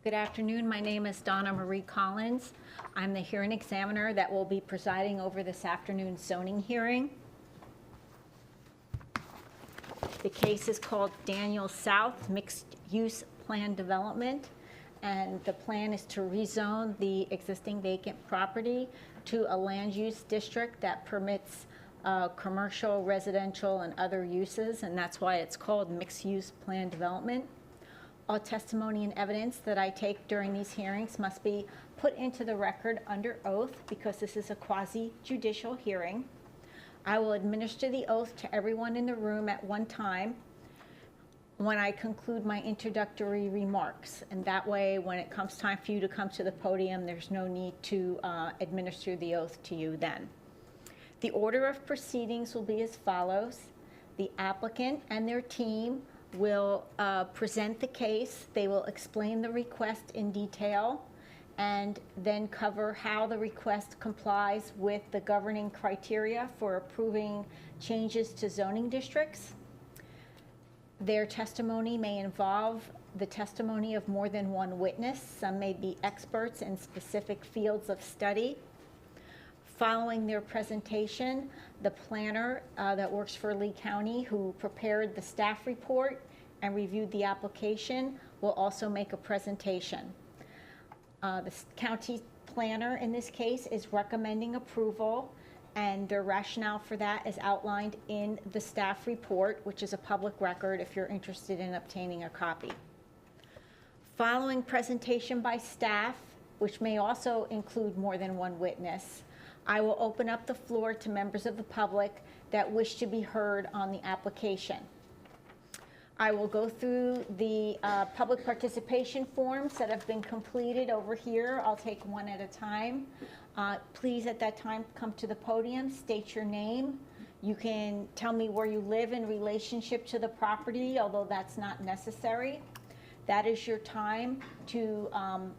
Good afternoon. My name is Donna Marie Collins. I'm the hearing examiner that will be presiding over this afternoon's zoning hearing. The case is called Daniel South Mixed Use Plan Development, and the plan is to rezone the existing vacant property to a land use district that permits commercial, residential, and other uses, and that's why it's called Mixed Use Plan Development. All testimony and evidence that I take during these hearings must be put into the record under oath because this is a quasi-judicial hearing. I will administer the oath to everyone in the room at one time when I conclude my introductory remarks. And that way, when it comes time for you to come to the podium, there's no need to administer the oath to you then. The order of proceedings will be as follows. The applicant and their team will present the case. They will explain the request in detail and then cover how the request complies with the governing criteria for approving changes to zoning districts. Their testimony may involve the testimony of more than one witness. Some may be experts in specific fields of study. Following their presentation, the planner that works for Lee County, who prepared the staff report and reviewed the application, will also make a presentation. The county planner in this case is recommending approval, and their rationale for that is outlined in the staff report, which is a public record if you're interested in obtaining a copy. Following presentation by staff, which may also include more than one witness, I will open up the floor to members of the public that wish to be heard on the application. I will go through the public participation forms that have been completed over here. I'll take one at a time. Please, at that time, come to the podium, state your name. You can tell me where you live in relationship to the property, although that's not necessary. That is your time to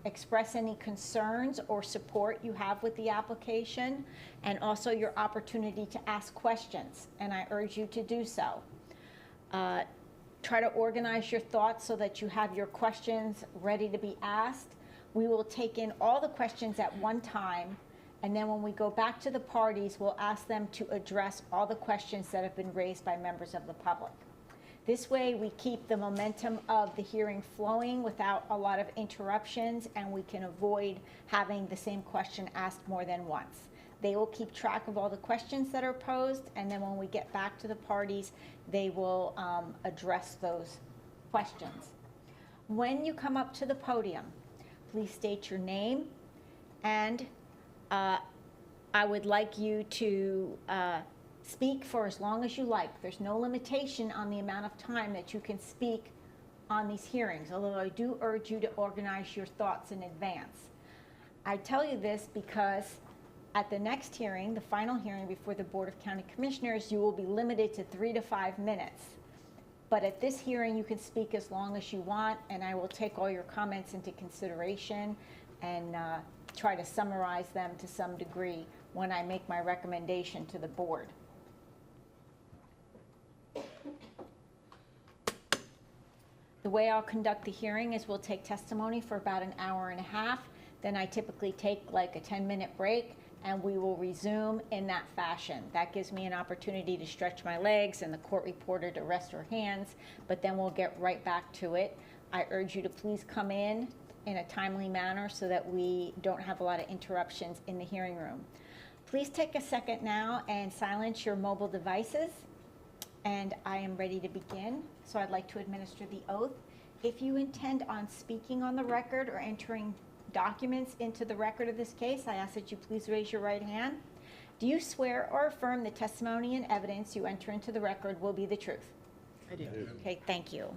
express any concerns or support you have with the application, and also your opportunity to ask questions, and I urge you to do so. Try to organize your thoughts so that you have your questions ready to be asked. We will take in all the questions at one time, and then when we go back to the parties, we'll ask them to address all the questions that have been raised by members of the public. This way, we keep the momentum of the hearing flowing without a lot of interruptions, and we can avoid having the same question asked more than once. They will keep track of all the questions that are posed, and then when we get back to the parties, they will address those questions. When you come up to the podium, please state your name, and I would like you to speak for as long as you like. There's no limitation on the amount of time that you can speak on these hearings, although I do urge you to organize your thoughts in advance. I tell you this because at the next hearing, the final hearing before the Board of County Commissioners, you will be limited to 3 to 5 minutes. But at this hearing, you can speak as long as you want, and I will take all your comments into consideration and try to summarize them to some degree when I make my recommendation to the board. The way I'll conduct the hearing is we'll take testimony for about an hour and a half. Then I typically take like a 10-minute break, and we will resume in that fashion. That gives me an opportunity to stretch my legs and the court reporter to rest her hands, but then we'll get right back to it. I urge you to please come in a timely manner so that we don't have a lot of interruptions in the hearing room. Please take a second now and silence your mobile devices, and I am ready to begin. So I'd like to administer the oath. If you intend on speaking on the record or entering documents into the record of this case, I ask that you please raise your right hand. Do you swear or affirm the testimony and evidence you enter into the record will be the truth? I do. Okay, thank you.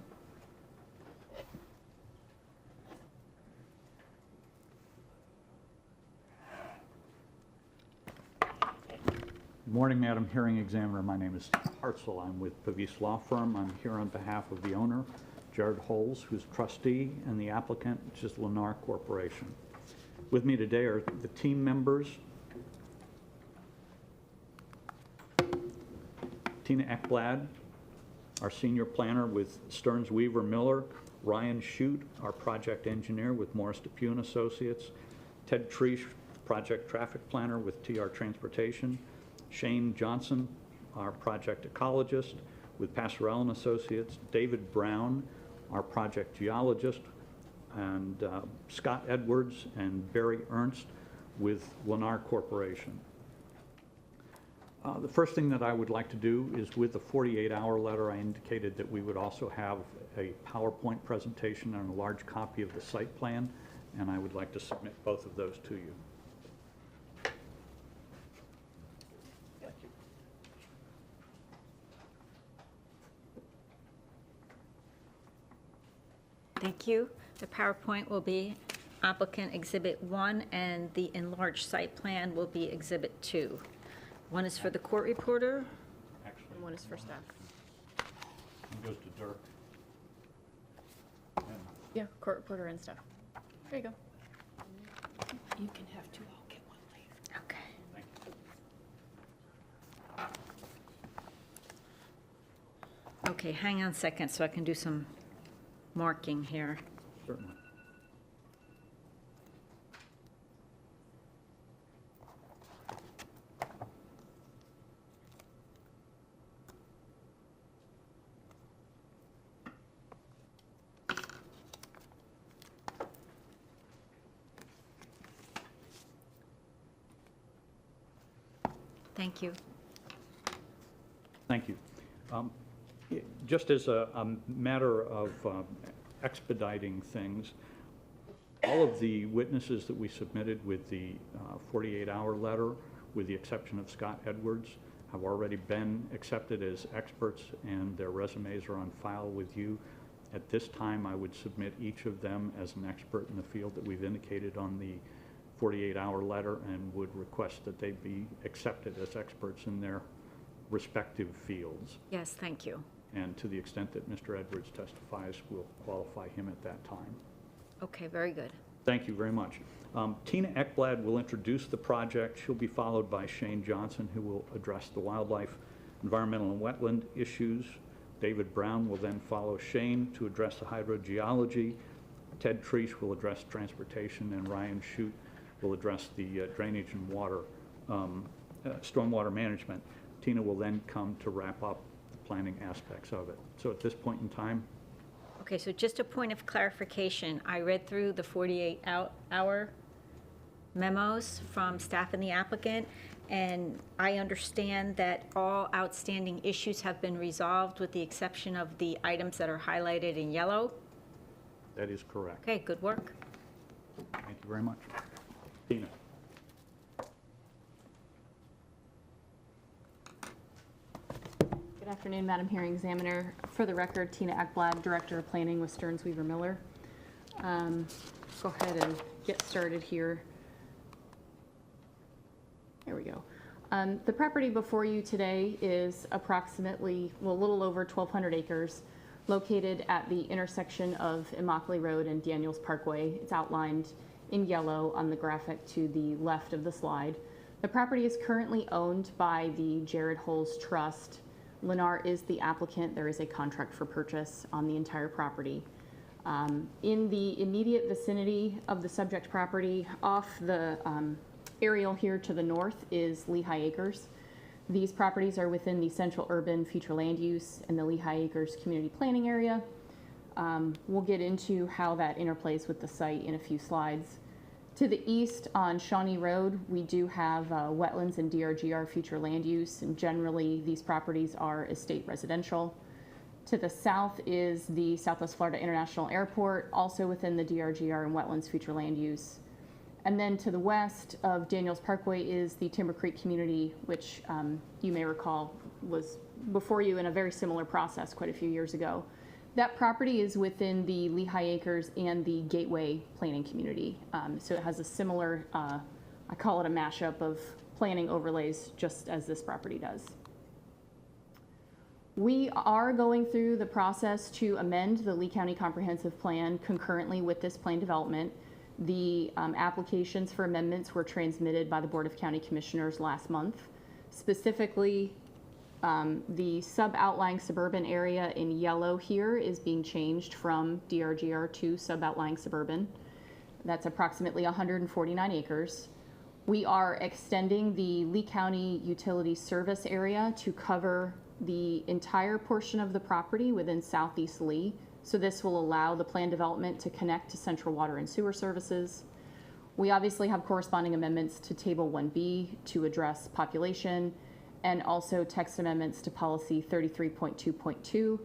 Good morning, Madam Hearing Examiner. My name is Steve Hartzell. I'm with Pavis Law Firm. I'm here on behalf of the owner, Jared Holes, who's trustee, and the applicant, which is Lennar Corporation. With me today are the team members, Tina Ekblad, our senior planner with Stearns Weaver Miller, Ryan Shute, our project engineer with Morris DePue and Associates, Ted Treesh, project traffic planner with TR Transportation, Shane Johnson, our project ecologist with Passarella and Associates, David Brown, our project geologist, and Scott Edwards and Barry Ernst with Lennar Corporation. The first thing that I would like to do is, with the 48-hour letter, I indicated that we would also have a PowerPoint presentation and a large copy of the site plan, and I would like to submit both of those to you. Thank you. Thank you. The PowerPoint will be applicant Exhibit 1, and the enlarged site plan will be Exhibit 2. One is for the court reporter. Actually, And one is for staff. one goes to Dirk. And Yeah, court reporter and staff. There you go. You can have two, I'll get one later. Okay. thank you. Okay, hang on a second so I can do some marking here. Certainly. Thank you. Thank you. Just as a matter of expediting things, all of the witnesses that we submitted with the 48-hour letter, with the exception of Scott Edwards, have already been accepted as experts, and their resumes are on file with you. At this time, I would submit each of them as an expert in the field that we've indicated on the 48-hour letter, and would request that they be accepted as experts in their respective fields. Yes, thank you. And to the extent that Mr. Edwards testifies, we'll qualify him at that time. Okay, very good. Thank you very much. Tina Ekblad will introduce the project. She'll be followed by Shane Johnson, who will address the wildlife, environmental, and wetland issues. David Brown will then follow Shane to address the hydrogeology. Ted Treesh will address transportation, and Ryan Shute will address the drainage and water, stormwater management. Tina will then come to wrap up the planning aspects of it. So at this point in time, Okay, so just a point of clarification. I read through the 48-hour memos from staff and the applicant, and I understand that all outstanding issues have been resolved with the exception of the items that are highlighted in yellow. that is correct. Okay, good work. Thank you very much. Tina. Good afternoon, Madam Hearing Examiner. For the record, Tina Ekblad, Director of Planning with Stearns Weaver Miller. Go ahead and get started here. There we go. The property before you today is approximately, well, a little over 1,200 acres, located at the intersection of Immokalee Road and Daniels Parkway. It's outlined in yellow on the graphic to the left of the slide. The property is currently owned by the Jared Holes Trust. Lennar is the applicant. There is a contract for purchase on the entire property. In the immediate vicinity of the subject property, off the aerial here to the north, is Lehigh Acres. These properties are within the central urban future land use and the Lehigh Acres community planning area. We'll get into how that interplays with the site in a few slides. To the east on Shawnee Road, we do have wetlands and DRGR future land use, and generally these properties are estate residential. To the south is the Southwest Florida International Airport, also within the DRGR and wetlands future land use. And then to the west of Daniels Parkway is the Timber Creek community, which you may recall was before you in a very similar process quite a few years ago. That property is within the Lehigh Acres and the Gateway planning community. So it has a similar, I call it a mashup of planning overlays, just as this property does. We are going through the process to amend the Lee County Comprehensive Plan concurrently with this plan development. The applications for amendments were transmitted by the Board of County Commissioners last month. Specifically, The sub-outlying suburban area in yellow here is being changed from DRGR to sub-outlying suburban. That's approximately 149 acres. We are extending the Lee County Utility Service area to cover the entire portion of the property within Southeast Lee. So this will allow the planned development to connect to central water and sewer services. We obviously have corresponding amendments to Table 1B to address population, and also text amendments to policy 33.2.2.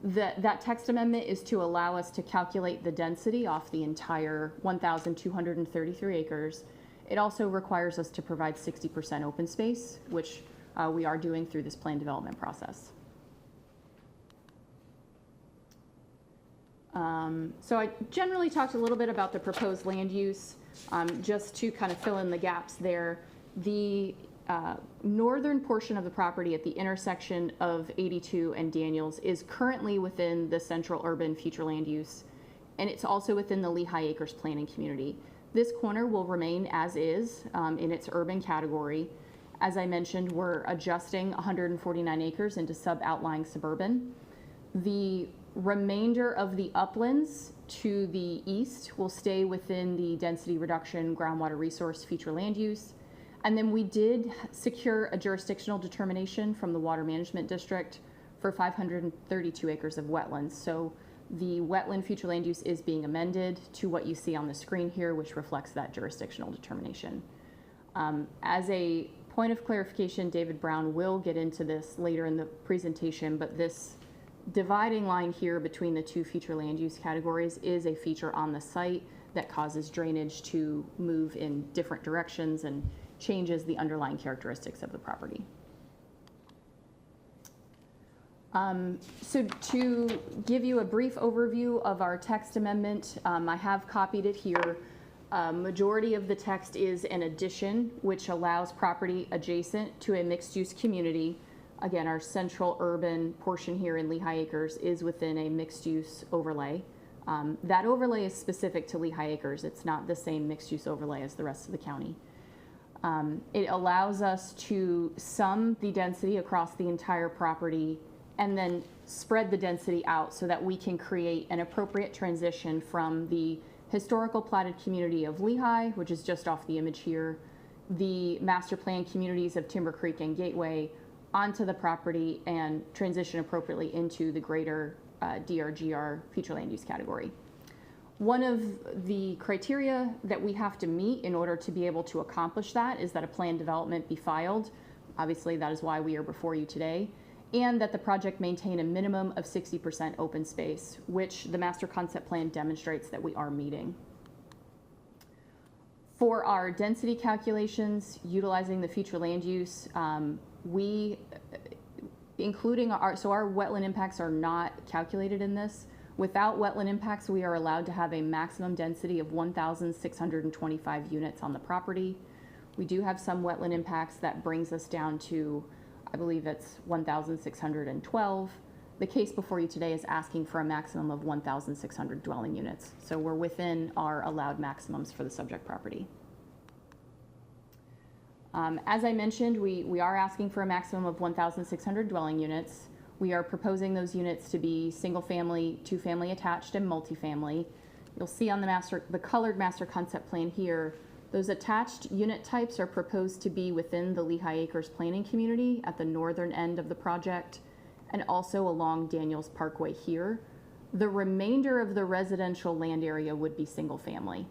That text amendment is to allow us to calculate the density off the entire 1,233 acres. It also requires us to provide 60% open space, which we are doing through this plan development process. So I generally talked a little bit about the proposed land use, just to kind of fill in the gaps there. The northern portion of the property at the intersection of 82 and Daniels is currently within the central urban future land use, and it's also within the Lehigh Acres planning community. This corner will remain as is in its urban category. As I mentioned, we're adjusting 149 acres into sub-outlying suburban. The remainder of the uplands to the east will stay within the density reduction groundwater resource future land use. And then we did secure a jurisdictional determination from the Water Management District for 532 acres of wetlands. So the wetland future land use is being amended to what you see on the screen here, which reflects that jurisdictional determination. As a point of clarification, David Brown will get into this later in the presentation, but this dividing line here between the two future land use categories is a feature on the site that causes drainage to move in different directions and changes the underlying characteristics of the property. So to give you a brief overview of our text amendment, I have copied it here. Majority of the text is an addition, which allows property adjacent to a mixed-use community. Again, our central urban portion here in Lehigh Acres is within a mixed-use overlay. That overlay is specific to Lehigh Acres. It's not the same mixed-use overlay as the rest of the county. It allows us to sum the density across the entire property and then spread the density out so that we can create an appropriate transition from the historical platted community of Lehigh, which is just off the image here, the master plan communities of Timber Creek and Gateway, onto the property and transition appropriately into the greater DRGR future land use category. One of the criteria that we have to meet in order to be able to accomplish that is that a plan development be filed. Obviously, that is why we are before you today, and that the project maintain a minimum of 60% open space, which the master concept plan demonstrates that we are meeting. For our density calculations, utilizing the future land use, including our wetland impacts are not calculated in this. Without wetland impacts, we are allowed to have a maximum density of 1,625 units on the property. We do have some wetland impacts that brings us down to, I believe it's 1,612. The case before you today is asking for a maximum of 1,600 dwelling units. So we're within our allowed maximums for the subject property. As I mentioned, we are asking for a maximum of 1,600 dwelling units. We are proposing those units to be single family, two family attached, and multifamily. You'll see on the colored master concept plan here, those attached unit types are proposed to be within the Lehigh Acres planning community at the northern end of the project and also along Daniels Parkway here. The remainder of the residential land area would be single family.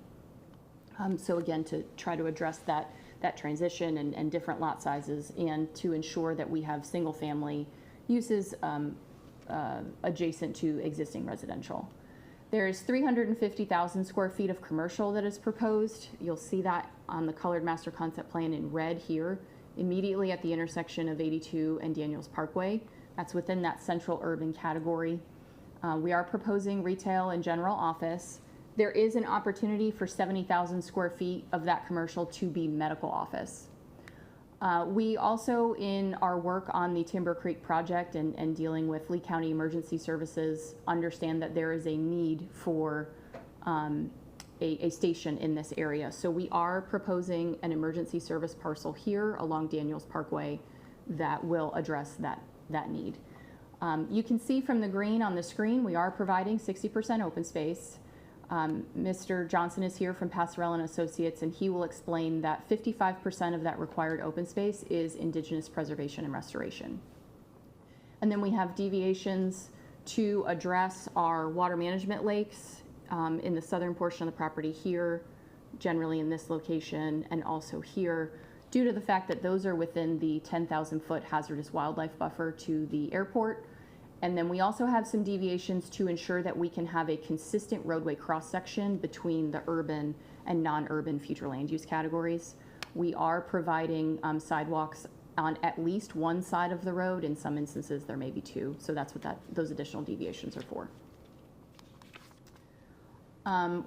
So again, to try to address that transition and different lot sizes and to ensure that we have single family uses adjacent to existing residential. There's 350,000 square feet of commercial that is proposed. You'll see that on the colored master concept plan in red here, immediately at the intersection of 82 and Daniels Parkway. That's within that central urban category. We are proposing retail and general office. There is an opportunity for 70,000 square feet of that commercial to be medical office. We also, in our work on the Timber Creek project and dealing with Lee County Emergency Services, understand that there is a need for a station in this area. So we are proposing an emergency service parcel here along Daniels Parkway that will address that need. You can see from the green on the screen, we are providing 60% open space. Mr. Johnson is here from Passarella and Associates, and he will explain that 55% of that required open space is indigenous preservation and restoration. And then we have deviations to address our water management lakes in the southern portion of the property here, generally in this location, and also here, due to the fact that those are within the 10,000-foot hazardous wildlife buffer to the airport. And then we also have some deviations to ensure that we can have a consistent roadway cross-section between the urban and non-urban future land use categories. We are providing sidewalks on at least one side of the road. In some instances, there may be two. So that's what those additional deviations are for.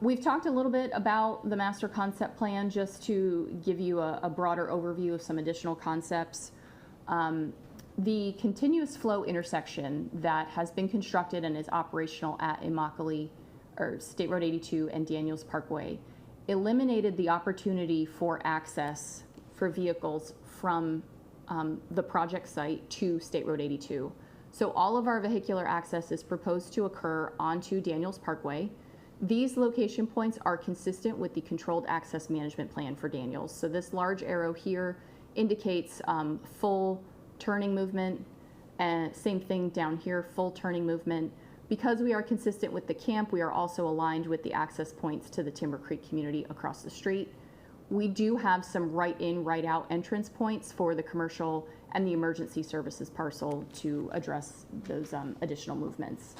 We've talked a little bit about the master concept plan just to give you a broader overview of some additional concepts. The continuous flow intersection that has been constructed and is operational at Immokalee, or State Road 82 and Daniels Parkway, eliminated the opportunity for access for vehicles from the project site to State Road 82. So all of our vehicular access is proposed to occur onto Daniels Parkway. These location points are consistent with the controlled access management plan for Daniels. So this large arrow here indicates full turning movement, and same thing down here, full turning movement. Because we are consistent with the camp, we are also aligned with the access points to the Timber Creek community across the street. We do have some right in, right out entrance points for the commercial and the emergency services parcel to address those additional movements.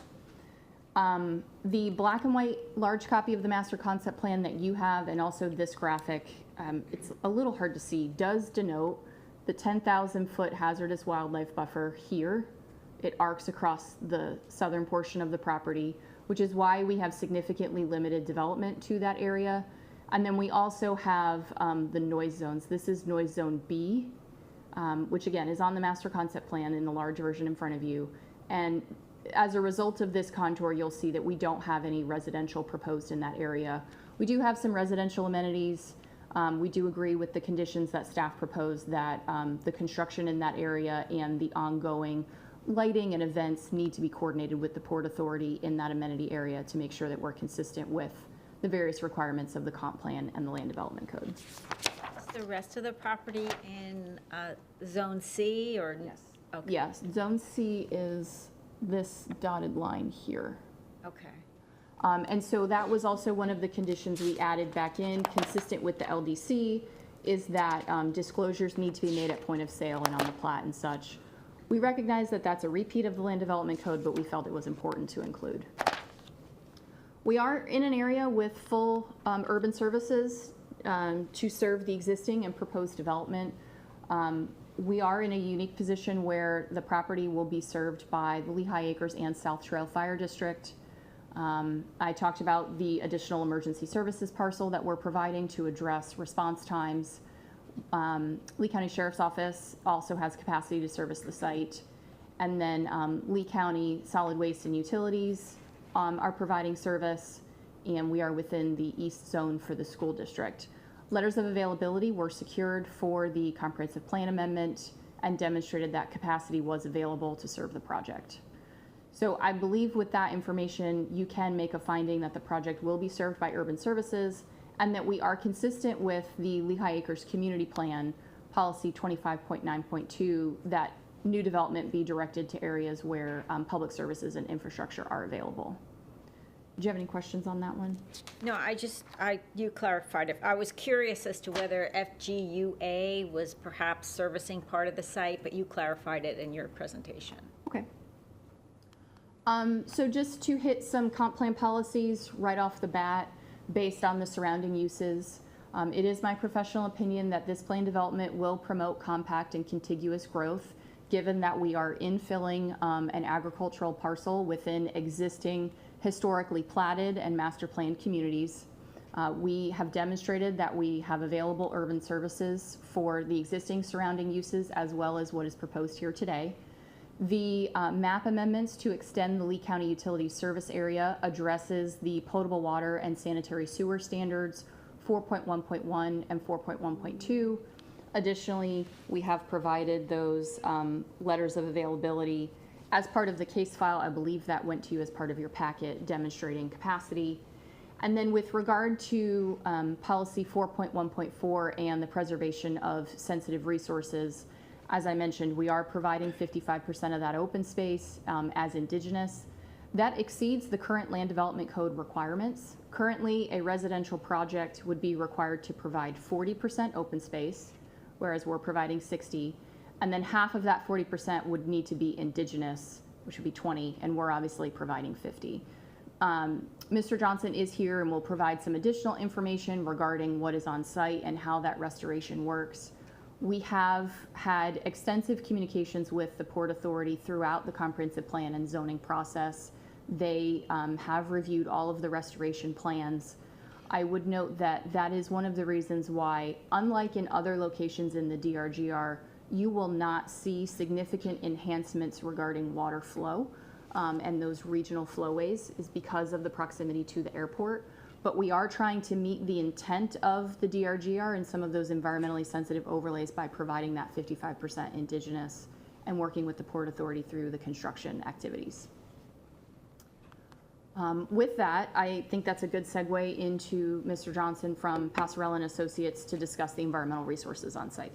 The black and white large copy of the master concept plan that you have, and also this graphic, it's a little hard to see, does denote the 10,000-foot hazardous wildlife buffer here. It arcs across the southern portion of the property, which is why we have significantly limited development to that area. And then we also have the noise zones. This is noise zone B, which again is on the master concept plan in the large version in front of you. And as a result of this contour, you'll see that we don't have any residential proposed in that area. We do have some residential amenities. We do agree with the conditions that staff proposed that the construction in that area and the ongoing lighting and events need to be coordinated with the Port Authority in that amenity area to make sure that we're consistent with the various requirements of the comp plan and the land development code. Is the rest of the property in Zone C or? Yes. Okay. Yes, Zone C is this dotted line here. Okay. And so that was also one of the conditions we added back in, consistent with the LDC, is that disclosures need to be made at point of sale and on the plat and such. We recognize that that's a repeat of the land development code, but we felt it was important to include. We are in an area with full urban services to serve the existing and proposed development. We are in a unique position where the property will be served by the Lehigh Acres and South Trail Fire District. I talked about the additional emergency services parcel that we're providing to address response times. Lee County Sheriff's Office also has capacity to service the site. And then Lee County Solid Waste and Utilities are providing service, and we are within the east zone for the school district. Letters of availability were secured for the comprehensive plan amendment and demonstrated that capacity was available to serve the project. So I believe with that information, you can make a finding that the project will be served by urban services and that we are consistent with the Lehigh Acres Community Plan, policy 25.9.2, that new development be directed to areas where public services and infrastructure are available. Do you have any questions on that one? No, you clarified it. I was curious as to whether FGUA was perhaps servicing part of the site, but you clarified it in your presentation. Okay. So just to hit some comp plan policies right off the bat, based on the surrounding uses, it is my professional opinion that this plan development will promote compact and contiguous growth, given that we are infilling an agricultural parcel within existing historically platted and master planned communities. We have demonstrated that we have available urban services for the existing surrounding uses as well as what is proposed here today. The map amendments to extend the Lee County Utilities Service Area addresses the potable water and sanitary sewer standards 4.1.1 and 4.1.2. Additionally, we have provided those letters of availability as part of the case file. I believe that went to you as part of your packet demonstrating capacity. And then with regard to policy 4.1.4 and the preservation of sensitive resources, as I mentioned, we are providing 55% of that open space as indigenous. That exceeds the current land development code requirements. Currently, a residential project would be required to provide 40% open space, whereas we're providing 60. And then half of that 40% would need to be indigenous, which would be 20, and we're obviously providing 50. Mr. Johnson is here and will provide some additional information regarding what is on site and how that restoration works. We have had extensive communications with the Port Authority throughout the comprehensive plan and zoning process. They have reviewed all of the restoration plans. I would note that that is one of the reasons why, unlike in other locations in the DRGR, you will not see significant enhancements regarding water flow and those regional flowways, is because of the proximity to the airport. But we are trying to meet the intent of the DRGR and some of those environmentally sensitive overlays by providing that 55% indigenous and working with the Port Authority through the construction activities. With that, I think that's a good segue into Mr. Johnson from Passarella and Associates to discuss the environmental resources on site.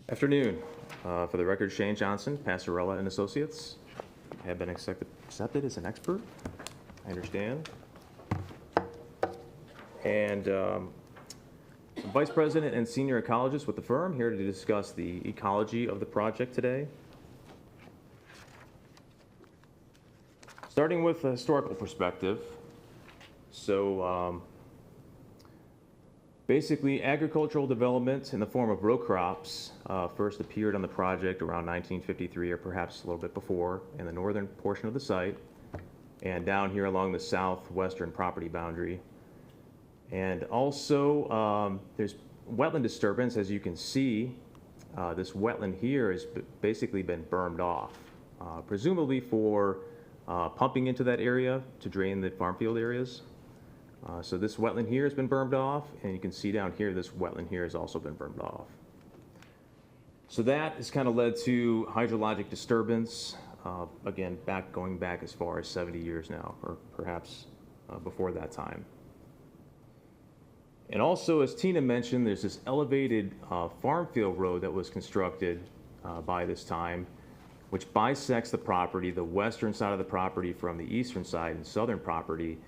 Afternoon. For the record, Shane Johnson, Passarella and Associates. Have been accepted as an expert, I understand. And Vice President and Senior Ecologist with the firm, here to discuss the ecology of the project today. Starting with a historical perspective. So basically, agricultural development in the form of row crops first appeared on the project around 1953 or perhaps a little bit before in the northern portion of the site and down here along the southwestern property boundary. And also there's wetland disturbance. As you can see, this wetland here has basically been bermed off, presumably for pumping into that area to drain the farm field areas. So this wetland here has been bermed off, and you can see down here, this wetland here has also been bermed off. So that has kind of led to hydrologic disturbance, again, going back as far as 70 years now, or perhaps before that time. And also, as Tina mentioned, there's this elevated farm field road that was constructed by this time, which bisects the property, the western side of the property from the eastern side and southern property,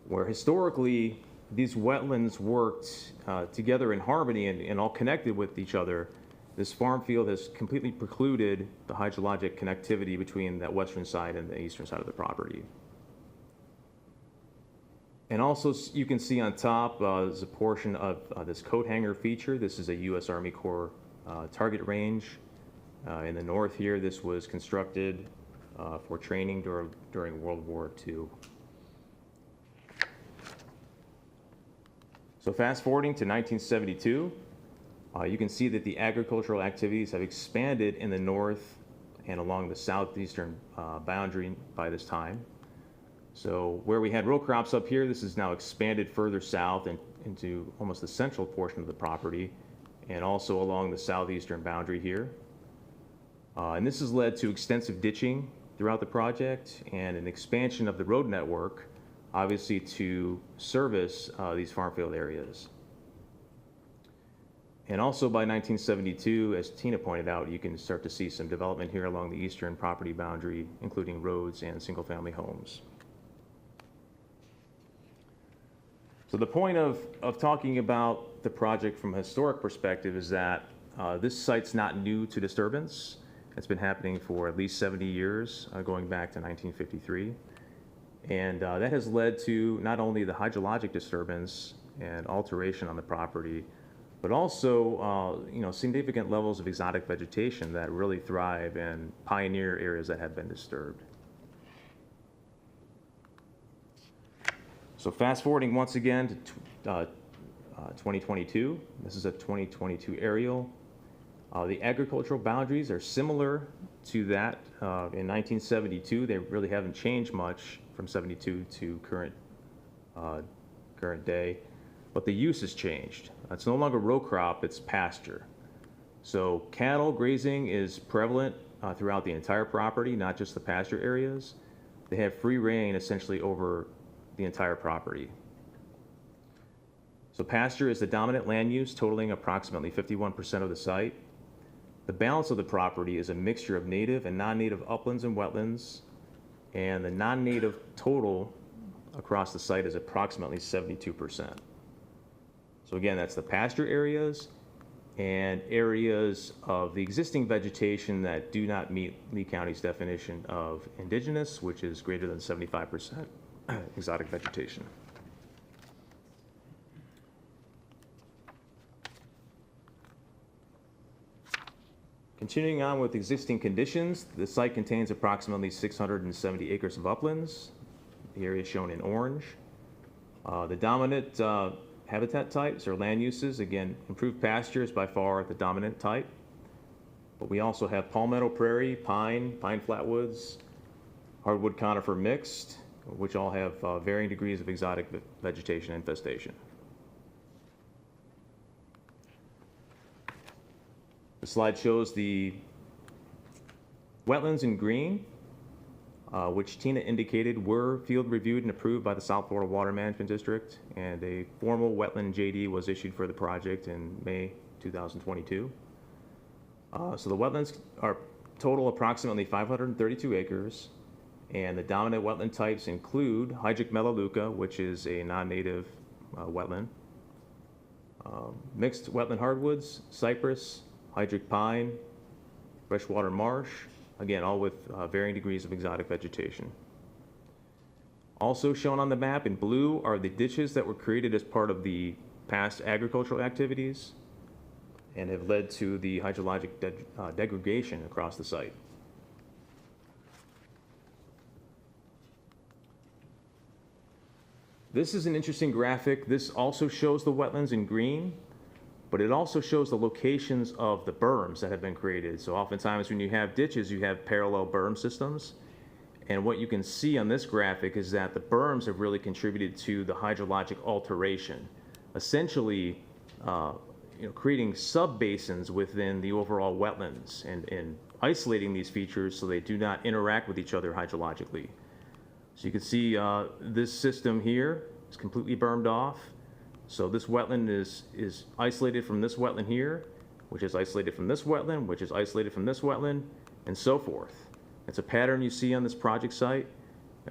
where historically these wetlands worked together in harmony and all connected with each other. This farm field has completely precluded the hydrologic connectivity between that western side and the eastern side of the property. And also you can see on top there's a portion of this coat hanger feature. This is a U.S. Army Corps target range. In the north here, this was constructed for training during World War II. So fast forwarding to 1972, you can see that the agricultural activities have expanded in the north and along the southeastern boundary by this time. So where we had row crops up here, this is now expanded further south and into almost the central portion of the property, and also along the southeastern boundary here. And this has led to extensive ditching throughout the project and an expansion of the road network, obviously to service these farm field areas. And also by 1972, as Tina pointed out, you can start to see some development here along the eastern property boundary, including roads and single-family homes. So the point of talking about the project from a historic perspective is that this site's not new to disturbance. It's been happening for at least 70 years, going back to 1953. And that has led to not only the hydrologic disturbance and alteration on the property, but also significant levels of exotic vegetation that really thrive in pioneer areas that have been disturbed. So fast forwarding once again to 2022. This is a 2022 aerial. The agricultural boundaries are similar to that in 1972. They really haven't changed much from 72 to current day, but the use has changed. It's no longer row crop, it's pasture. So cattle grazing is prevalent throughout the entire property, not just the pasture areas. They have free reign essentially over the entire property. So pasture is the dominant land use, totaling approximately 51% of the site. The balance of the property is a mixture of native and non-native uplands and wetlands, and the non-native total across the site is approximately 72%. So again, that's the pasture areas and areas of the existing vegetation that do not meet Lee County's definition of indigenous, which is greater than 75% exotic vegetation. Continuing on with existing conditions, the site contains approximately 670 acres of uplands, the area shown in orange. The dominant habitat types or land uses, again, improved pasture is by far the dominant type, but we also have palmetto prairie, pine flatwoods, hardwood conifer mixed, which all have varying degrees of exotic vegetation infestation. The slide shows the wetlands in green, which Tina indicated were field reviewed and approved by the South Florida Water Management District, and a formal wetland JD was issued for the project in May 2022. So the wetlands are total approximately 532 acres, and the dominant wetland types include hydric melaleuca, which is a non-native wetland, mixed wetland hardwoods, cypress, hydric pine, freshwater marsh, again, all with varying degrees of exotic vegetation. Also shown on the map in blue are the ditches that were created as part of the past agricultural activities and have led to the hydrologic degradation across the site. This is an interesting graphic. This also shows the wetlands in green, but it also shows the locations of the berms that have been created. So oftentimes when you have ditches, you have parallel berm systems. And what you can see on this graphic is that the berms have really contributed to the hydrologic alteration, essentially creating sub-basins within the overall wetlands and isolating these features so they do not interact with each other hydrologically. So you can see this system here is completely bermed off. So this wetland is isolated from this wetland here, which is isolated from this wetland, which is isolated from this wetland, and so forth. It's a pattern you see on this project site.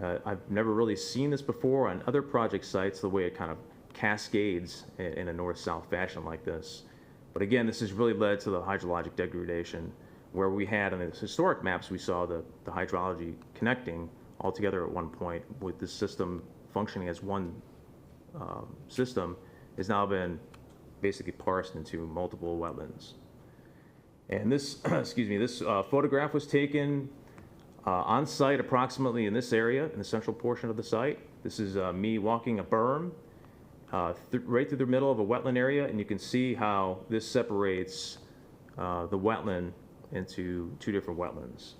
I've never really seen this before on other project sites, the way it kind of cascades in a north-south fashion like this. But again, this has really led to the hydrologic degradation, where we had on the historic maps, we saw the hydrology connecting all together at one point, with this system functioning as one system, has now been basically parsed into multiple wetlands. And this, excuse me, this photograph was taken on site approximately in this area, in the central portion of the site. This is me walking a berm right through the middle of a wetland area, and you can see how this separates the wetland into two different wetlands.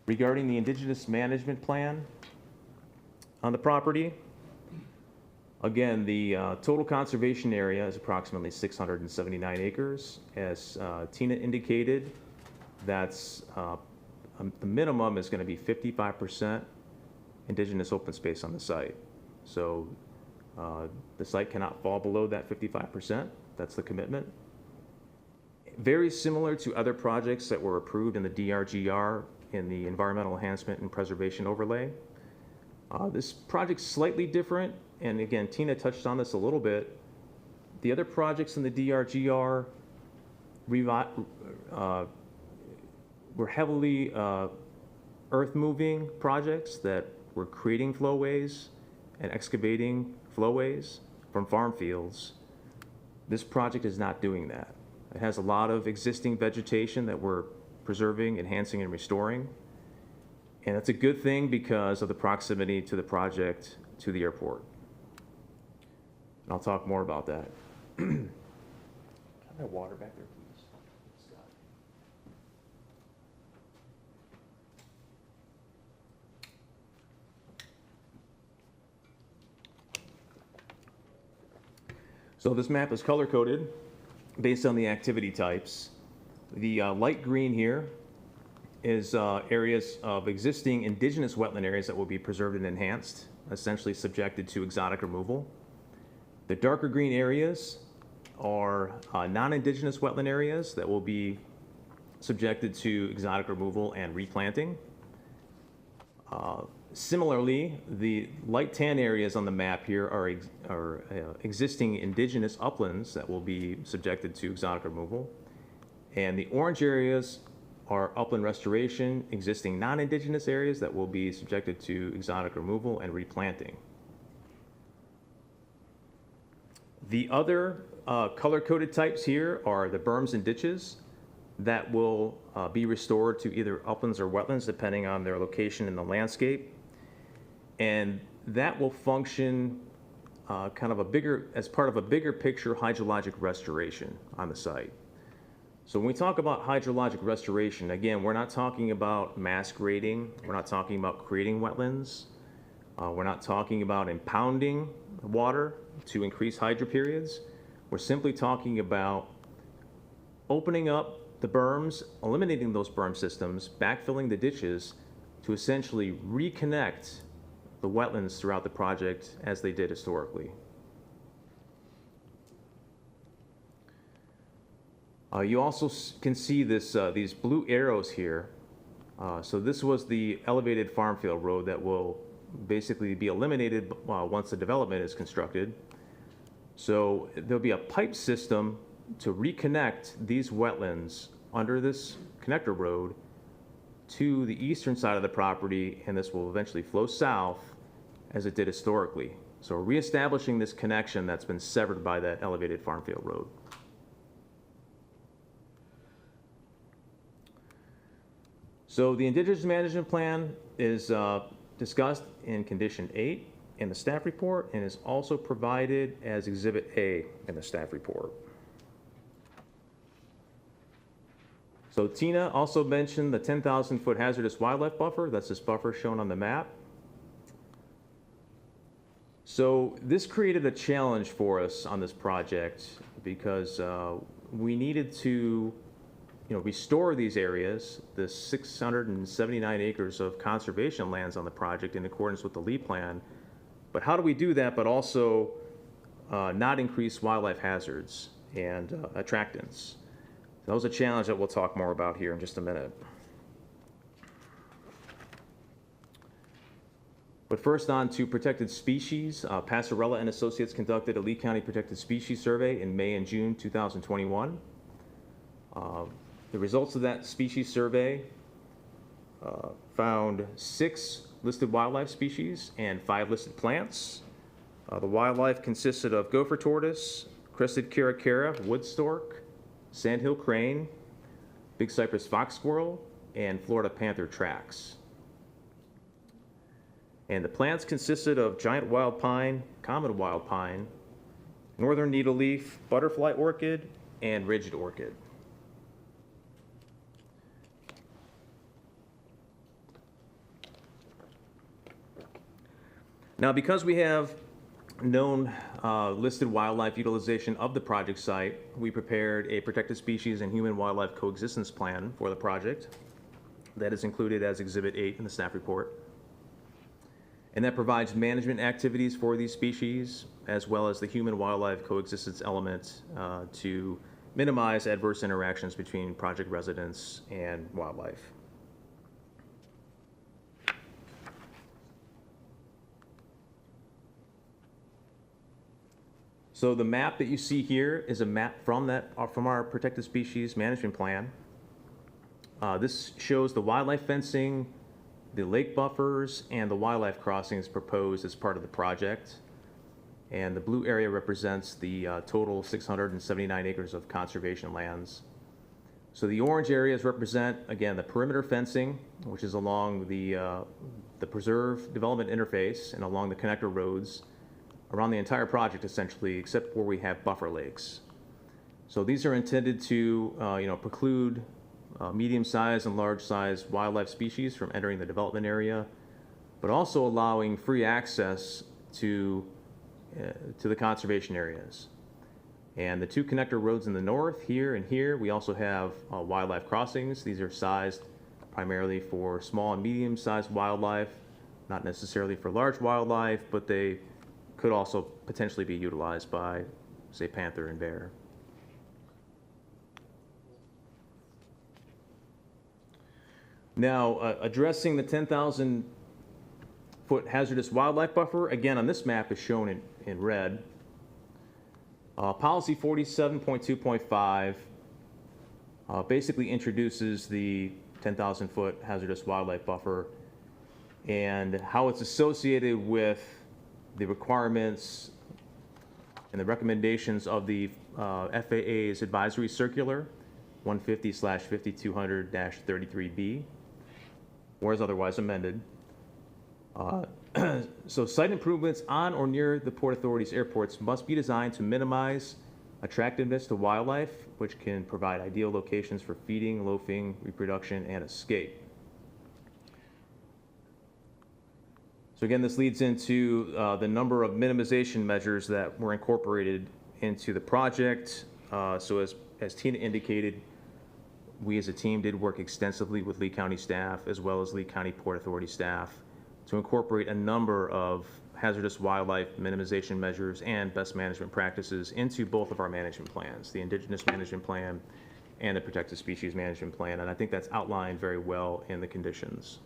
Regarding the indigenous management plan on the property, again, the total conservation area is approximately 679 acres. As Tina indicated, that's the minimum is going to be 55% indigenous open space on the site. So the site cannot fall below that 55%. That's the commitment. Very similar to other projects that were approved in the DRGR in the Environmental Enhancement and Preservation Overlay. This project's slightly different, and again, Tina touched on this a little bit. The other projects in the DRGR were heavily earth-moving projects that were creating flowways and excavating flowways from farm fields. This project is not doing that. It has a lot of existing vegetation that we're preserving, enhancing, and restoring. And that's a good thing because of the proximity to the project to the airport. And I'll talk more about that. Can I have water back there, please? Scott. So this map is color-coded based on the activity types. The light green here is areas of existing indigenous wetland areas that will be preserved and enhanced, essentially subjected to exotic removal. The darker green areas are non-indigenous wetland areas that will be subjected to exotic removal and replanting. Similarly, the light tan areas on the map here are existing indigenous uplands that will be subjected to exotic removal. And the orange areas are upland restoration, existing non-indigenous areas that will be subjected to exotic removal and replanting. The other color-coded types here are the berms and ditches that will be restored to either uplands or wetlands depending on their location in the landscape. And that will function kind of as part of a bigger picture hydrologic restoration on the site. So when we talk about hydrologic restoration, again, we're not talking about mass grading. We're not talking about creating wetlands. We're not talking about impounding water to increase hydro periods. We're simply talking about opening up the berms, eliminating those berm systems, backfilling the ditches to essentially reconnect the wetlands throughout the project as they did historically. You also can see this, these blue arrows here. So this was the elevated farm field road that will basically be eliminated once the development is constructed. So there'll be a pipe system to reconnect these wetlands under this connector road to the eastern side of the property, and this will eventually flow south as it did historically. So we're reestablishing this connection that's been severed by that elevated farm field road. So the Indigenous Management Plan is discussed in Condition 8 in the staff report and is also provided as Exhibit A in the staff report. So Tina also mentioned the 10,000-foot hazardous wildlife buffer. That's this buffer shown on the map. So this created a challenge for us on this project because we needed to restore these areas, the 679 acres of conservation lands on the project in accordance with the LEED plan. But how do we do that, but also not increase wildlife hazards and attractants? That was a challenge that we'll talk more about here in just a minute. But first on to protected species. Passarella and Associates conducted a Lee County Protected Species Survey in May and June 2021. The results of that species survey found 6 listed wildlife species and 5 listed plants. The wildlife consisted of gopher tortoise, crested caracara, wood stork, sandhill crane, big cypress fox squirrel, and Florida panther tracks. And the plants consisted of giant wild pine, common wild pine, northern needleleaf, butterfly orchid, and rigid orchid. Now, because we have known listed wildlife utilization of the project site, we prepared a protected species and human wildlife coexistence plan for the project that is included as Exhibit 8 in the staff report. And that provides management activities for these species, as well as the human wildlife coexistence element to minimize adverse interactions between project residents and wildlife. So the map that you see here is a map from our protected species management plan. This shows the wildlife fencing, the lake buffers, and the wildlife crossings proposed as part of the project. And the blue area represents the total 679 acres of conservation lands. So the orange areas represent, again, the perimeter fencing, which is along the preserve development interface and along the connector roads around the entire project essentially, except where we have buffer lakes. So these are intended to preclude medium-sized and large-sized wildlife species from entering the development area, but also allowing free access to the conservation areas. And the two connector roads in the north, here and here, we also have wildlife crossings. These are sized primarily for small and medium-sized wildlife, not necessarily for large wildlife, but they could also potentially be utilized by, say, panther and bear. Now, addressing the 10,000-foot hazardous wildlife buffer, again, on this map is shown in red. Policy 47.2.5 basically introduces the 10,000-foot hazardous wildlife buffer and how it's associated with the requirements and the recommendations of the FAA's Advisory Circular 150/5200-33B, or as otherwise amended. So site improvements on or near the Port Authority's airports must be designed to minimize attractiveness to wildlife, which can provide ideal locations for feeding, loafing, reproduction, and escape. So again, this leads into the number of minimization measures that were incorporated into the project. So as Tina indicated, we as a team did work extensively with Lee County staff as well as Lee County Port Authority staff to incorporate a number of hazardous wildlife minimization measures and best management practices into both of our management plans, the Indigenous Management Plan and the Protected Species Management Plan. And I think that's outlined very well in the conditions.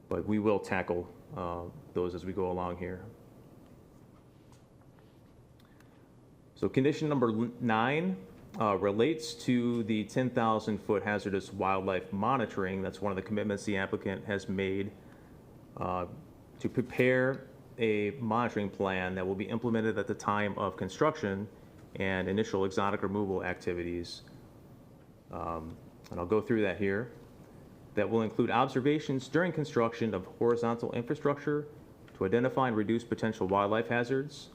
But we will tackle those as we go along here. So condition number 9 relates to the 10,000-foot hazardous wildlife monitoring. That's one of the commitments the applicant has made to prepare a monitoring plan that will be implemented at the time of construction and initial exotic removal activities. And I'll go through that here. That will include observations during construction of horizontal infrastructure to identify and reduce potential wildlife hazards.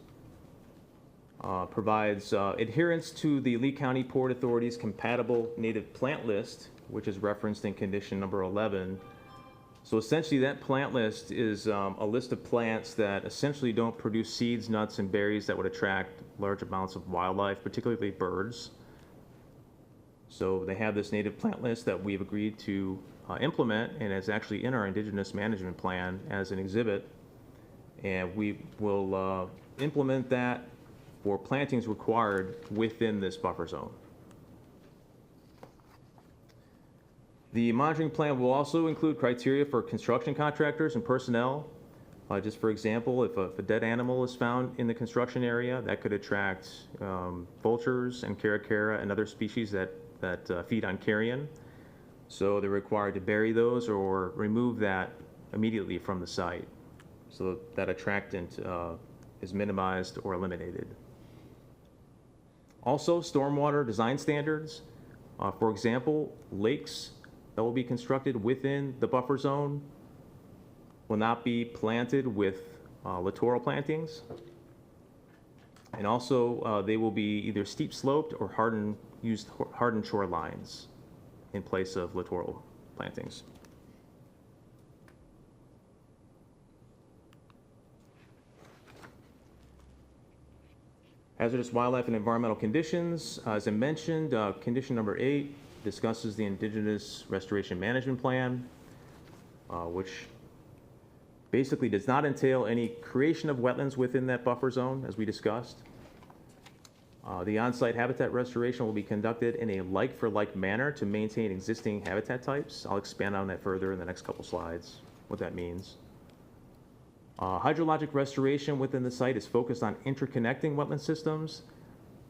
Provides adherence to the Lee County Port Authority's compatible native plant list, which is referenced in condition number 11. So essentially that plant list is a list of plants that essentially don't produce seeds, nuts, and berries that would attract large amounts of wildlife, particularly birds. So they have this native plant list that we've agreed to implement, and it's actually in our Indigenous Management Plan as an exhibit. And we will implement that for plantings required within this buffer zone. The monitoring plan will also include criteria for construction contractors and personnel. Just for example, if a dead animal is found in the construction area, that could attract vultures and caracara and other species that feed on carrion. So they're required to bury those or remove that immediately from the site so that attractant is minimized or eliminated. Also, stormwater design standards. For example, lakes that will be constructed within the buffer zone will not be planted with littoral plantings. And also, they will be either steep sloped or hardened shorelines in place of littoral plantings. Hazardous wildlife and environmental conditions. As I mentioned, condition number 8 discusses the Indigenous Restoration Management Plan, which basically does not entail any creation of wetlands within that buffer zone, as we discussed. The on-site habitat restoration will be conducted in a like-for-like manner to maintain existing habitat types. I'll expand on that further in the next couple slides, what that means. Hydrologic restoration within the site is focused on interconnecting wetland systems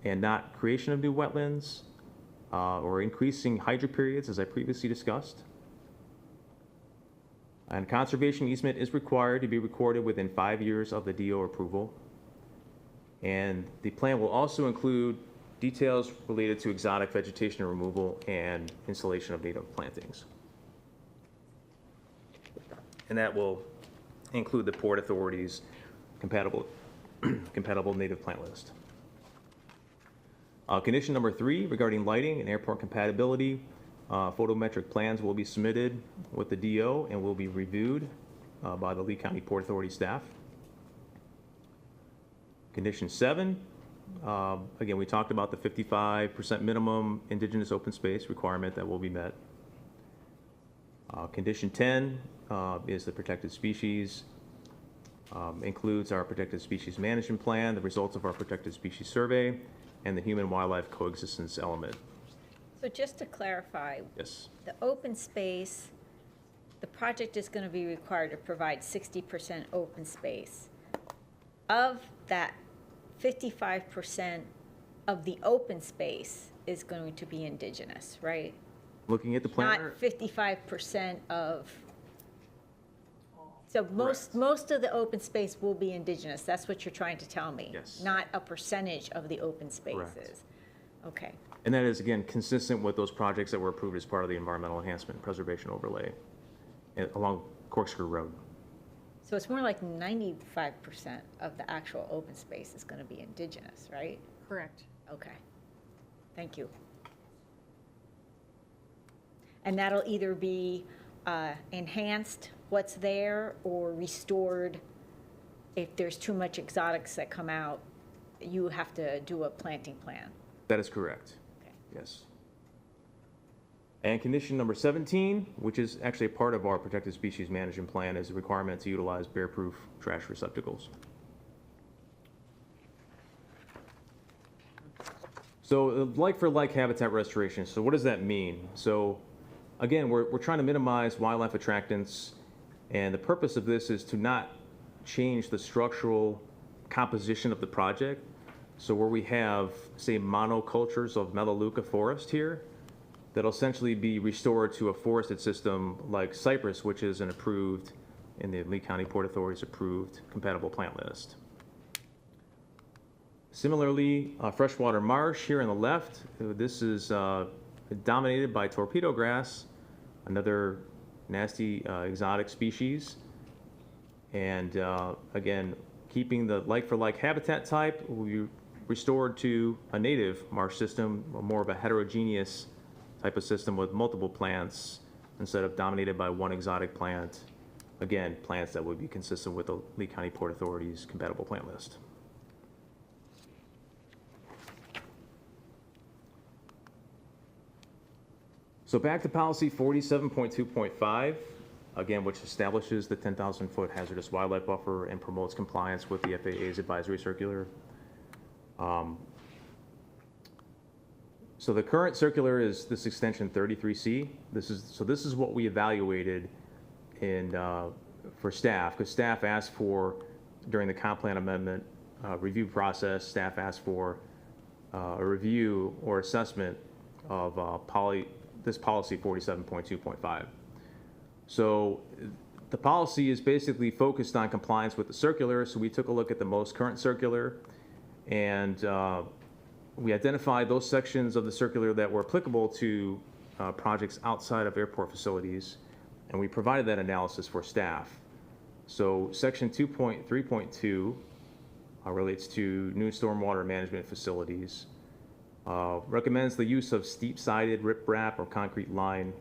and not creation of new wetlands or increasing hydro periods, as I previously discussed. And conservation easement is required to be recorded within 5 years of the DO approval. And the plan will also include details related to exotic vegetation removal and installation of native plantings. And that will include the Port Authority's compatible native plant list. Condition number 3, regarding lighting and airport compatibility, photometric plans will be submitted with the DO and will be reviewed by the Lee County Port Authority staff. Condition 7, again, we talked about the 55% minimum indigenous open space requirement that will be met. Condition 10 is the protected species, includes our protected species management plan, the results of our protected species survey, and the human-wildlife coexistence element. So just to clarify, Yes. the open space, the project is going to be required to provide 60% open space. Of that, 55% of the open space is going to be indigenous, right? Looking at the planner, Not 55% of, so most of the open space will be indigenous. That's what you're trying to tell me? Yes. Not a percentage of the open spaces? Correct. Okay. and that is, again, consistent with those projects that were approved as part of the environmental enhancement and preservation overlay along Corkscrew Road. So it's more like 95% of the actual open space is going to be indigenous, right? Correct. Okay. Thank you. And that'll either be enhanced, what's there, or restored. If there's too much exotics that come out, you have to do a planting plan. That is correct. Okay. Yes. And condition number 17, which is actually a part of our protected species management plan, is a requirement to utilize bear-proof trash receptacles. So like-for-like habitat restoration, so what does that mean? So again, we're trying to minimize wildlife attractants, and the purpose of this is to not change the structural composition of the project. So where we have, say, monocultures of Melaleuca forest here, that'll essentially be restored to a forested system like cypress, which is an approved, in the Lee County Port Authority's approved compatible plant list. Similarly, freshwater marsh here on the left, this is dominated by torpedo grass, another nasty exotic species. And again, keeping the like-for-like habitat type will be restored to a native marsh system, more of a heterogeneous type of system with multiple plants instead of dominated by one exotic plant. Again, plants that would be consistent with the Lee County Port Authority's compatible plant list. So back to policy 47.2.5, again, which establishes the 10,000-foot hazardous wildlife buffer and promotes compliance with the FAA's advisory circular. So the current circular is this extension 33C. This is what we evaluated in for staff, because staff asked for, during the comp plan amendment review process, staff asked for a review or assessment of this policy 47.2.5. So the policy is basically focused on compliance with the circular. So we took a look at the most current circular, and we identified those sections of the circular that were applicable to projects outside of airport facilities, and we provided that analysis for staff. So section 2.3.2 relates to new stormwater management facilities. Recommends the use of steep-sided riprap or concrete line,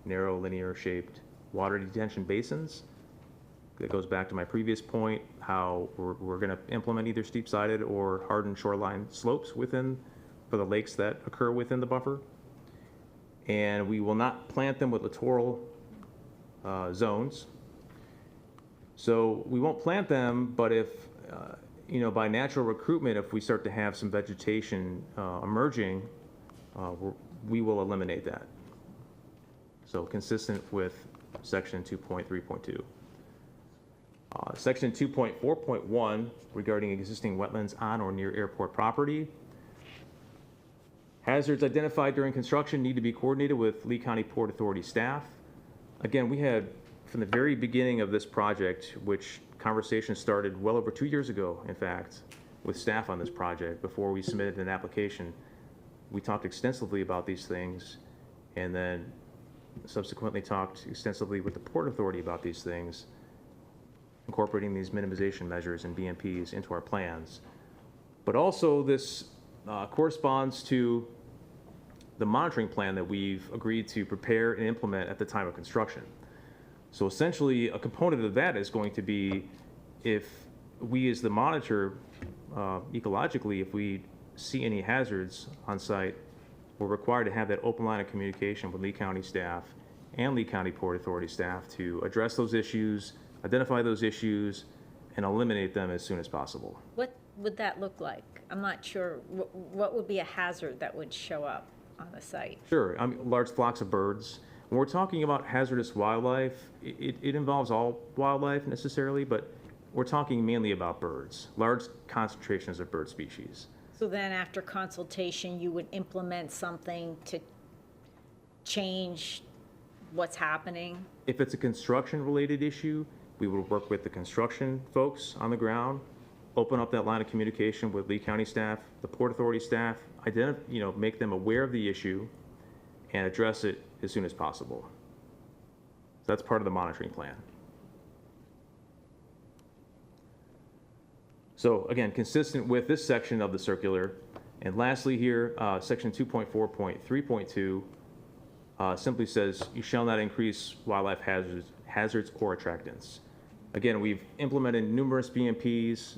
narrow linear shaped water detention basins. That goes back to my previous point, how we're going to implement either steep-sided or hardened shoreline slopes for the lakes that occur within the buffer. And we will not plant them with littoral zones. So we won't plant them, but if, by natural recruitment, if we start to have some vegetation emerging, we will eliminate that. So consistent with section 2.3.2. Section 2.4.1 regarding existing wetlands on or near airport property. Hazards identified during construction need to be coordinated with Lee County Port Authority staff. Again, we had, from the very beginning of this project, which conversation started well over 2 years ago, in fact, with staff on this project before we submitted an application, we talked extensively about these things, and then subsequently talked extensively with the Port Authority about these things, incorporating these minimization measures and BMPs into our plans. But also this corresponds to the monitoring plan that we've agreed to prepare and implement at the time of construction. So essentially, a component of that is going to be if we as the monitor, ecologically, if we see any hazards on site, we're required to have that open line of communication with Lee County staff and Lee County Port Authority staff to address those issues, identify those issues, and eliminate them as soon as possible. What would that look like? I'm not sure. What would be a hazard that would show up on the site? Sure, large flocks of birds. When we're talking about hazardous wildlife, it involves all wildlife necessarily, but we're talking mainly about birds, large concentrations of bird species. So then after consultation, you would implement something to change what's happening? If it's a construction-related issue, we would work with the construction folks on the ground, open up that line of communication with Lee County staff, the Port Authority staff, make them aware of the issue, and address it as soon as possible. So that's part of the monitoring plan. So again, consistent with this section of the circular, and lastly here, section 2.4.3.2 simply says, you shall not increase wildlife hazards or attractants. Again, we've implemented numerous BMPs,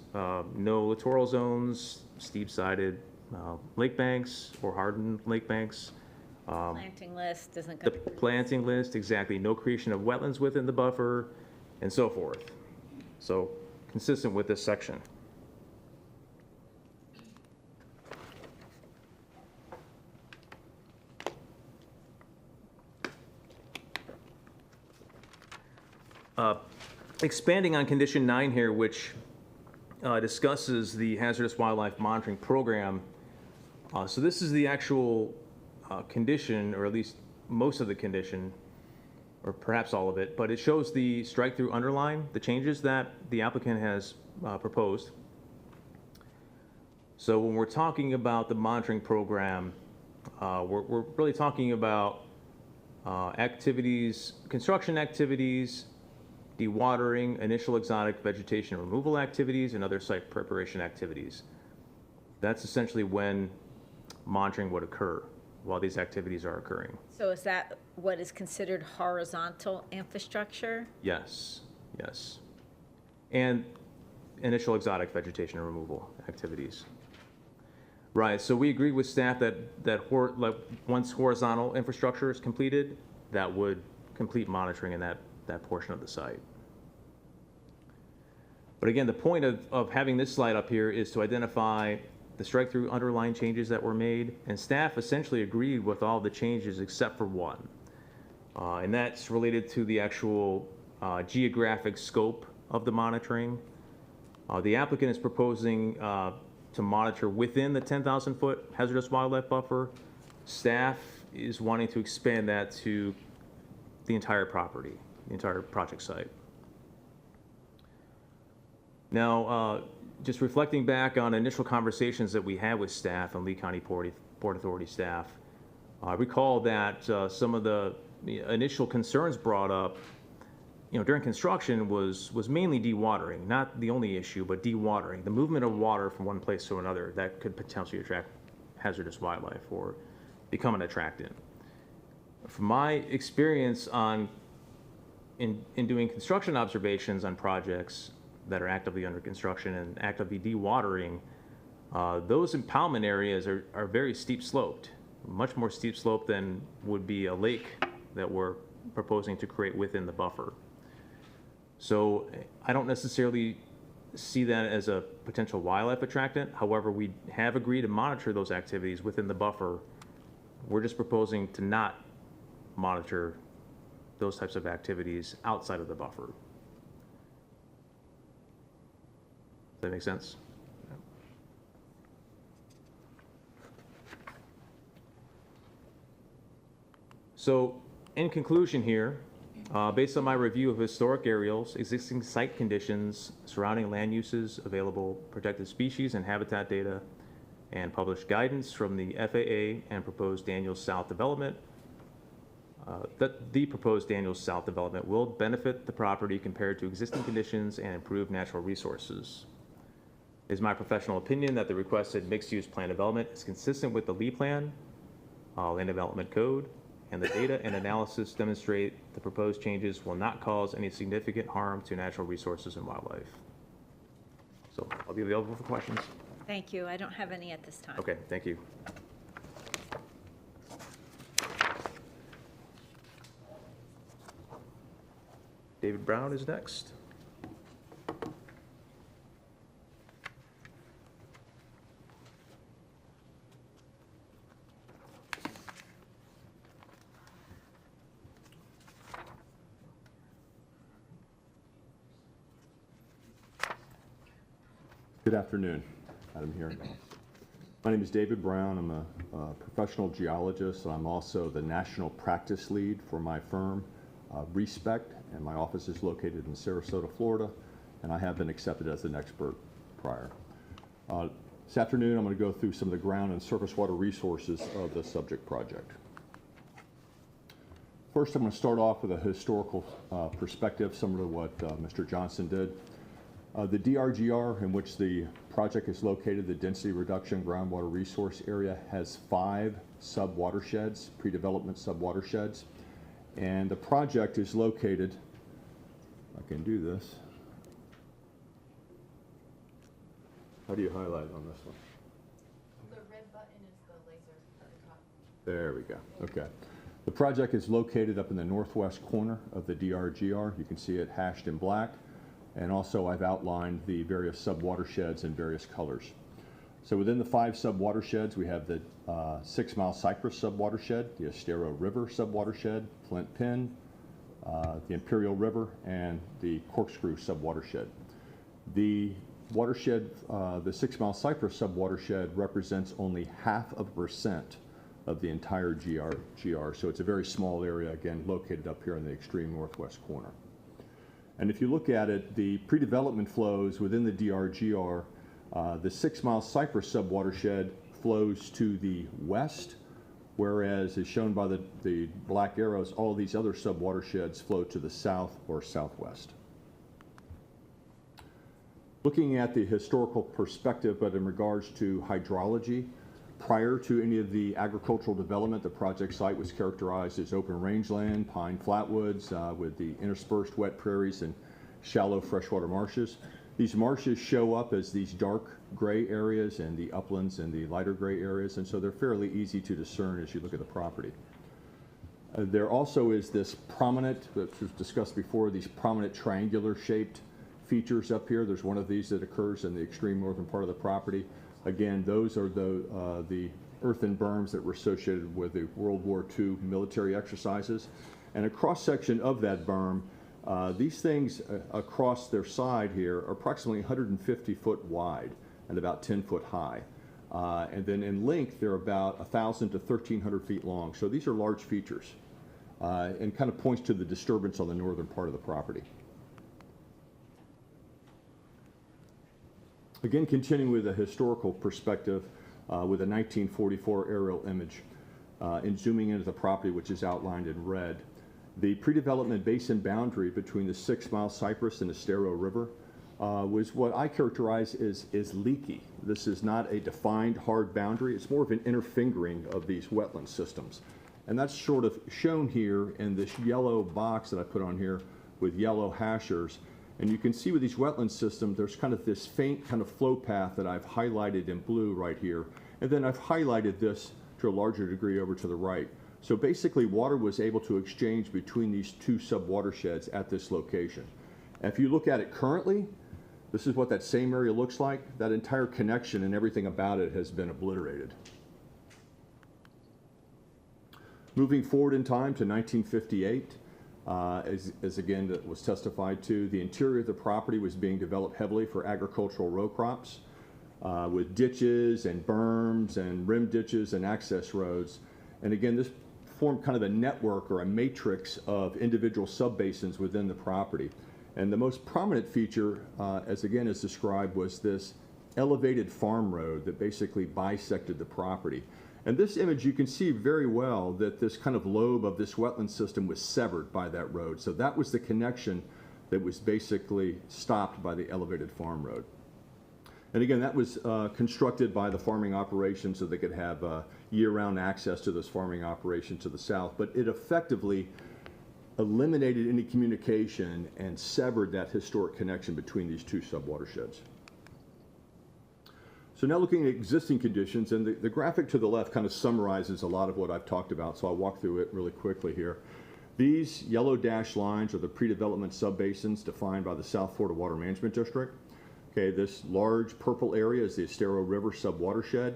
no littoral zones, steep-sided lake banks or hardened lake banks. Planting list isn't The going to... planting list, exactly, no creation of wetlands within the buffer, and so forth. So consistent with this section. Expanding on condition 9 here, which discusses the hazardous wildlife monitoring program. So this is the actual condition, or at least most of the condition, or perhaps all of it, but it shows the strike-through underline, the changes that the applicant has proposed. So when we're talking about the monitoring program, we're really talking about activities, construction activities, dewatering, initial exotic vegetation removal activities, and other site preparation activities. That's essentially when monitoring would occur while these activities are occurring. So is that what is considered horizontal infrastructure? Yes, yes. And initial exotic vegetation removal activities. Right, so we agree with staff that once horizontal infrastructure is completed, that would complete monitoring in that portion of the site. But again, the point of having this slide up here is to identify the strike-through underline changes that were made, and staff essentially agreed with all the changes except for one. And that's related to the actual geographic scope of the monitoring. The applicant is proposing to monitor within the 10,000-foot hazardous wildlife buffer. Staff is wanting to expand that to the entire property, the entire project site. Now, just reflecting back on initial conversations that we had with staff and Lee County Port Authority staff, I recall that some of the initial concerns brought up, during construction was mainly dewatering, not the only issue, but dewatering, the movement of water from one place to another that could potentially attract hazardous wildlife or become an attractant. From my experience in doing construction observations on projects that are actively under construction and actively dewatering, those impoundment areas are very steep sloped, much more steep sloped than would be a lake that we're proposing to create within the buffer. So I don't necessarily see that as a potential wildlife attractant. However, we have agreed to monitor those activities within the buffer. We're just proposing to not monitor those types of activities outside of the buffer. Does that make sense? So in conclusion here, based on my review of historic aerials, existing site conditions, surrounding land uses, available protected species and habitat data, and published guidance from the FAA and proposed Daniels South development, that the proposed Daniels South development will benefit the property compared to existing conditions and improve natural resources. It is my professional opinion that the requested mixed-use plan development is consistent with the Lee Plan, Land Development Code, and the data and analysis demonstrate the proposed changes will not cause any significant harm to natural resources and wildlife. So I'll be available for questions. Thank you. I don't have any at this time. Okay, thank you. David Brown is next. Good afternoon, Madam Hearing. My name is David Brown. I'm a professional geologist. I'm also the national practice lead for my firm, Respect, and my office is located in Sarasota, Florida, and I have been accepted as an expert prior. This afternoon, I'm going to go through some of the ground and surface water resources of the subject project. First, I'm going to start off with a historical perspective, similar to what Mr. Johnson did. The DRGR, in which the project is located, the Density Reduction Groundwater Resource Area, has 5 sub-watersheds, pre-development sub-watersheds. And the project is located, I can do this. How do you highlight on this one? The red button is the laser at the top. There we go. Okay. The project is located up in the northwest corner of the DRGR. You can see it hashed in black. And also I've outlined the various sub-watersheds in various colors. So within the 5 sub-watersheds, we have the 6 Mile Cypress sub-watershed, the Estero River sub-watershed, Flint Pin, the Imperial River, and the Corkscrew sub-watershed. The watershed, the 6 Mile Cypress sub-watershed represents only 0.5% of the entire GR, so it's a very small area, again, located up here in the extreme northwest corner. And if you look at it, the pre-development flows within the DRGR, the 6 Mile Cypress sub-watershed flows to the west, whereas as shown by the black arrows, all these other sub-watersheds flow to the south or southwest. Looking at the historical perspective, but in regards to hydrology, prior to any of the agricultural development, the project site was characterized as open rangeland, pine flatwoods with the interspersed wet prairies and shallow freshwater marshes. These marshes show up as these dark gray areas and the uplands and the lighter gray areas, and so they're fairly easy to discern as you look at the property. There also is this prominent, which was discussed before, these prominent triangular shaped features up here. There's one of these that occurs in the extreme northern part of the property. Again, those are the earthen berms that were associated with the World War II military exercises. And a cross-section of that berm, these things across their side here are approximately 150 foot wide and about 10 foot high. And then in length, they're about 1,000 to 1,300 feet long. So these are large features and kind of points to the disturbance on the northern part of the property. Again, continuing with a historical perspective with a 1944 aerial image and zooming into the property, which is outlined in red. The pre-development basin boundary between the 6 Mile Cypress and Estero River was what I characterize as leaky. This is not a defined hard boundary. It's more of an interfingering of these wetland systems. And that's sort of shown here in this yellow box that I put on here with yellow hashers. And you can see with these wetland systems, there's kind of this faint kind of flow path that I've highlighted in blue right here. And then I've highlighted this to a larger degree over to the right. So basically, water was able to exchange between these 2 sub-watersheds at this location. And if you look at it currently, this is what that same area looks like. That entire connection and everything about it has been obliterated. Moving forward in time to 1958, as again that was testified to, the interior of the property was being developed heavily for agricultural row crops with ditches and berms and rim ditches and access roads. And again, this formed kind of a network or a matrix of individual subbasins within the property. And the most prominent feature, as again is described, was this elevated farm road that basically bisected the property. And this image, you can see very well that this kind of lobe of this wetland system was severed by that road. So that was the connection that was basically stopped by the elevated farm road. And again, that was constructed by the farming operation so they could have year-round access to this farming operation to the south. But it effectively eliminated any communication and severed that historic connection between these two subwatersheds. So now looking at existing conditions, and the graphic to the left kind of summarizes a lot of what I've talked about, so I'll walk through it really quickly here. These yellow dashed lines are the pre-development subbasins defined by the South Florida Water Management District. Okay, this large purple area is the Estero River subwatershed.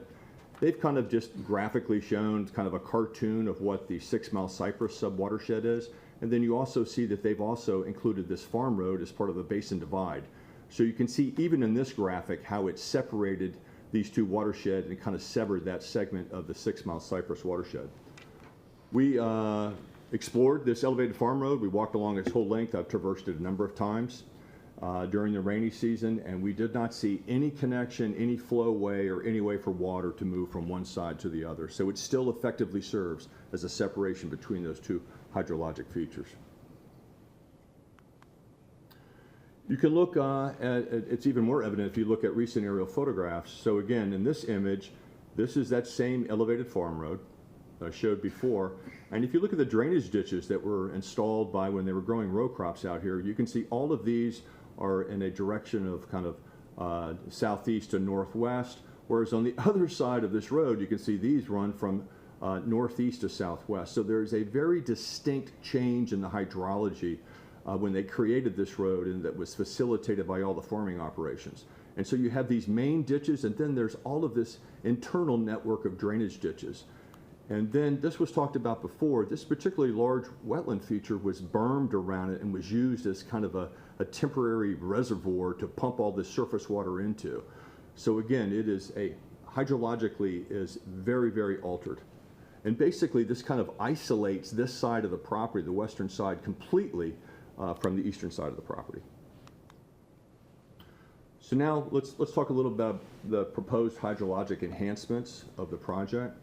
They've kind of just graphically shown kind of a cartoon of what the 6 Mile Cypress subwatershed is. And then you also see that they've also included this farm road as part of a basin divide. So you can see even in this graphic how it separated these two watersheds and kind of severed that segment of the 6 Mile Cypress watershed. We explored this elevated farm road. We walked along its whole length. I've traversed it a number of times during the rainy season, and we did not see any connection, any flowway, or any way for water to move from one side to the other. So it still effectively serves as a separation between those two hydrologic features. You can look it's even more evident if you look at recent aerial photographs. So again, in this image, this is that same elevated farm road that I showed before. And if you look at the drainage ditches that were installed by when they were growing row crops out here, you can see all of these are in a direction of kind of southeast to northwest, whereas on the other side of this road, you can see these run from northeast to southwest. So there's a very distinct change in the hydrology when they created this road, and that was facilitated by all the farming operations. And so you have these main ditches, and then there's all of this internal network of drainage ditches. And then this was talked about before. This particularly large wetland feature was bermed around it and was used as kind of a temporary reservoir to pump all this surface water into. So again, it is hydrologically is very, very altered. And basically this kind of isolates this side of the property, the western side, completely from the eastern side of the property. So now let's talk a little about the proposed hydrologic enhancements of the project.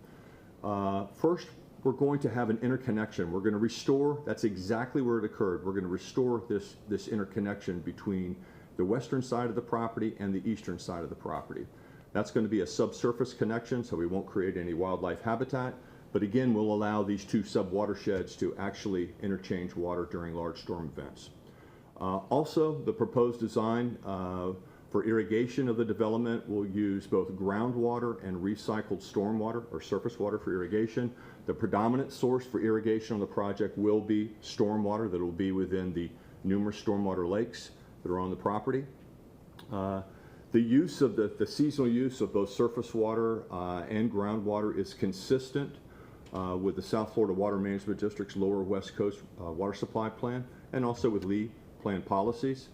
First, we're going to have an interconnection. We're going to restore, that's exactly where it occurred. We're going to restore this interconnection between the western side of the property and the eastern side of the property. That's going to be a subsurface connection, so we won't create any wildlife habitat. But again, we'll allow these two subwatersheds to actually interchange water during large storm events. Also, the proposed design for irrigation of the development will use both groundwater and recycled stormwater or surface water for irrigation. The predominant source for irrigation on the project will be stormwater that will be within the numerous stormwater lakes that are on the property. The use of the seasonal use of both surface water and groundwater is consistent with the South Florida Water Management District's Lower West Coast Water Supply Plan, and also with Lee Plan policies.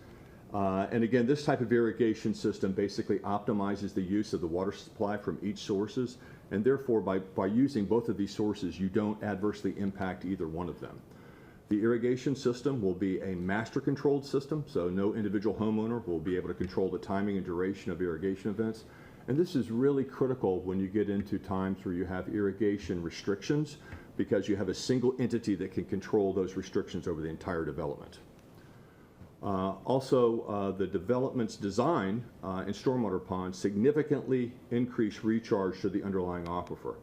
And again, this type of irrigation system basically optimizes the use of the water supply from each sources, and therefore by using both of these sources, you don't adversely impact either one of them. The irrigation system will be a master controlled system, so no individual homeowner will be able to control the timing and duration of irrigation events. And this is really critical when you get into times where you have irrigation restrictions, because you have a single entity that can control those restrictions over the entire development. Also, the development's design and stormwater ponds significantly increase recharge to the underlying aquifer.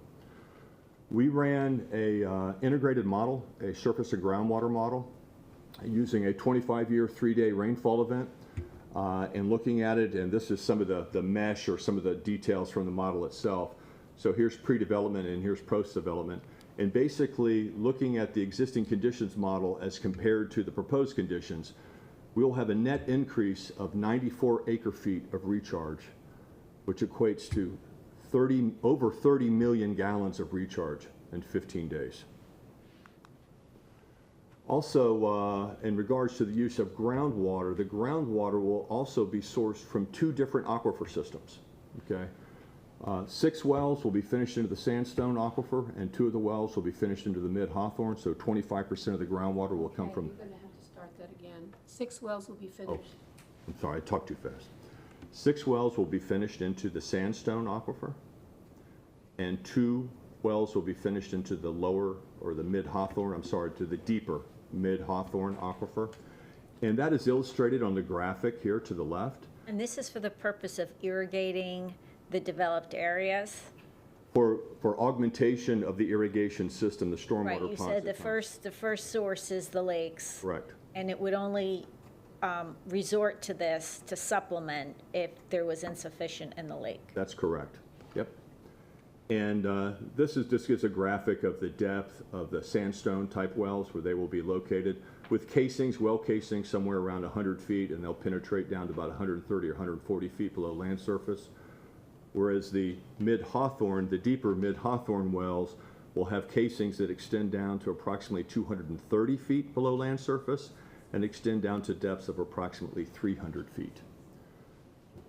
We ran a integrated model, a surface and groundwater model, using a 25-year, 3-day rainfall event. And looking at it, and this is some of the mesh or some of the details from the model itself. So here's pre-development and here's post-development. And basically looking at the existing conditions model as compared to the proposed conditions, we'll have a net increase of 94 acre-feet of recharge, which equates to over 30 million gallons of recharge in 15 days. Also, in regards to the use of groundwater, the groundwater will also be sourced from 2 different aquifer systems, okay? 6 wells will be finished into the sandstone aquifer, and 2 of the wells will be finished into the mid-Hawthorne, so 25% of the groundwater will come from... You're going to have to start that again. 6 wells will be finished. Oh, I'm sorry, I talked too fast. 6 wells will be finished into the sandstone aquifer, and 2 wells will be finished into the lower, or the mid-Hawthorne, to the deeper mid-Hawthorne aquifer. And that is illustrated on the graphic here to the left. And this is for the purpose of irrigating the developed areas? For augmentation of the irrigation system, the stormwater Right, ponds. you said that come. the first source is the lakes. Correct. And it would only resort to this to supplement if there was insufficient in the lake. That's correct. Yep. And this just gives a graphic of the depth of the sandstone type wells where they will be located with casings, well casings somewhere around 100 feet, and they'll penetrate down to about 130 or 140 feet below land surface. Whereas the mid-Hawthorne, the deeper mid-Hawthorne wells will have casings that extend down to approximately 230 feet below land surface and extend down to depths of approximately 300 feet.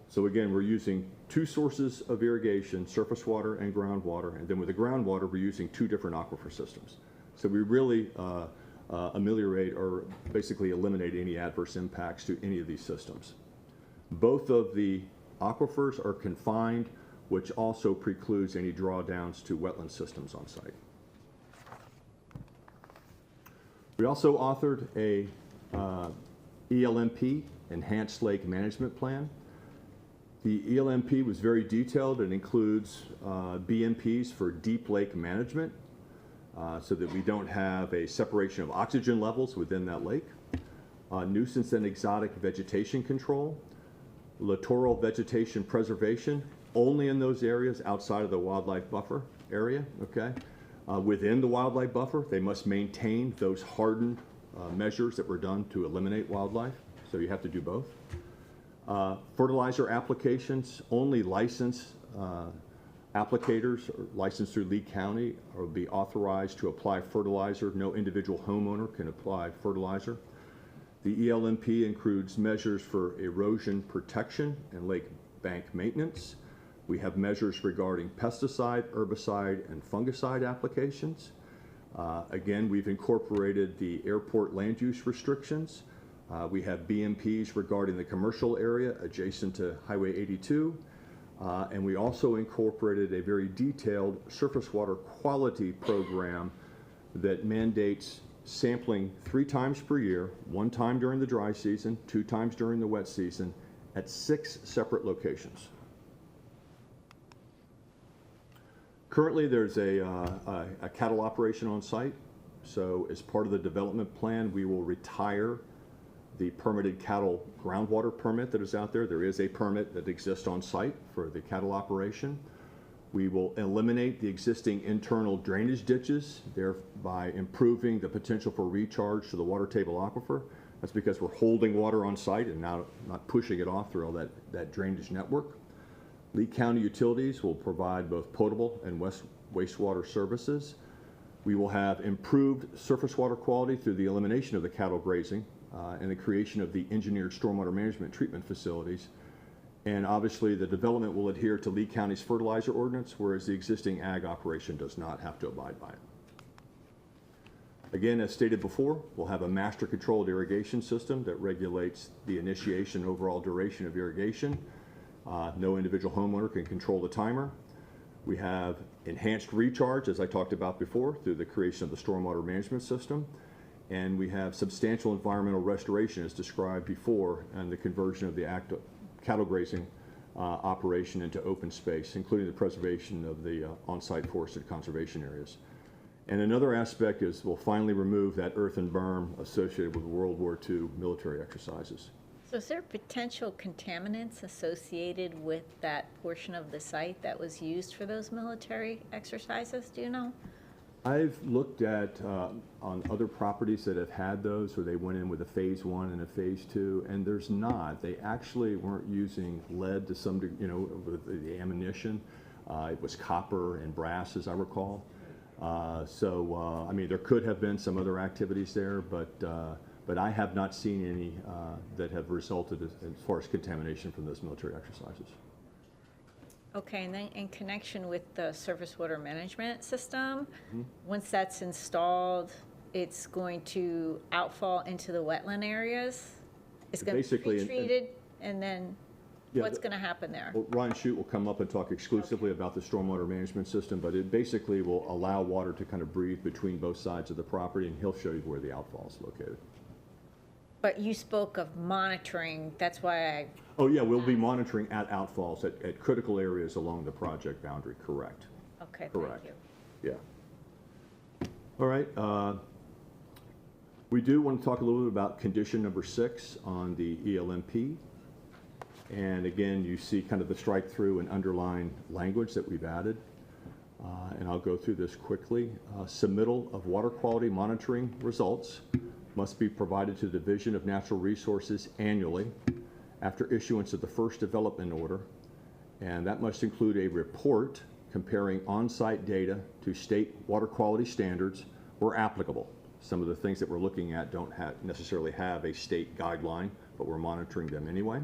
So again, we're using 2 sources of irrigation, surface water and groundwater, and then with the groundwater, we're using 2 different aquifer systems. So we really ameliorate or basically eliminate any adverse impacts to any of these systems. Both of the aquifers are confined, which also precludes any drawdowns to wetland systems on site. We also authored a ELMP, Enhanced Lake Management Plan. The ELMP was very detailed and includes BMPs for deep lake management so that we don't have a separation of oxygen levels within that lake, nuisance and exotic vegetation control, littoral vegetation preservation only in those areas outside of the wildlife buffer area, okay? Within the wildlife buffer, they must maintain those hardened measures that were done to eliminate wildlife, so you have to do both. Fertilizer applications, only licensed applicators licensed through Lee County will be authorized to apply fertilizer. No individual homeowner can apply fertilizer. The ELMP includes measures for erosion protection and lake bank maintenance. We have measures regarding pesticide, herbicide, and fungicide applications. Again, we've incorporated the airport land use restrictions. We have BMPs regarding the commercial area adjacent to Highway 82. And we also incorporated a very detailed surface water quality program that mandates sampling 3 times per year, 1 time during the dry season, 2 times during the wet season, at 6 separate locations. Currently, there's a cattle operation on site. So as part of the development plan, we will retire the permitted cattle groundwater permit that is out there. There is a permit that exists on site for the cattle operation. We will eliminate the existing internal drainage ditches, thereby improving the potential for recharge to the water table aquifer. That's because we're holding water on site and now not pushing it off through all that drainage network. Lee County Utilities will provide both potable and wastewater services. We will have improved surface water quality through the elimination of the cattle grazing and the creation of the engineered stormwater management treatment facilities. And obviously, the development will adhere to Lee County's fertilizer ordinance, whereas the existing ag operation does not have to abide by it. Again, as stated before, we'll have a master controlled irrigation system that regulates the initiation and overall duration of irrigation. No individual homeowner can control the timer. We have enhanced recharge, as I talked about before, through the creation of the stormwater management system. And we have substantial environmental restoration, as described before, and the conversion of the cattle grazing operation into open space, including the preservation of the on-site forested conservation areas. And another aspect is we'll finally remove that earthen berm associated with World War II military exercises. So is there potential contaminants associated with that portion of the site that was used for those military exercises? Do you know? I've looked at on other properties that have had those where they went in with a phase 1 and a phase 2, and there's not. They actually weren't using lead to some degree, you know, with the ammunition. It was copper and brass, as I recall. I mean, there could have been some other activities there, but I have not seen any that have resulted as far as contamination from those military exercises. Okay, and then in connection with the surface water management system, once that's installed, it's going to outfall into the wetland areas? It's going to be Basically, treated and then Yeah, What's going to happen there? Well, Ryan Shute will come up and talk exclusively about the stormwater management system, but it basically will allow water to kind of breathe between both sides of the property, and he'll show you where the outfall is located. But you spoke of monitoring, that's why I, Oh, yeah, we'll be monitoring at outfalls at critical areas along the project boundary, correct. okay, thank Correct. you. Yeah. All right. We do want to talk a little bit about condition number 6 on the ELMP. And again, you see kind of the strike through and underline language that we've added. And I'll go through this quickly. Submittal of water quality monitoring results must be provided to the Division of Natural Resources annually after issuance of the first development order. And that must include a report comparing on-site data to state water quality standards where applicable. Some of the things that we're looking at don't necessarily have a state guideline, but we're monitoring them anyway.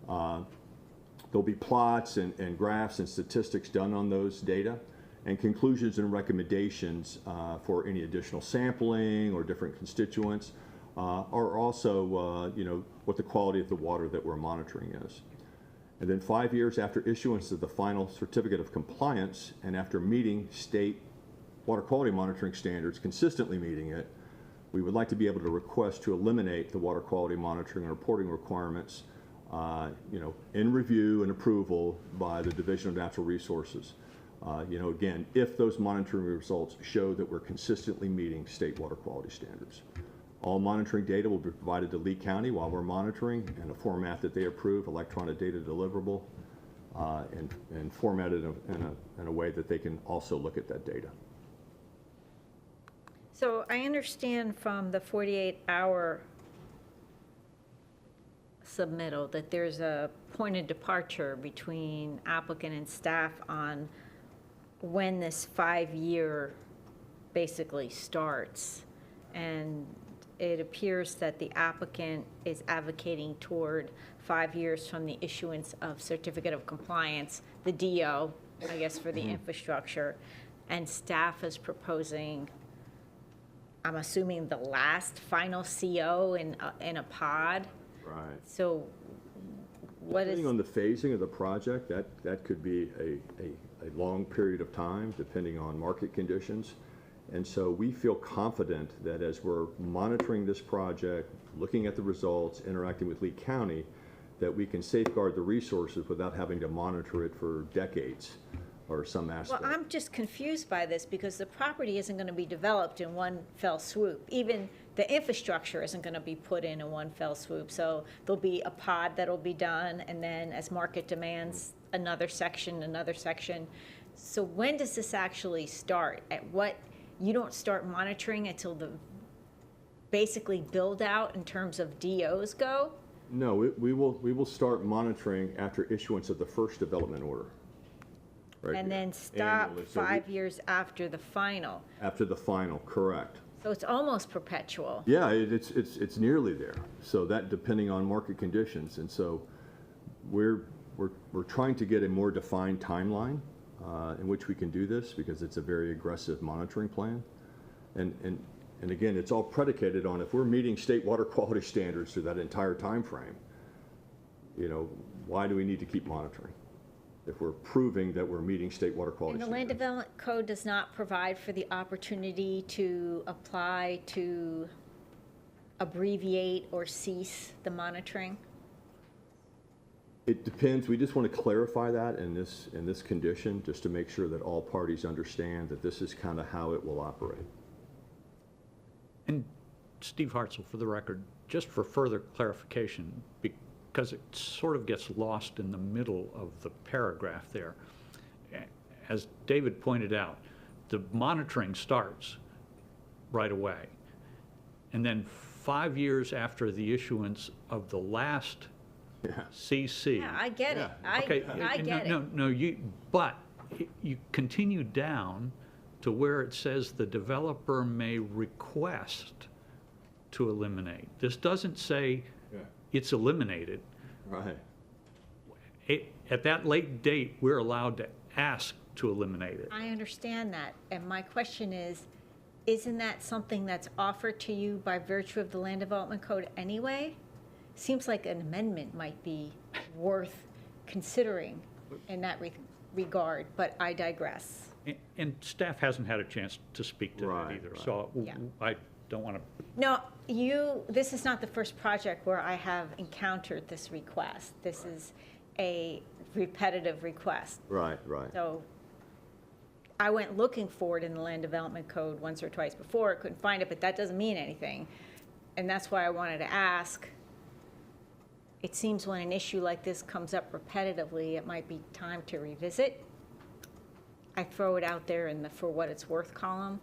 There'll be plots and graphs and statistics done on those data, and conclusions and recommendations for any additional sampling or different constituents, or also what the quality of the water that we're monitoring is. And then 5 years after issuance of the final certificate of compliance and after meeting state water quality monitoring standards, consistently meeting it, we would like to be able to request to eliminate the water quality monitoring and reporting requirements in review and approval by the Division of Natural Resources. Again, if those monitoring results show that we're consistently meeting state water quality standards. All monitoring data will be provided to Lee County while we're monitoring in a format that they approve, electronic data deliverable, and formatted in a way that they can also look at that data. So I understand from the 48-hour submittal that there's a point of departure between applicant and staff on when this 5-year basically starts. And it appears that the applicant is advocating toward 5 years from the issuance of certificate of compliance, the DO, I guess, for the infrastructure, and staff is proposing, I'm assuming, the last final CO in a pod. Right. So what is, Depending on the phasing of the project, that could be a long period of time, depending on market conditions. And so we feel confident that as we're monitoring this project, looking at the results, interacting with Lee County, that we can safeguard the resources without having to monitor it for decades or some aspect. well, I'm just confused by this because the property isn't going to be developed in one fell swoop. Even the infrastructure isn't going to be put in one fell swoop. So there'll be a pod that'll be done, and then as market demands, another section. So when does this actually start? You don't start monitoring until the basically build out in terms of DOs go? No, we will start monitoring after issuance of the first development order. Right. And then stop Annually. So 5 years after the final. after the final, correct. So it's almost perpetual. Yeah, it's nearly there. So that depending on market conditions, and so we're trying to get a more defined timeline in which we can do this because it's a very aggressive monitoring plan, and again, it's all predicated on if we're meeting state water quality standards through that entire time frame. Why do we need to keep monitoring if we're proving that we're meeting state water quality And the standards? Land Development Code does not provide for the opportunity to apply to abbreviate or cease the monitoring? It depends. We just want to clarify that in this condition, just to make sure that all parties understand that this is kind of how it will operate. And Steve Hartzell, for the record, just for further clarification, because it sort of gets lost in the middle of the paragraph there. As David pointed out, the monitoring starts right away. And then 5 years after the issuance of the last CC. Yeah, I get it. Okay, I get it. No, but you continue down to where it says the developer may request to eliminate. This doesn't say it's eliminated. Right. At that late date, we're allowed to ask to eliminate it. I understand that. And my question is, isn't that something that's offered to you by virtue of the Land Development Code anyway? Seems like an amendment might be worth considering in that regard, but I digress. And staff hasn't had a chance to speak to that Right, either, right. so Yeah. I don't want to, No, this is not the first project where I have encountered this request. This is a repetitive request. Right, right. So I went looking for it in the Land Development Code once or twice before, couldn't find it, but that doesn't mean anything. And that's why I wanted to ask. It seems when an issue like this comes up repetitively, it might be time to revisit. I throw it out there in the for what it's worth column.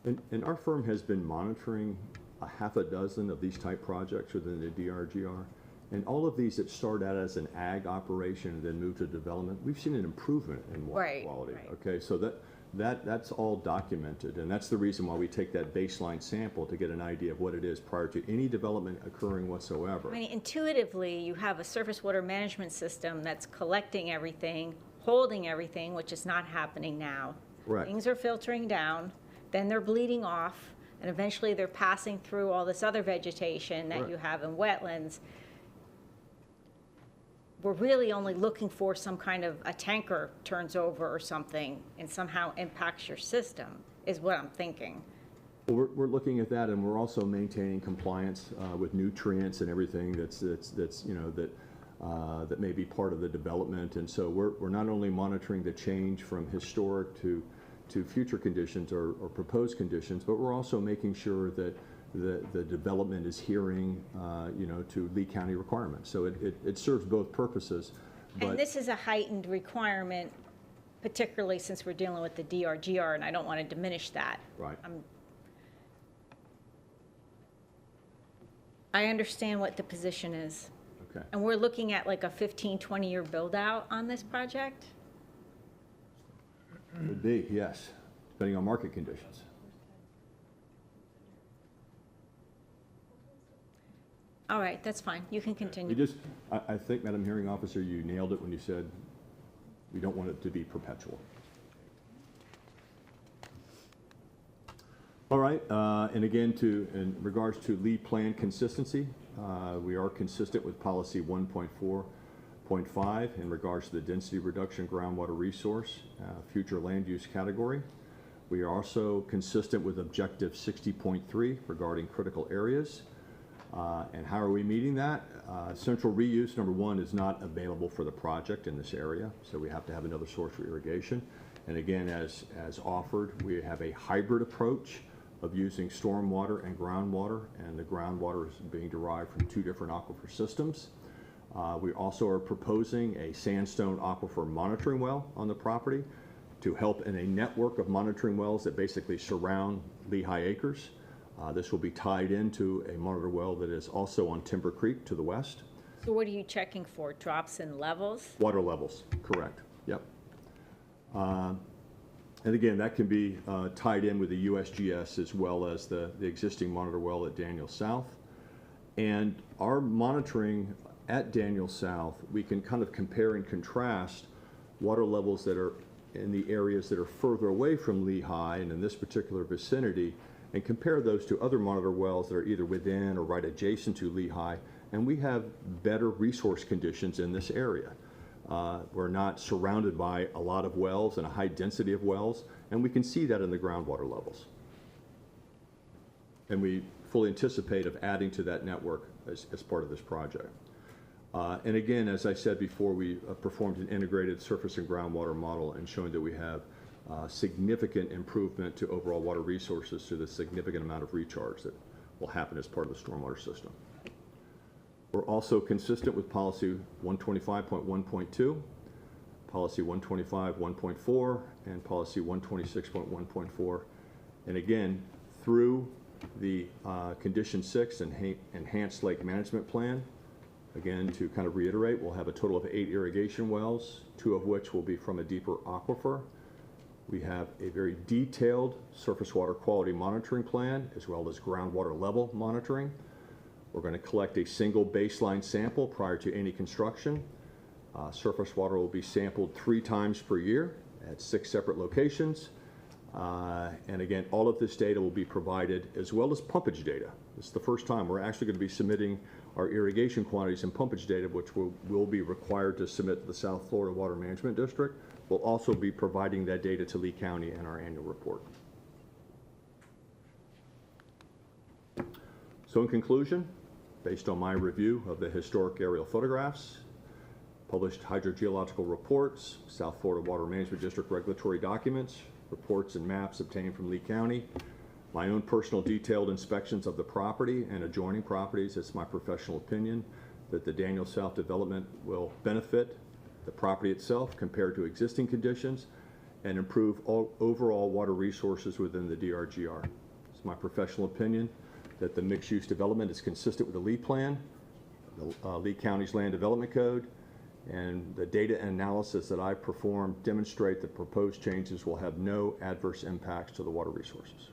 And our firm has been monitoring a half a dozen of these type projects within the DRGR. And all of these that start out as an ag operation and then move to development, we've seen an improvement in water Right, quality. right. Okay, so that's all documented. And that's the reason why we take that baseline sample to get an idea of what it is prior to any development occurring whatsoever. I mean, intuitively, you have a surface water management system that's collecting everything, holding everything, which is not happening now. Correct. Things are filtering down, then they're bleeding off, and eventually they're passing through all this other vegetation that you Correct. have in wetlands. We're really only looking for some kind of a tanker turns over or something and somehow impacts your system, is what I'm thinking. Well, we're looking at that, and we're also maintaining compliance with nutrients and everything that's you know that may be part of the development. And so we're not only monitoring the change from historic to future conditions or proposed conditions, but we're also making sure that the development is adhering you know, to Lee County requirements. So it serves both purposes. And But this is a heightened requirement, particularly since we're dealing with the DRGR, and I don't want to diminish that. right. I understand what the position is. Okay. And we're looking at like a 15, 20-year build-out on this project? Would be, yes, depending on market conditions. All right, that's fine. You can You continue. just, I think, Madam Hearing Officer, you nailed it when you said we don't want it to be perpetual. All right, and again, in regards to lead plan consistency, we are consistent with policy 1.4.5 in regards to the density reduction groundwater resource, future land use category. We are also consistent with objective 60.3 regarding critical areas. And how are we meeting that? Central reuse, number one, is not available for the project in this area, so we have to have another source for irrigation. And again, as offered, we have a hybrid approach of using stormwater and groundwater, and the groundwater is being derived from two different aquifer systems. We also are proposing a sandstone aquifer monitoring well on the property to help in a network of monitoring wells that basically surround Lehigh Acres. This will be tied into a monitor well that is also on Timber Creek to the west. So what are you checking for? Drops in levels? Water levels, correct, yep. And again, that can be tied in with the USGS as well as the existing monitor well at Daniel South. And our monitoring at Daniel South, we can kind of compare and contrast water levels that are in the areas that are further away from Lehigh and in this particular vicinity, and compare those to other monitor wells that are either within or right adjacent to Lehigh, and we have better resource conditions in this area. We're not surrounded by a lot of wells and a high density of wells, and we can see that in the groundwater levels. And we fully anticipate of adding to that network as part of this project. And again, as I said before, we performed an integrated surface and groundwater model and showing that we have significant improvement to overall water resources through the significant amount of recharge that will happen as part of the stormwater system. We're also consistent with policy 125.1.2, policy 125.1.4, and policy 126.1.4. And again, through the condition 6 and enhanced lake management plan, again, to kind of reiterate, we'll have a total of 8 irrigation wells, 2 of which will be from a deeper aquifer. We have a very detailed surface water quality monitoring plan, as well as groundwater level monitoring. We're going to collect a single baseline sample prior to any construction. Surface water will be sampled 3 times per year at 6 separate locations. And again, all of this data will be provided, as well as pumpage data. This is the first time we're actually going to be submitting our irrigation quantities and pumpage data, which will be required to submit to the South Florida Water Management District. We'll also be providing that data to Lee County in our annual report. So in conclusion, based on my review of the historic aerial photographs, published hydrogeological reports, South Florida Water Management District regulatory documents, reports and maps obtained from Lee County, my own personal detailed inspections of the property and adjoining properties, it's my professional opinion that the Daniel South development will benefit the property itself compared to existing conditions and improve overall water resources within the DRGR. It's my professional opinion that the mixed-use development is consistent with the Lee Plan, the Lee County's Land Development Code, and the data analysis that I performed demonstrate that proposed changes will have no adverse impacts to the water resources.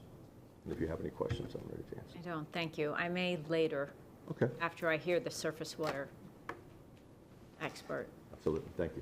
And if you have any questions, I'm ready to answer. I don't, thank you. I may later, Okay, after I hear the surface water expert. absolutely, thank you.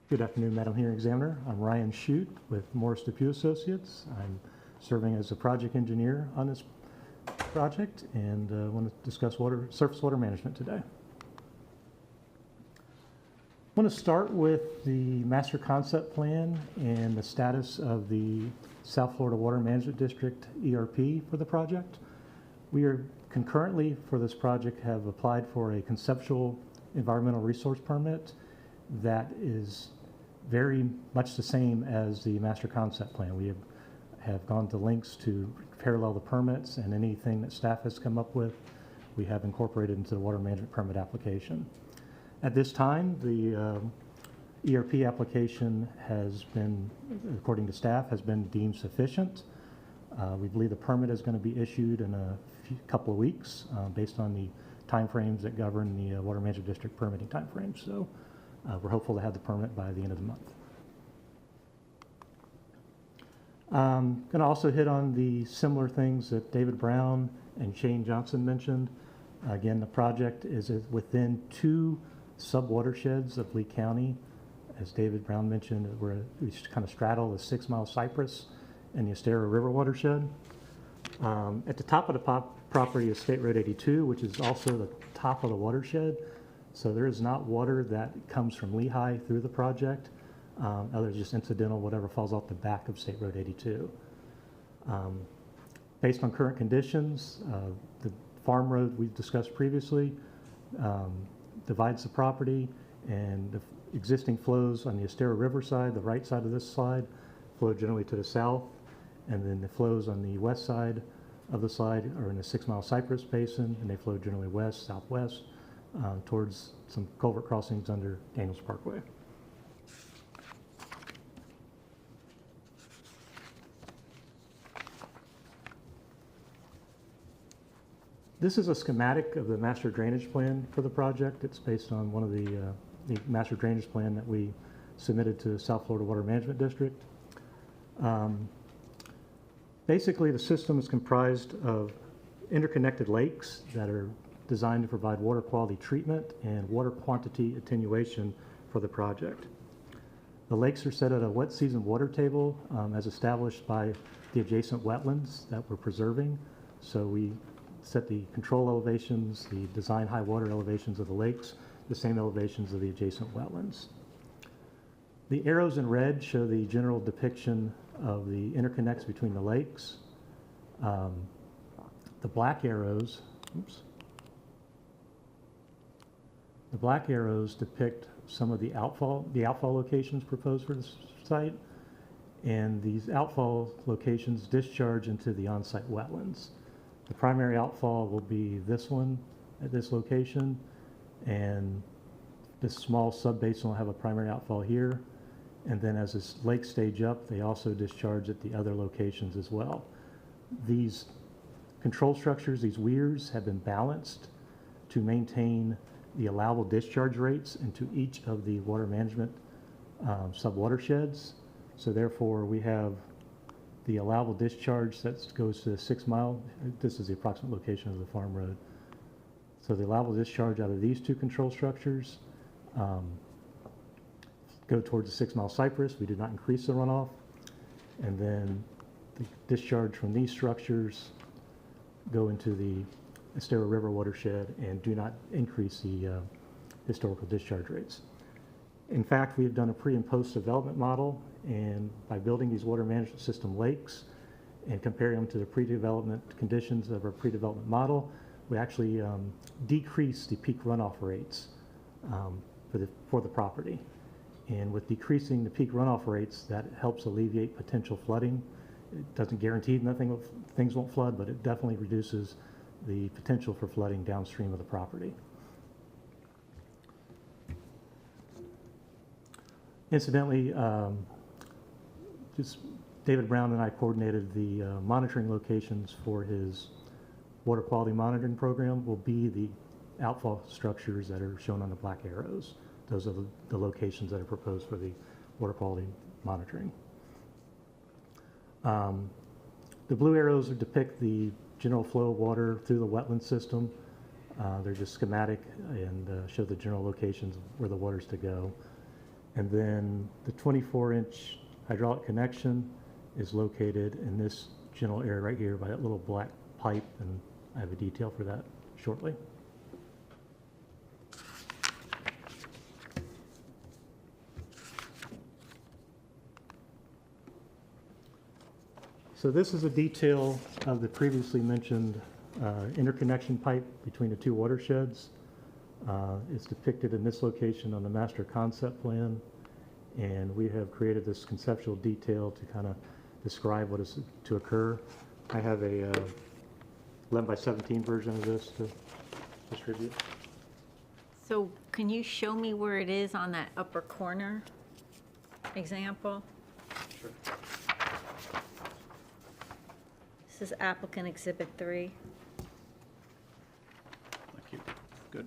Good afternoon, Madam Hearing Examiner. I'm Ryan Shute with Morris DePue Associates. I'm serving as a project engineer on this project and want to discuss surface water management today. I want to start with the master concept plan and the status of the South Florida Water Management District ERP for the project. We are concurrently for this project have applied for a conceptual environmental resource permit that is very much the same as the master concept plan. We have gone to lengths to parallel the permits, and anything that staff has come up with, we have incorporated into the water management permit application. At this time, the ERP application has been, according to staff, has been deemed sufficient. We believe the permit is going to be issued in a couple of weeks based on the timeframes that govern the Water Management District permitting timeframes. So we're hopeful to have the permit by the end of the month. Going to also hit on the similar things that David Brown and Shane Johnson mentioned. Again, the project is within 2 sub-watersheds of Lee County. As David Brown mentioned, we kind of straddle the 6 Mile Cypress and the Estero River watershed. At the top of the property is State Road 82, which is also the top of the watershed. So there is not water that comes from Lehigh through the project. Other just incidental, whatever falls off the back of State Road 82. Based on current conditions, the farm road we've discussed previously divides the property, and the existing flows on the Estero River side, the right side of this slide, flow generally to the south, and then the flows on the west side of the slide are in the 6 Mile Cypress Basin, and they flow generally west, southwest, towards some culvert crossings under Daniels Parkway. This is a schematic of the master drainage plan for the project. It's based on one of the master drainage plan that we submitted to South Florida Water Management District. Basically, the system is comprised of interconnected lakes that are designed to provide water quality treatment and water quantity attenuation for the project. The lakes are set at a wet season water table as established by the adjacent wetlands that we're preserving. So we set the control elevations, the design high water elevations of the lakes, the same elevations of the adjacent wetlands. The arrows in red show the general depiction of the interconnects between the lakes. The black arrows, the black arrows depict some of the outfall locations proposed for this site, and these outfall locations discharge into the on-site wetlands. The primary outfall will be this one at this location, and this small sub-basin will have a primary outfall here, And then as this lakes stage up, they also discharge at the other locations as well. These control structures, these weirs, have been balanced to maintain the allowable discharge rates into each of the water management sub-watersheds. So therefore, we have the allowable discharge that goes to the 6 mile. This is the approximate location of the farm road. So the allowable discharge out of these two control structures go towards the 6 mile cypress. We do not increase the runoff. And then the discharge from these structures go into the Estero River watershed and do not increase the historical discharge rates. In fact, we have done a pre and post development model, and by building these water management system lakes and comparing them to the pre-development conditions of our pre-development model, we actually decrease the peak runoff rates for the property. And with decreasing the peak runoff rates, that helps alleviate potential flooding. It doesn't guarantee things won't flood, but it definitely reduces the potential for flooding downstream of the property. Incidentally, just David Brown and I coordinated the monitoring locations for his water quality monitoring program will be the outfall structures that are shown on the black arrows. Those are the locations that are proposed for the water quality monitoring. The blue arrows depict the general flow of water through the wetland system. They're just schematic and show the general locations where the water's to go. And then the 24-inch hydraulic connection is located in this general area right here by that little black pipe, and I have a detail for that shortly. So this is a detail of the previously mentioned interconnection pipe between the two watersheds. It's depicted in this location on the master concept plan, and we have created this conceptual detail to kind of describe what is to occur. I have a 11 by 17 version of this to distribute. So can you show me where it is on that upper corner example? Sure. This is applicant exhibit 3. Thank you. Good.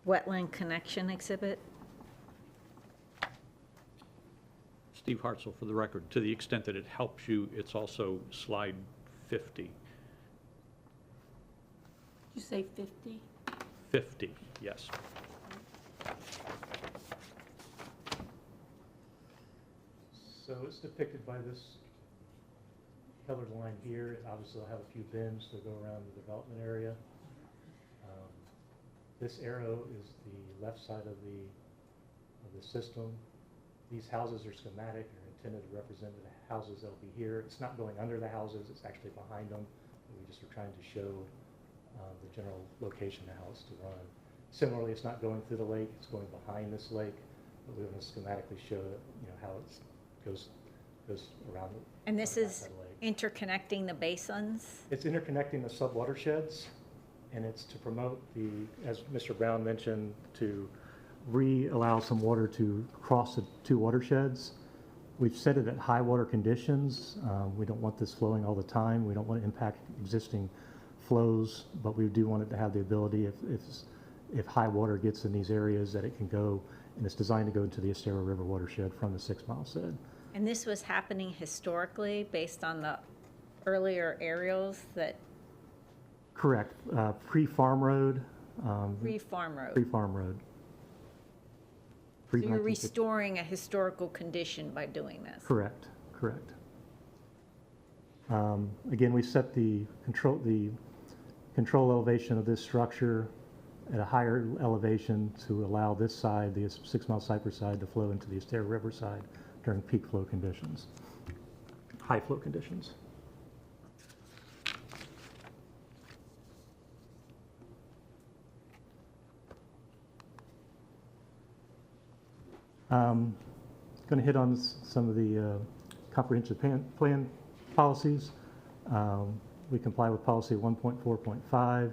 Wetland connection exhibit. Steve Hartzell, for the record, to the extent that it helps you, it's also slide 50. Did you say 50? 50, yes. So it's depicted by this colored line here. It obviously will have a few bends to go around the development area. This arrow is the left side of the system. These houses are schematic, are intended to represent the houses that will be here. It's not going under the houses, it's actually behind them. We just are trying to show the general location of the house to run. Similarly, it's not going through the lake, it's going behind this lake, but we want to schematically show how it goes around. And this the is backside of the lake. interconnecting the basins. It's interconnecting the sub-watersheds, and it's to promote the, as Mr. Brown mentioned, to allow some water to cross the two watersheds. We've set it at high water conditions. We don't want this flowing all the time. We don't want to impact existing flows, but we do want it to have the ability, if high water gets in these areas, that it can go, and it's designed to go into the Estero River watershed from the 6 Mile Shed. And this was happening historically based on the earlier aerials that Correct. Pre-farm road. pre-farm road. Pre-farm road. So you're Pre-1950. restoring a historical condition by doing this. Correct, correct. Again, we set the control elevation of this structure at a higher elevation to allow this side, the 6 Mile Cypress side, to flow into the Estero River side during peak flow conditions, high flow conditions. Going to hit on some of the comprehensive plan policies. We comply with policy 1.4.5.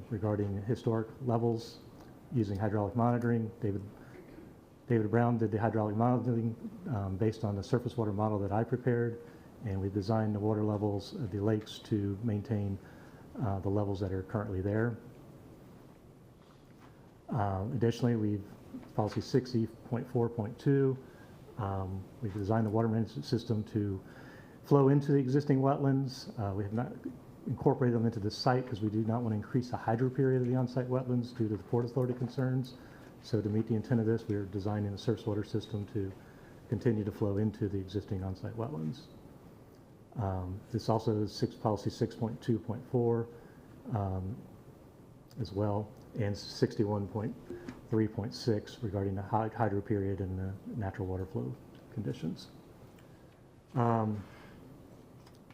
regarding historic levels using hydraulic monitoring. David Brown did the hydraulic modeling based on the surface water model that I prepared, and we designed the water levels of the lakes to maintain the levels that are currently there. Additionally, we've policy 60.4.2, we've designed the water management system to flow into the existing wetlands. We have not incorporated them into the site because we do not want to increase the hydro period of the on-site wetlands due to the Port Authority concerns. So to meet the intent of this, we are designing a surface water system to continue to flow into the existing on-site wetlands. This also is policy 6.2.4 as well, and 61.3.6 regarding the hydro period and the natural water flow conditions.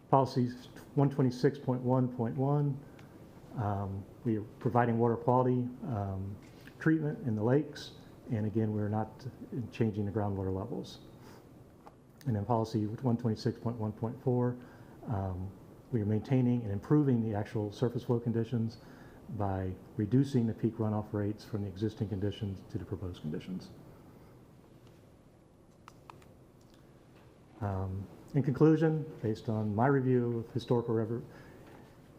Policy 126.1.1, we are providing water quality treatment in the lakes, and again, we're not changing the groundwater levels. And then policy 126.1.4, we are maintaining and improving the actual surface flow conditions by reducing the peak runoff rates from the existing conditions to the proposed conditions. In conclusion, based on my review of historical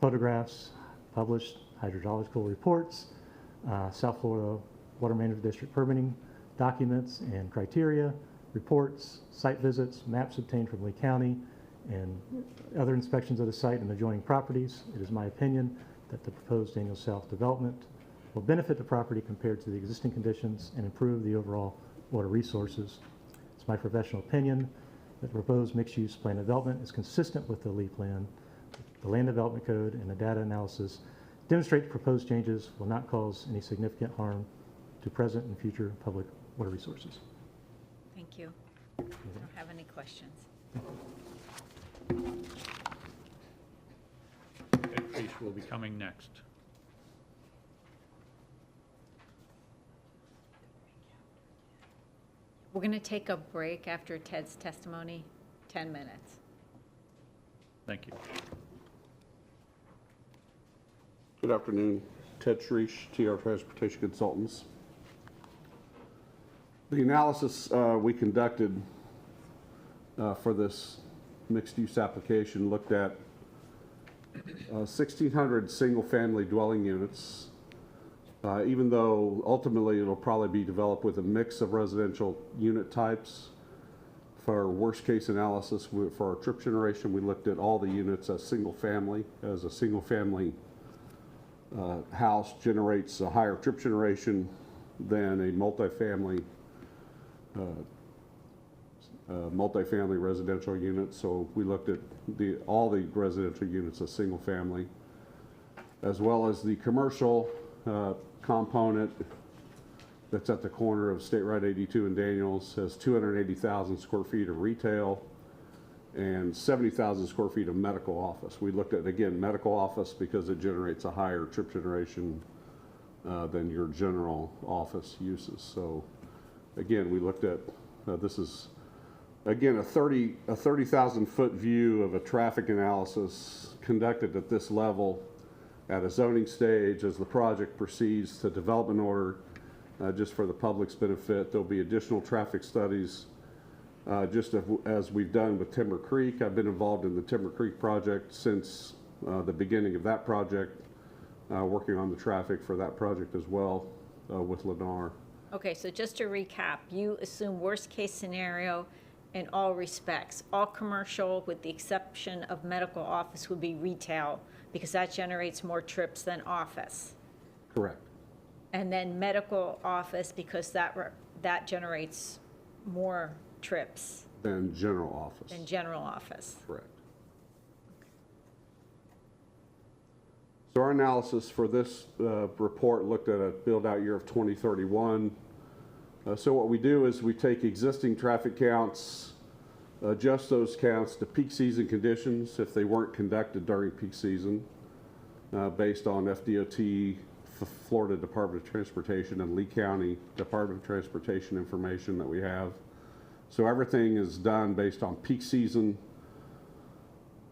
photographs, published hydrological reports, South Florida Water Management District permitting documents and criteria, reports, site visits, maps obtained from Lee County, and other inspections of the site and adjoining properties, it is my opinion that the proposed Daniel South development will benefit the property compared to the existing conditions and improve the overall water resources. It's my professional opinion that the proposed mixed-use plan development is consistent with the Lee Plan, the Land Development Code, and the data analysis demonstrate the proposed changes will not cause any significant harm to present and future public water resources. Thank you. I don't have any questions. Ed Fish will be coming next. We're going to take a break after Ted's testimony, 10 minutes. Thank you. Good afternoon. Ted Shreesh, TR Transportation Consultants. The analysis we conducted for this mixed-use application looked at 1,600 single-family dwelling units. Even though ultimately it'll probably be developed with a mix of residential unit types, for worst-case analysis for our trip generation, we looked at all the units as single-family, as a single-family house generates a higher trip generation than a multifamily residential unit. So we looked at all the residential units as single family, as well as the commercial component that's at the corner of State Route 82 and Daniels, has 280,000 square feet of retail and 70,000 square feet of medical office. We looked at, again, medical office because it generates a higher trip generation than your general office uses. So again, we looked at, this is, again, a 30,000 foot view of a traffic analysis conducted at this level at a zoning stage as the project proceeds to development order. Just for the public's benefit, there'll be additional traffic studies just as we've done with Timber Creek. I've been involved in the Timber Creek project since the beginning of that project, working on the traffic for that project as well with Lennar. Okay, so just to recap, you assume worst-case scenario in all respects. All commercial, with the exception of medical office, would be retail because that generates more trips than office. Correct. And then medical office because that generates more trips Than general office. than general office. Correct. So our analysis for this report looked at a build-out year of 2031. So what we do is we take existing traffic counts, adjust those counts to peak season conditions if they weren't conducted during peak season, based on FDOT, Florida Department of Transportation, and Lee County Department of Transportation information that we have. So everything is done based on peak season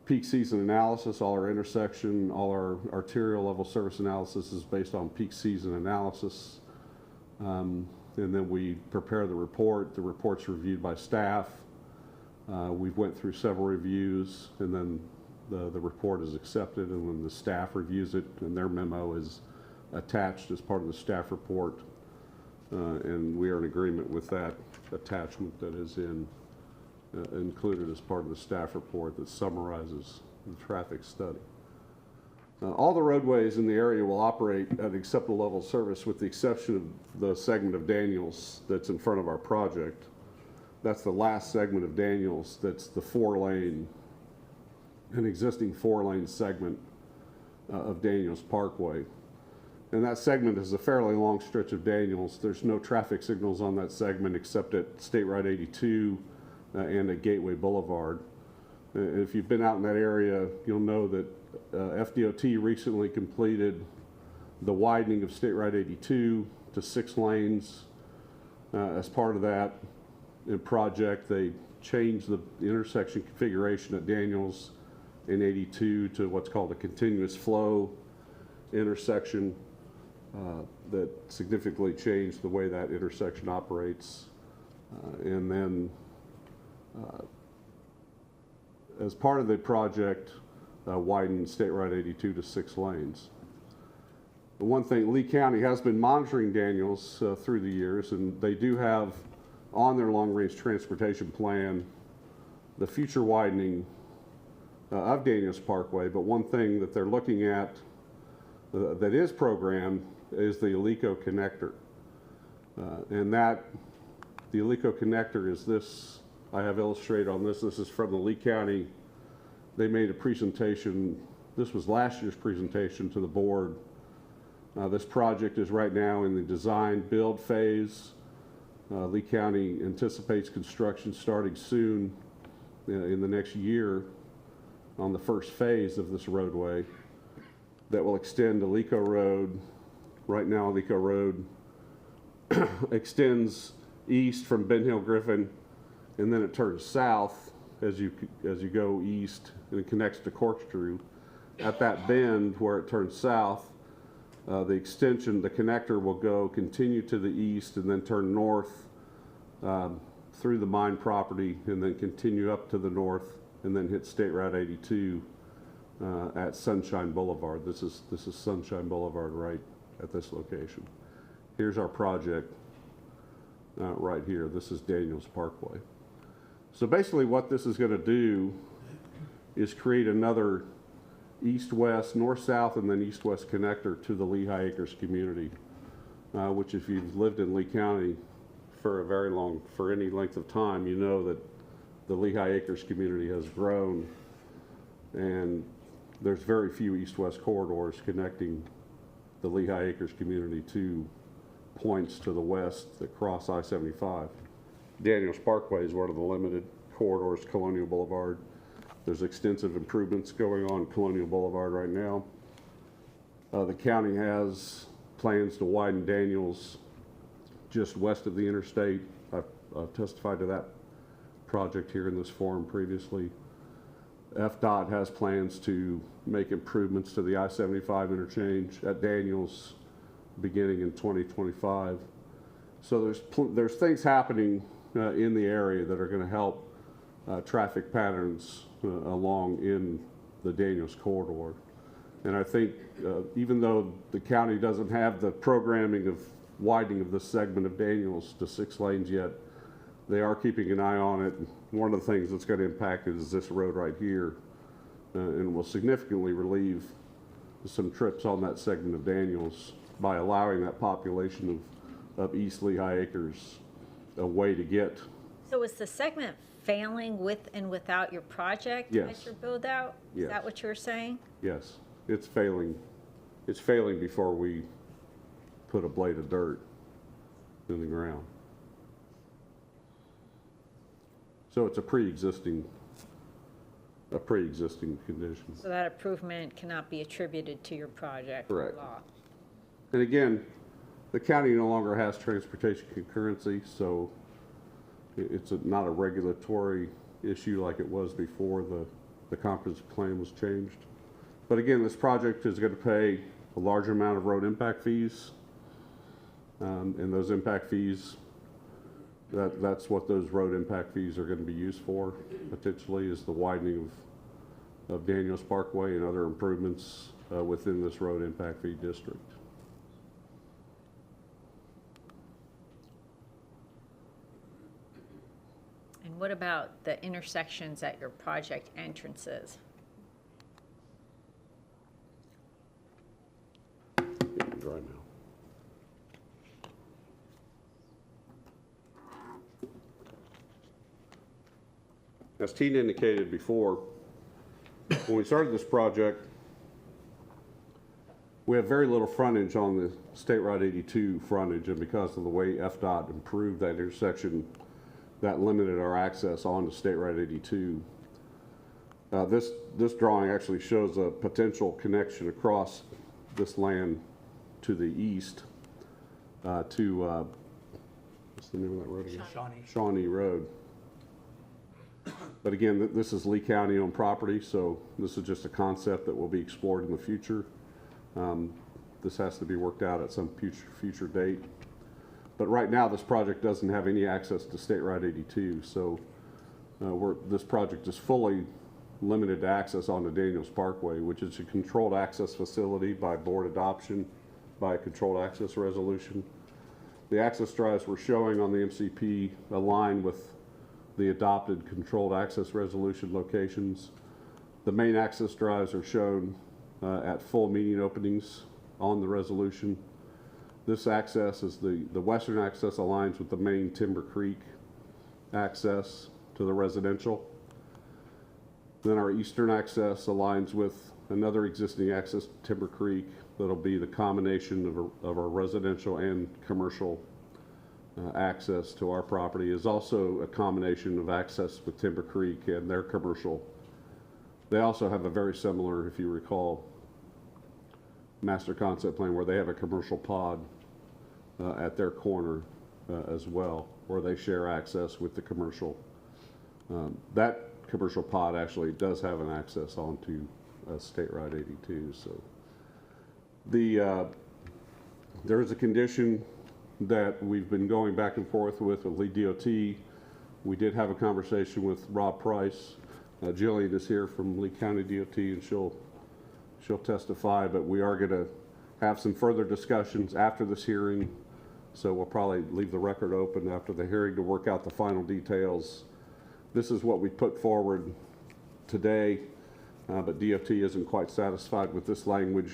peak season analysis, all our intersection, all our arterial level service analysis is based on peak season analysis. And then we prepare the report. The report's reviewed by staff. We've went through several reviews, and then the report is accepted, and when the staff reviews it, and their memo is attached as part of the staff report, and we are in agreement with that attachment that is included as part of the staff report that summarizes the traffic study. All the roadways in the area will operate at an acceptable level of service with the exception of the segment of Daniels that's in front of our project. That's the last segment of Daniels. That's the an existing 4-lane segment of Daniels Parkway. And that segment is a fairly long stretch of Daniels. There's no traffic signals on that segment except at State Route 82 and at Gateway Boulevard. If you've been out in that area, you'll know that FDOT recently completed the widening of State Route 82 to 6 lanes. As part of that project, they changed the intersection configuration at Daniels and 82 to what's called a continuous flow intersection that significantly changed the way that intersection operates. And then as part of the project, widened State Route 82 to 6 lanes. The one thing, Lee County has been monitoring Daniels through the years, and they do have on their long-range transportation plan the future widening of Daniels Parkway, but one thing that they're looking at that is programmed is the Alico connector. And the Alico connector is this, I have illustrated on this. This is from the Lee County. They made a presentation, this was last year's presentation to the board. This project is right now in the design build phase. Lee County anticipates construction starting soon in the next year on the first phase of this roadway that will extend Alico Road. Right now, Alico Road extends east from Ben Hill Griffin, and then it turns south as you go east, and it connects to Corkscrew. At that bend where it turns south, the extension, the connector will continue to the east and then turn north through the mine property and then continue up to the north and then hit State Route 82 at Sunshine Boulevard. This is Sunshine Boulevard right at this location. Here's our project right here. This is Daniels Parkway. So basically what this is going to do is create another east-west, north-south, and then east-west connector to the Lehigh Acres community, which if you've lived in Lee County for any length of time, you know that the Lehigh Acres community has grown, and there's very few east-west corridors connecting the Lehigh Acres community to points to the west that cross I-75. Daniels Parkway is one of the limited corridors, Colonial Boulevard. There's extensive improvements going on Colonial Boulevard right now. The county has plans to widen Daniels just west of the interstate. I've testified to that project here in this forum previously. FDOT has plans to make improvements to the I-75 interchange at Daniels beginning in 2025. So there's things happening in the area that are going to help traffic patterns along in the Daniels corridor. And I think even though the county doesn't have the programming of widening of this segment of Daniels to 6 lanes yet, they are keeping an eye on it. One of the things that's going to impact it is this road right here, and will significantly relieve some trips on that segment of Daniels by allowing that population of East Lehigh Acres a way to get. So is the segment failing with and without your project? Yes. As your build out? Yes. Is that what you're saying? Yes, it's failing. It's failing before we put a blade of dirt in the ground. So it's a pre-existing condition. So that improvement cannot be attributed to your project? Correct. Law. And again, the county no longer has transportation concurrency, so it's not a regulatory issue like it was before the comprehensive plan was changed. But again, this project is going to pay a large amount of road impact fees. And those impact fees, that's what those road impact fees are going to be used for, potentially, is the widening of Daniels Parkway and other improvements within this road impact fee district. And what about the intersections at your project entrances? Getting dry now. As Tina indicated before, when we started this project, we have very little frontage on the State Route 82 frontage, and because of the way FDOT improved that intersection, that limited our access onto State Route 82. This drawing actually shows a potential connection across this land to the east to, what's the name of that road again? Shawnee Road. But again, this is Lee County owned property, so this is just a concept that will be explored in the future. This has to be worked out at some future date. But right now, this project doesn't have any access to State Route 82, so this project is fully limited to access onto Daniels Parkway, which is a controlled access facility by board adoption by a controlled access resolution. The access drives we're showing on the MCP align with the adopted controlled access resolution locations. The main access drives are shown at full median openings on the resolution. This access is the western access aligns with the main Timber Creek access to the residential. Then our eastern access aligns with another existing access to Timber Creek that'll be the combination of our residential and commercial access to our property, is also a combination of access with Timber Creek and their commercial. They also have a very similar, if you recall, master concept plan where they have a commercial pod at their corner as well, where they share access with the commercial. That commercial pod actually does have an access onto State Route 82. So there is a condition that we've been going back and forth with Lee DOT. We did have a conversation with Rob Price. Jillian is here from Lee County DOT, and she'll testify, but we are going to have some further discussions after this hearing. So we'll probably leave the record open after the hearing to work out the final details. This is what we put forward today, but DOT isn't quite satisfied with this language.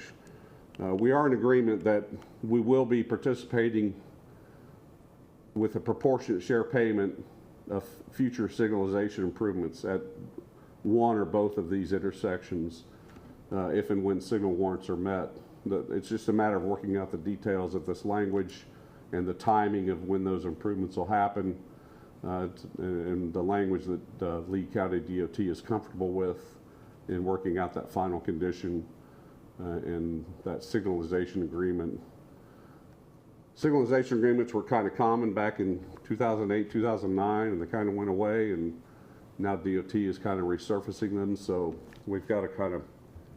We are in agreement that we will be participating with a proportionate share payment of future signalization improvements at one or both of these intersections if and when signal warrants are met. It's just a matter of working out the details of this language and the timing of when those improvements will happen, and the language that Lee County DOT is comfortable with in working out that final condition and that signalization agreement. Signalization agreements were kind of common back in 2008, 2009, and they kind of went away, and now DOT is kind of resurfacing them, so we've got to kind of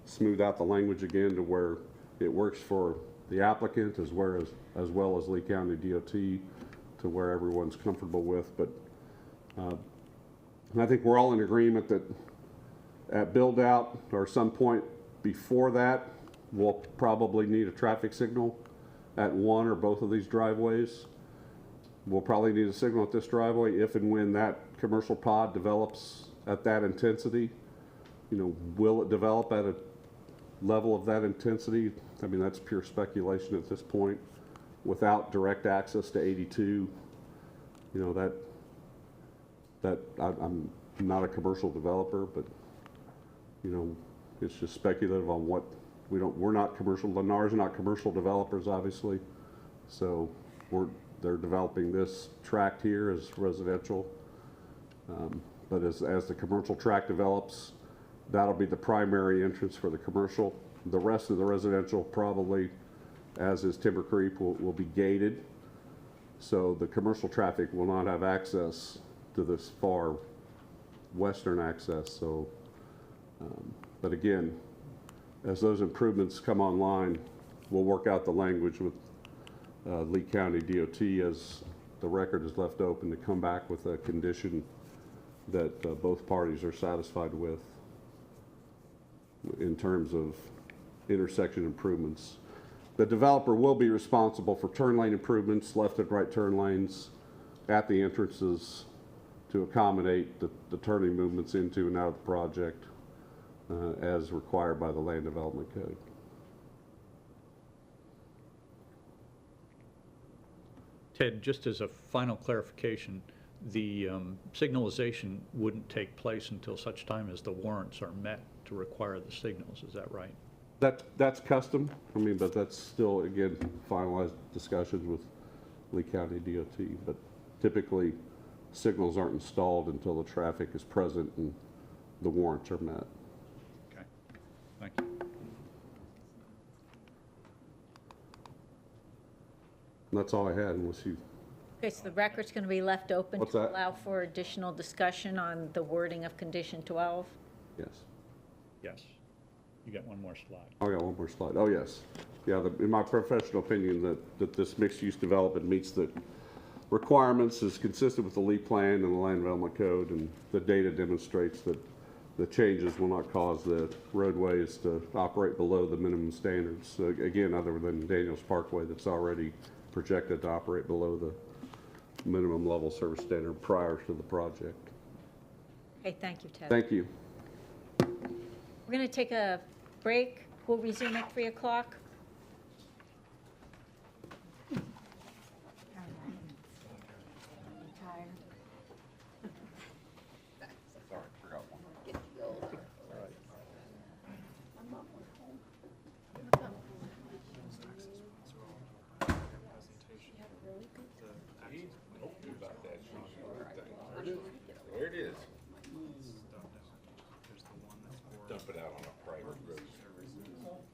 smooth out the language again to where it works for the applicant as well as Lee County DOT, to where everyone's comfortable with. But I think we're all in agreement that at build out or some point before that, we'll probably need a traffic signal at one or both of these driveways. We'll probably need a signal at this driveway if and when that commercial pod develops at that intensity. You know, will it develop at a level of that intensity? I mean, that's pure speculation at this point. Without direct access to 82, you know, I'm not a commercial developer, but you know, it's just speculative on what we're not commercial. Lennar's not commercial developers, obviously, so they're developing this tract here as residential. But as the commercial tract develops, that'll be the primary entrance for the commercial. The rest of the residential, probably, as is Timber Creek, will be gated. So the commercial traffic will not have access to this far western access. So But again, as those improvements come online, we'll work out the language with Lee County DOT as the record is left open to come back with a condition that both parties are satisfied with in terms of intersection improvements. The developer will be responsible for turn lane improvements, left and right turn lanes at the entrances to accommodate the turning movements into and out of the project as required by the Land Development Code. Ted, just as a final clarification, the signalization wouldn't take place until such time as the warrants are met to require the signals, is that right? That's custom, I mean, but that's still, again, finalized discussions with Lee County DOT, but typically signals aren't installed until the traffic is present and the warrants are met. Okay, thank you. And that's all I had, unless you, Okay, so the record's going to be left open What's to that? allow for additional discussion on the wording of condition 12. yes. Yes, you got one more slide. I got one more slide. Oh, yes. Yeah, in my professional opinion, that this mixed-use development meets the requirements, is consistent with the Lee Plan and the Land Development Code, and the data demonstrates that the changes will not cause the roadways to operate below the minimum standards. So again, other than Daniels Parkway, that's already projected to operate below the minimum level service standard prior to the project. Okay, thank you, Ted. Thank you. We're going to take a break. We'll resume at 3 o'clock. There it is. Dump it out on a private road.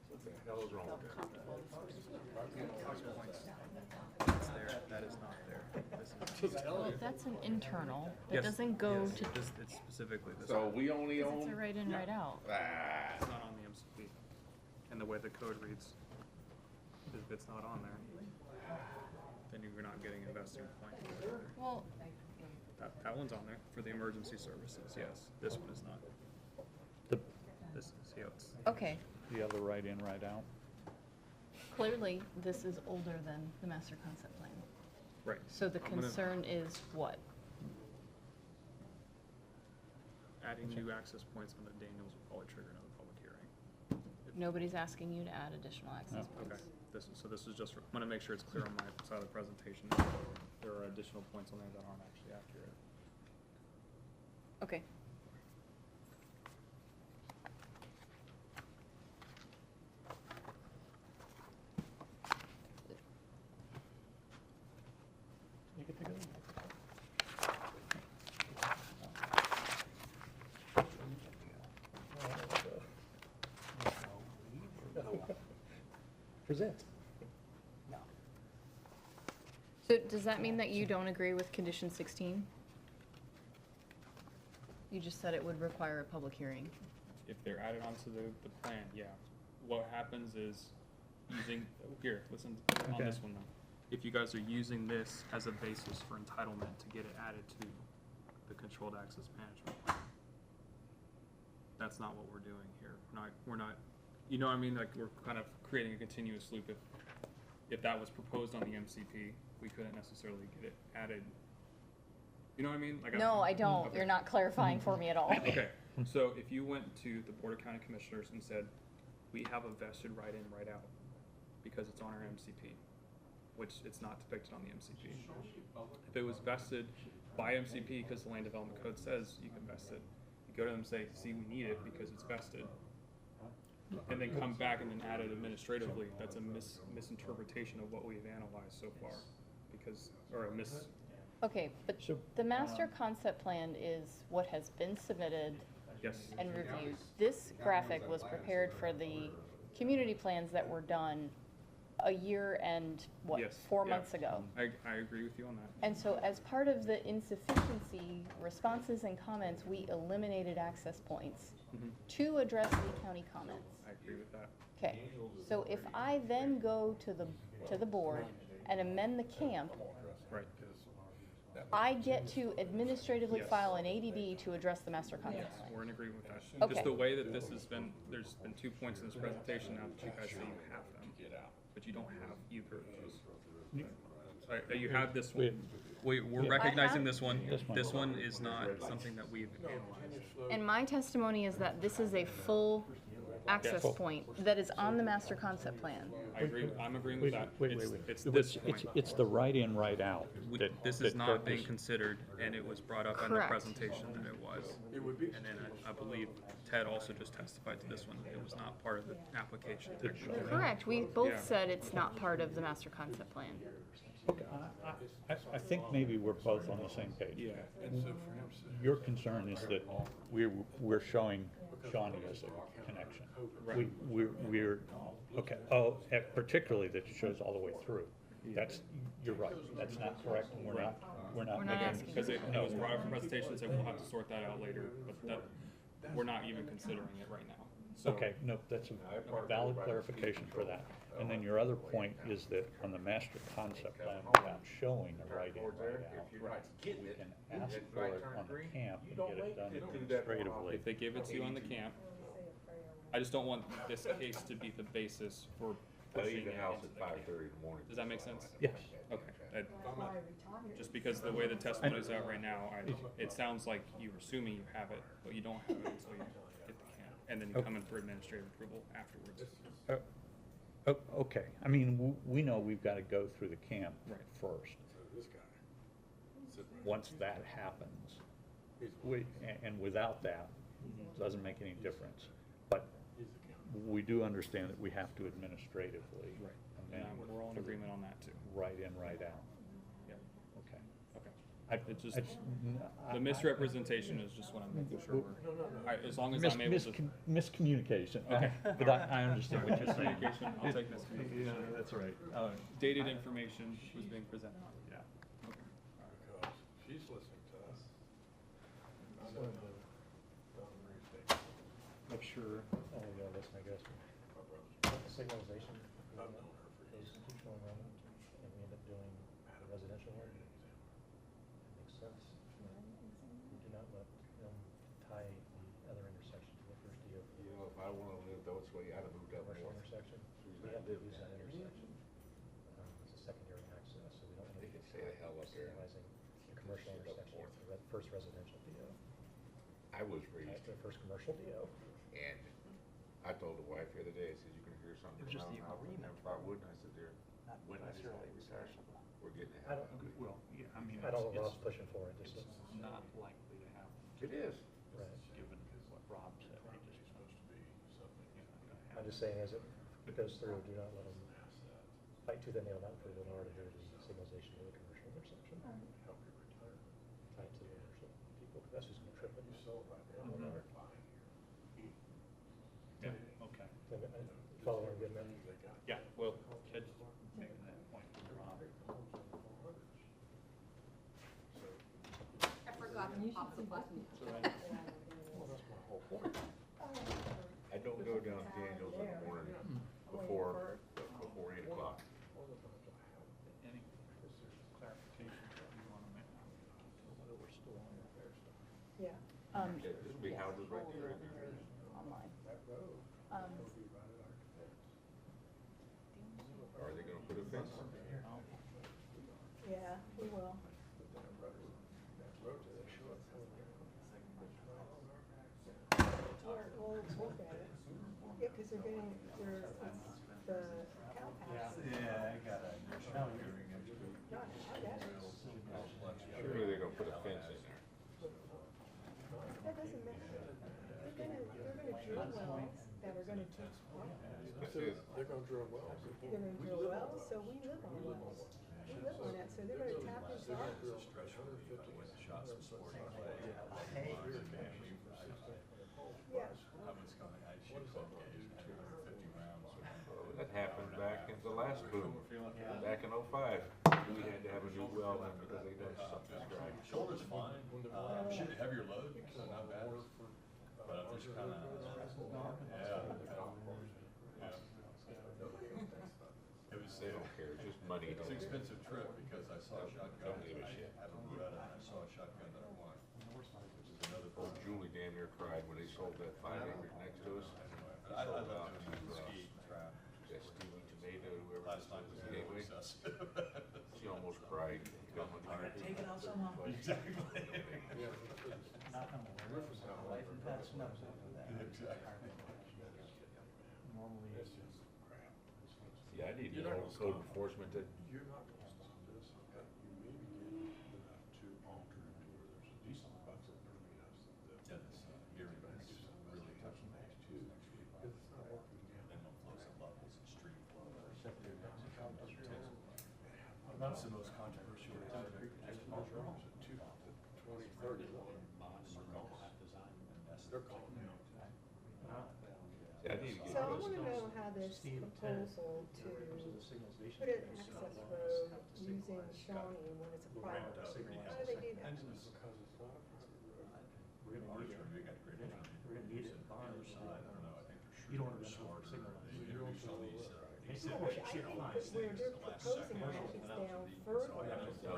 What the hell is wrong with that? That is not there. Well, that's an internal. That Yes, doesn't go yes, to, It's specifically this. So we only it's own, a right in, right out. It's not on the MCP. And the way the code reads, if it's not on there, then you're not getting investing point. Well, That one's on there for the emergency services, yes. This one is not. The, This is, see how it's, okay. the other right in, right out? Clearly, this is older than the master concept plan. right. So the I'm gonna- concern is what? Adding new access points on the Daniels will probably trigger another public hearing. Nobody's asking you to add additional access Oh, Okay, points. so this is just, I'm gonna make sure it's clear on my side of the presentation. There are additional points on there that aren't actually accurate. Okay. Present. So does that mean that you don't agree with condition 16? You just said it would require a public hearing. If they're added onto the plan, yeah. What happens is using, here, listen on Okay. this one though. If you guys are using this as a basis for entitlement to get it added to the controlled access management plan, that's not what we're doing here. We're not, you know what I mean? Like, we're kind of creating a continuous loop. If that was proposed on the MCP, we couldn't necessarily get it added. You know what I mean? Like, No, I don't. Okay. You're not clarifying for me at all. Okay, so if you went to the Board of County Commissioners and said, we have a vested right in, right out, because it's on our MCP, which it's not depicted on the MCP. If it was vested by MCP, because the Land Development Code says you can vest it, you go to them and say, see, we need it because it's vested, and then come back and then add it administratively, that's a misinterpretation of what we've analyzed so far, because, or a mis, Okay, but the master concept plan is what has been submitted yes. and reviewed. This graphic was prepared for the community plans that were done a year and, Yes, 4 yeah. months ago. I agree with you on that. And so as part of the insufficiency responses and comments, we eliminated access points to address Lee County comments. I agree with that. Okay, so if I then go to the board and amend the camp, Right. I get to administratively Yes. file an ADD to address the master concept Yes, plan. we're in agreement with that. Okay. Just the way that this has been, there's been 2 points in this presentation now that you guys say you have them, but you don't have either of those. You have this one. We're recognizing this one. This one is not something that we've analyzed. And my testimony is that this is a full access Yes. point that is on the master concept plan. I agree, I'm agreeing with that. It's It this was- point. It's the right-in, right-out. This is not being considered, and it was brought up in the Correct. presentation that it was. And then I believe Ted also just testified to this one. It was not part of the application technically. Correct, we both Yeah. said it's not part of the master concept plan. Okay, I think maybe we're both on the same page. Yeah. Your concern is that we're showing Shawnee as a connection. Right. We're, okay, particularly that it shows all the way through. You're right, that's not correct, and we're not We're not making. asking. Because it was brought up in the presentation, so we'll have to sort that out later, but that, we're not even considering it right now. So- Okay, no, that's a valid clarification for that. And then your other point is that on the master concept plan, without showing a right-in, right-out, we can ask for it on the camp and get it done administratively. If they give it to you on the camp, I just don't want this case to be the basis for pushing it house into at the camp. 5:30 in the morning. Does that make sense? Yes. Okay. Just because the way the testimony is out right now, it sounds like you're assuming you have it, but you don't have it until you get the camp. And then you come in for administrative approval afterwards. Okay, I mean, we know we've got to go through the camp Right. first. Once that happens, and without that, doesn't make any difference. But we do understand that we have to administratively. Right. amend And we're all in agreement on that too. Right in, right out. Yeah. Okay. Okay. It just, I- the misrepresentation is just what I'm making sure we're, as long as I'm able to. Miscommunication. Okay. But I understand what you're saying. Miscommunication, I'll take miscommunication. Yeah, that's right. Dated information was being presented. Yeah. Because she's listening to us. Make sure, oh, yeah, listen, I guess. Signalization, institutional enrollment, and we end up doing the residential one. It makes sense. We do not let them tie the other intersection to the first DOT. You know, if I wanna live those way, I'd have moved up Commercial north. intersection, we have to use that intersection. It's a secondary access, so we don't want They to can get stay the hell up there. signalizing the commercial intersection, the first residential DO. I was raised, The first commercial DO. and I told the wife the other day, I said, you can hear something from out Parkwood, and I said, there, when I just retire, we're getting I ahead. don't, Well, yeah, I mean, I don't know it's what else pushing for it, just, not likely to happen. It is. right. Given what Rob said. I'm just saying, as it goes through, do not let them fight tooth and nail that for in order to do the signalization of the commercial intersection. Tied to the commercial people, 'cause that's who's gonna trip it. Yeah, okay. Follow what I'm getting at? Yeah, well, Ted's making that point with Rob. I forgot to pop the button. I don't go down Daniels in the morning before 8 o'clock. Any clarification you want to make? Whether we're still on there. Yeah. There'll be houses right there, right there. Online. Are they gonna put a fence on there? Yeah, we will. We'll look at it. Yeah, because they're getting, it's the cow pass. Yeah, I got it. Surely they're gonna put a fence in there. That doesn't matter. They're gonna drill wells that are gonna teach farmers. They're gonna drill wells. They're gonna drill wells, so we live on wells. We live on that, so they're gonna tap into ours. Yeah. That happened back in the last boom, back in '05, we had to have a new well in because they done subscribed. Shoulder's fine. Should be heavier load, so not bad. But I'm just kind of, It was, They don't care, it's just money. it's an expensive trip because I saw a shotgun. Don't give a shit. I don't know, I saw a shotgun that I wanted, which is another. Old Julie damn near cried when they sold that 5 acres next to us. I Sold love out doing to, ski trap. that Stevie Tomato, whoever Last this night was, was Gateway. excessive. She almost cried. Take it out somehow. Exactly. Knock on wood. Life and pets knows how to do that. Exactly. Normally, it's Yeah, I need to know code enforcement that You're not gonna stop this, but you may be getting enough to alter it to where there's a decent buffer between us that. Yeah, this, Gary Banks is really touching those too. Because it's not working again. And no flows and levels and stream flow. That's That's the most controversial project. To 2030. They're calling now. Yeah, I need to get So I those. want to know how this proposal to put an access road using Shawnee when it's a private road, how do they do that? Because it's not a private road. We're gonna need it. They got great engineering. We're gonna need it. On the other side, I don't know, I think they're You don't shooting want to smarter. signal. They introduced all these, these Well, I think that where they're proposing that is down further. No,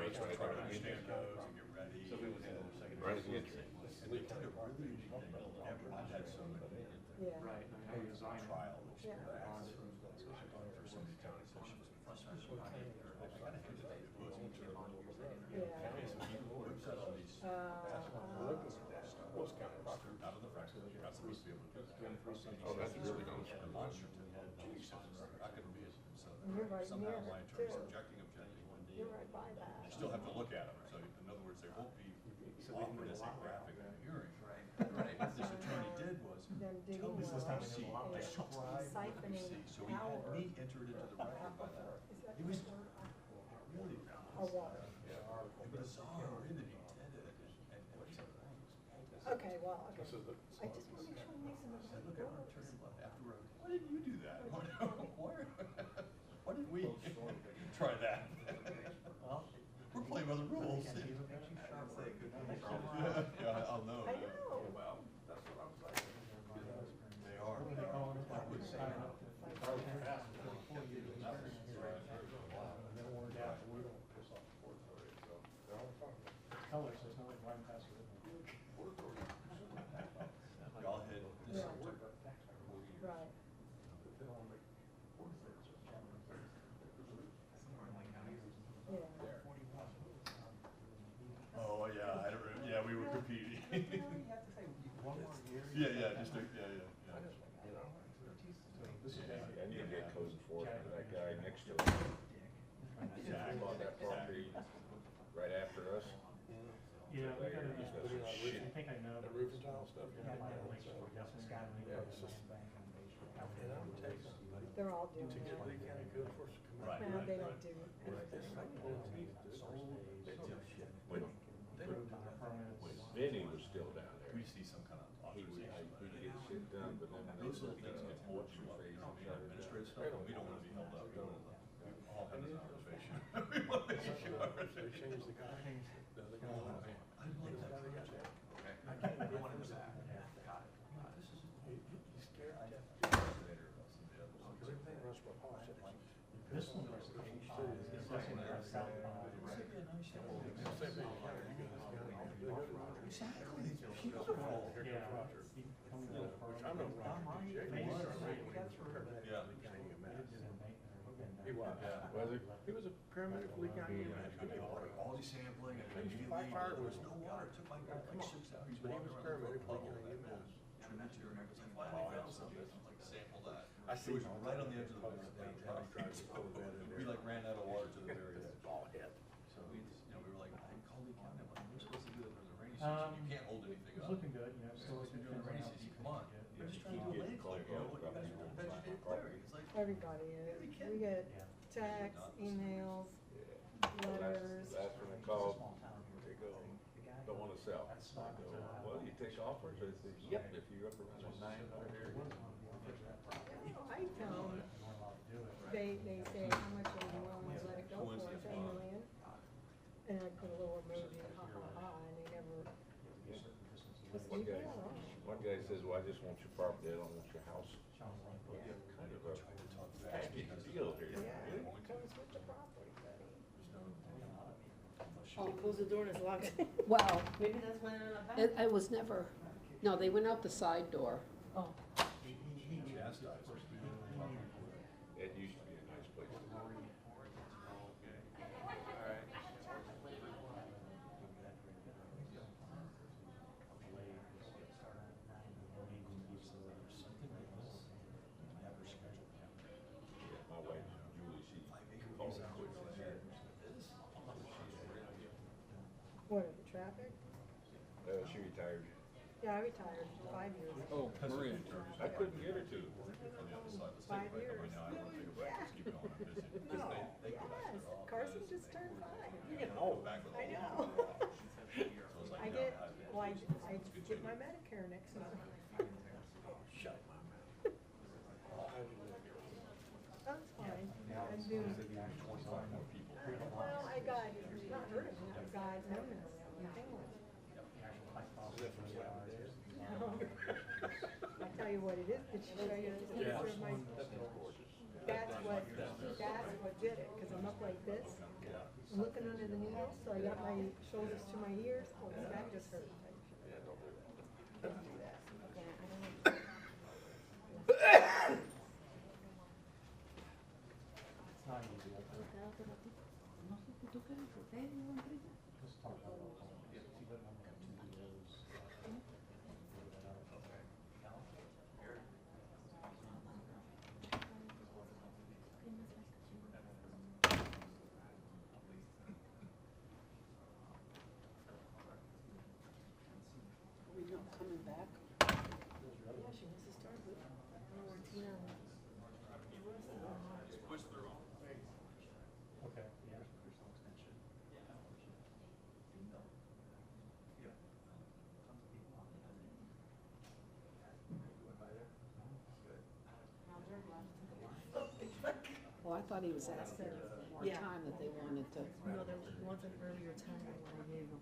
that's right, Try to right. understand those and get ready. Right at the entry. And they did a really unique thing. Everyone had some Yeah. Right. how you design trial, which Yeah. for some of the county sessions. I kind of hinted at it was Yeah. set all these What's kind of rough? out of the practice, you're not supposed to be able to do that. Oh, that's really nice. The monster had not gonna be as, so You're right somehow near my it, attorney's too. objecting. You're right by that. You still have to look at them, so in other words, they won't be offered as a graphic in a hearing. Right, what this attorney did was, Them digging tell me wells what you see, and describe what you siphoning see, so he had power. me enter it into the record by that. Is that It was the word? really Or water? bizarre, and then he did it, and Okay, well, okay. This is the. I just want to make sure I'm using the I right look at our words. attorney afterward, why didn't you do that? Why didn't we try that? Well, We're playing by the rules. again, these are actually sharp. Yeah, I'll know. I know. Well, that's what I'm saying. They are. What are they calling it? That would say. Sign up to 4 years experience. And then we're down, we don't piss off the Port Authority, so they're all fine. It's color, so it's not like wine past it. Y'all had this. Yeah. Right. Yeah. Oh, yeah, I don't, yeah, we were competing. One more year. Yeah, just, yeah. I need to get code enforcement, that guy next to us. He bought that property right after us. Yeah, we Later, gotta, he's got some I shit. think I know. The roof and tile stuff. Yeah, my links for Skyline. Yeah, it's just- And I would take somebody They're all to doing get that. Lee County Code Enforcement to come out. Right. Now, they don't do When Vinny was still down there. We see some kind of He would, authorization. he'd get shit done, but then Those they little things get what's watched your by face? administrative stuff, and we don't wanna be held up. We all have this observation. We wanna make sure. They changed the guy. Now they got a lot of man. I like that project. I can't get one in the back. He's scared to death. Because everything runs from a policy. This one was a couple times. This one was southbound. Same thing. Exactly, beautiful. Here Yeah. comes Roger. He told me that Which I'm no Roger DJ. They used to He's say a we got through it. Yeah. Hanging a mess. He He was. Was he? He was a paramedic for Lee County EMS. All these sampling and He used to immediately, fight fire there was with no water, it took like 6 hours. But he was a paramedic for Lee County EMS. Tremendous, I was like, wow, I found something, like sample that. I It see. was right on the edge of the river. We like ran out of water to the very edge. Ball head. So we just, we were like, hey, call Lee County, I'm like, we're supposed to do it during the rainy season, you can't hold anything It was up. looking good, you know, We're still supposed to looking do it good. during the rainy season, come on, we're just trying to do a lane clear, what you guys are vegetative clearing, it's like. Everybody is. We get texts, emails, letters. That's when they call, they go, don't wanna sell. I go, well, you take offers, I say, yep, if you're up around 900 area. I found they One guy says, well, I just want your property, I don't want your house. Kind of a deal here. Yeah, it comes with the property, buddy. Oh, close the door and it's locked. Well, Maybe that's why they're not back. it was never, no, they went out the side door. Oh. It used to be a nice place to live. My wife, Julie, she called it quits this year. What, the traffic? She retired. Yeah, I retired 5 years ago. Oh, Maria. I couldn't get her to. 5 years. Yeah. No, yes, Carson just turned 5. Oh. I know. I get, well, I get my Medicare next month. That's fine. I'm doing. Well, I got, not hurting, I got numbness in England. I'll tell you what it is, did she show you the picture of my? That's what did it, cause I'm up like this, I'm looking under the needle, so I got my shoulders to my ears, oh, that just hurt. Don't do that. Okay, I don't know. Are we not coming back? Yeah, she wants to start with, I don't know where Tina and the rest of them are. Just push through all. Okay, yeah. Well, I thought he was asking for more Yeah. time that they wanted to. No, there was an earlier time I wanted to give them,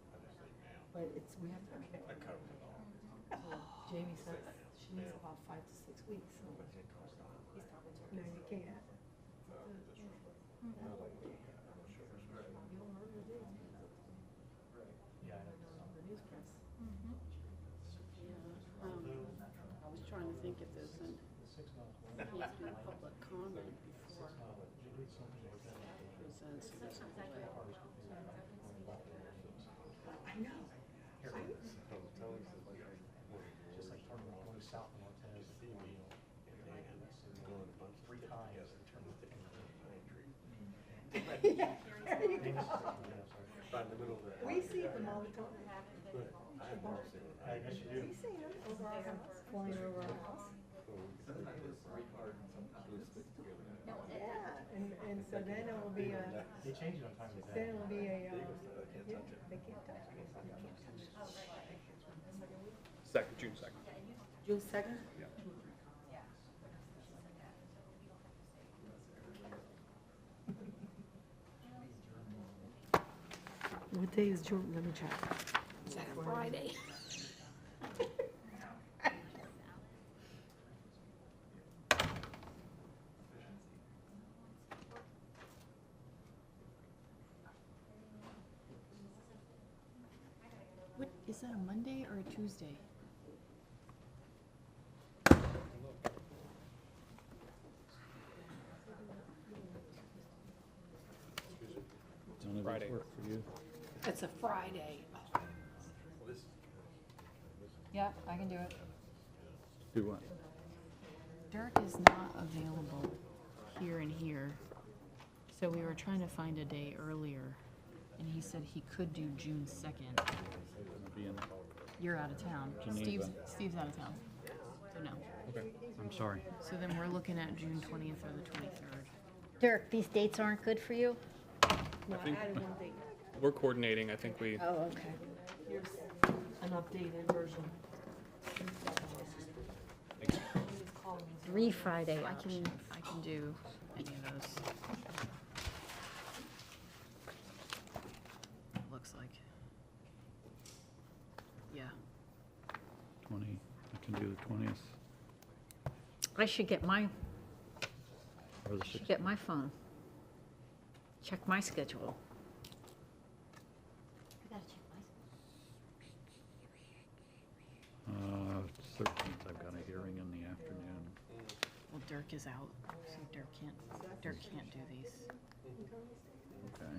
but it's, we have to. Jamie says she needs about 5 to 6 weeks, so. No, you can't. I was trying to think if there's an, can't do public comment before presents this way. I know. Just like talking about going south of Montez, if you will, and 3 times in terms of the We see them all the time. I guess you do. We see them over our house, flying over our house. Yeah, and so then it will be a, They change it on time of then day. it will be a, yeah, they can't touch me. Second, June 2nd. June 2nd? What day is June? Let me check. Is that a Friday? What, is that a Monday or a Tuesday? Friday. Work for you? It's a Friday. Yeah, I can do it. Do what? Dirk is not available here and here, so we were trying to find a day earlier, and he said he could do June 2nd. Be in You're out of town. Geneva. Steve's out of town, so no. Okay, I'm sorry. So then we're looking at June 20th or the 23rd. Dirk, these dates aren't good for you? No, I added one date. We're coordinating. I think we. Oh, okay. Here's an updated version. 3 Friday I options. can do any of those. Looks like. Yeah. I should get my Or the Should get my phone. Check my schedule. I gotta check my schedule. 13th, I've got a hearing in the afternoon. Well, Dirk is out, so Dirk can't do these. Okay.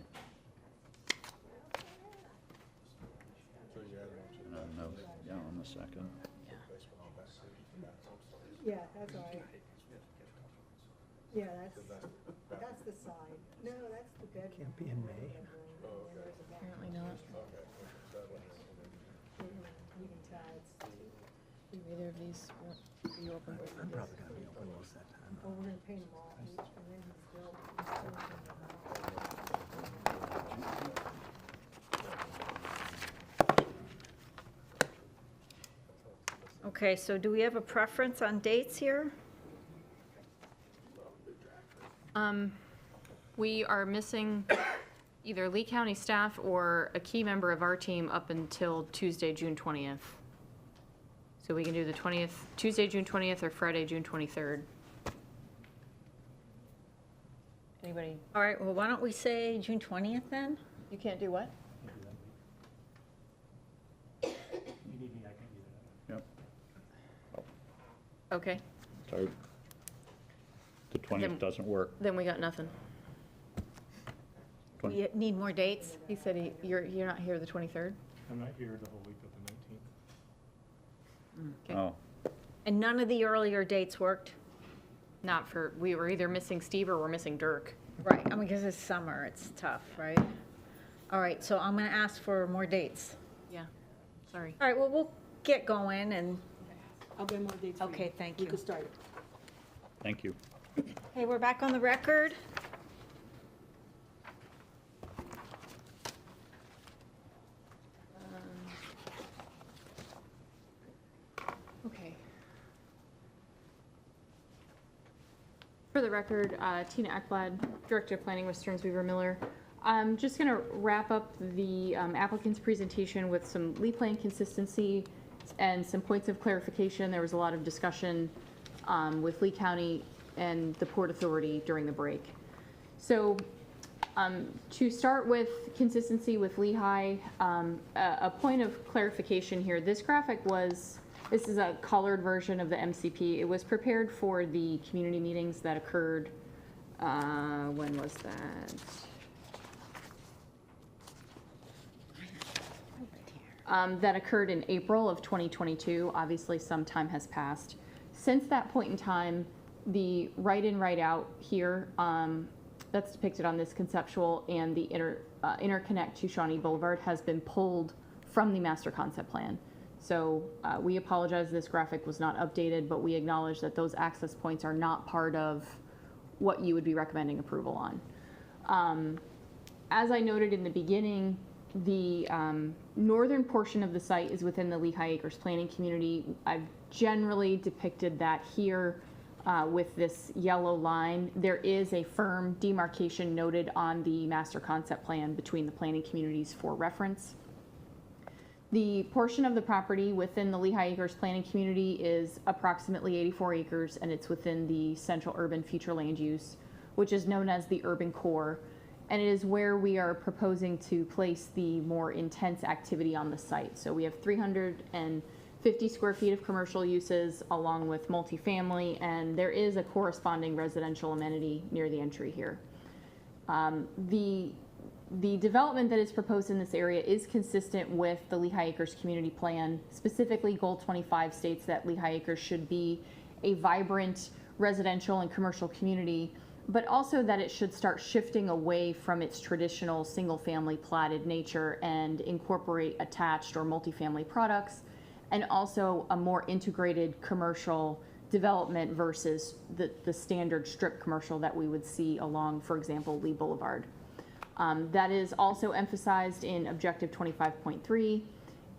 No, yeah, on the 2nd. Yeah, that's all right. Yeah, that's the side. No, that's the bedroom. Can't be in May. Apparently not. You can tell it's, Do either of these, are you open? I'm probably gonna be open most of that time. oh, we're gonna paint them all each, and then he's built. Okay, so do we have a preference on dates here? We are missing either Lee County staff or a key member of our team up until Tuesday, June 20th. So we can do the 20th, Tuesday, June 20th, or Friday, June 23rd. Anybody? All right, well, why don't we say June 20th then? You can't do what? You need me, I can do that. Yep. Okay, So the 20th Then- doesn't work. then we got nothing. We need more dates? He said you're not here the 23rd? I'm not here the whole week of the 19th. Okay. Oh, And none of the earlier dates worked? Not for, we were either missing Steve or we're missing Dirk. Right, I mean, because it's summer, it's tough, right? All right, so I'm gonna ask for more dates. Yeah, sorry. All right, well, we'll get going and, I'll get more dates for you. okay, thank You you. can start. thank you. Okay, we're back on the record. Okay. For the record, Tina Ekblad, Director of Planning with Stearns Weaver Miller. I'm just going to wrap up the applicant's presentation with some Lee Plan consistency and some points of clarification. There was a lot of discussion with Lee County and the Port Authority during the break. So to start with consistency with Lehigh, a point of clarification here. This graphic was, this is a colored version of the MCP. It was prepared for the community meetings that occurred, when was that? That occurred in April of 2022. Obviously, some time has passed. Since that point in time, the write-in, write-out here, that's depicted on this conceptual, and the interconnect to Shawnee Boulevard has been pulled from the master concept plan. So we apologize this graphic was not updated, but we acknowledge that those access points are not part of what you would be recommending approval on. As I noted in the beginning, the northern portion of the site is within the Lehigh Acres planning community. I've generally depicted that here with this yellow line. There is a firm demarcation noted on the master concept plan between the planning communities for reference. The portion of the property within the Lehigh Acres planning community is approximately 84 acres, and it's within the central urban future land use, which is known as the urban core. And it is where we are proposing to place the more intense activity on the site. So we have 350 square feet of commercial uses along with multifamily, and there is a corresponding residential amenity near the entry here. The development that is proposed in this area is consistent with the Lehigh Acres community plan. Specifically, Goal 25 states that Lehigh Acres should be a vibrant residential and commercial community, but also that it should start shifting away from its traditional single-family platted nature and incorporate attached or multifamily products, and also a more integrated commercial development versus the standard strip commercial that we would see along, for example, Lee Boulevard. That is also emphasized in Objective 25.3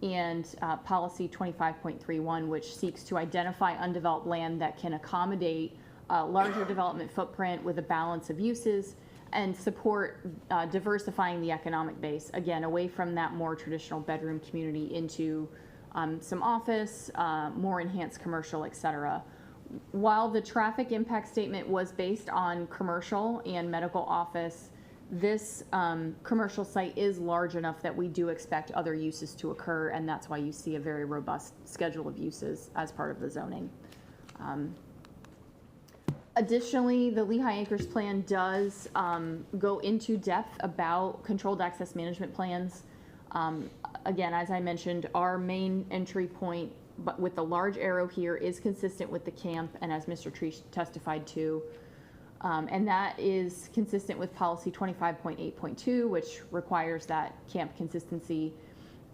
and Policy 25.31, which seeks to identify undeveloped land that can accommodate a larger development footprint with a balance of uses and support diversifying the economic base, again, away from that more traditional bedroom community into some office, more enhanced commercial, et cetera. while the traffic impact statement was based on commercial and medical office, this commercial site is large enough that we do expect other uses to occur, and that's why you see a very robust schedule of uses as part of the zoning. Additionally, the Lehigh Acres plan does go into depth about controlled access management plans. Again, as I mentioned, our main entry point, but with the large arrow here, is consistent with the camp, and as Mr. Treesh testified to, and that is consistent with policy 25.8.2, which requires that camp consistency.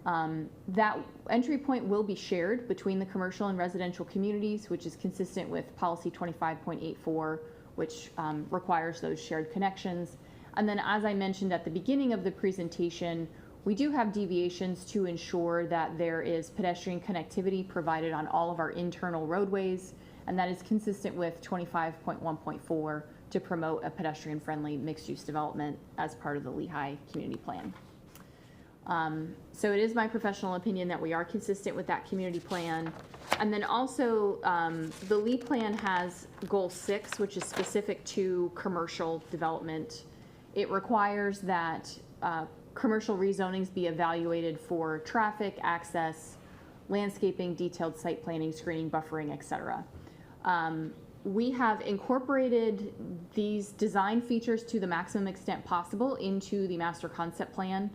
That entry point will be shared between the commercial and residential communities, which is consistent with policy 25.84, which requires those shared connections. And then, as I mentioned at the beginning of the presentation, we do have deviations to ensure that there is pedestrian connectivity provided on all of our internal roadways, and that is consistent with 25.1.4 to promote a pedestrian-friendly mixed-use development as part of the Lehigh Community Plan. So it is my professional opinion that we are consistent with that community plan. And then also, the Lee plan has goal 6, which is specific to commercial development. It requires that commercial rezonings be evaluated for traffic, access, landscaping, detailed site planning, screening, buffering, etc. We have incorporated these design features to the maximum extent possible into the master concept plan.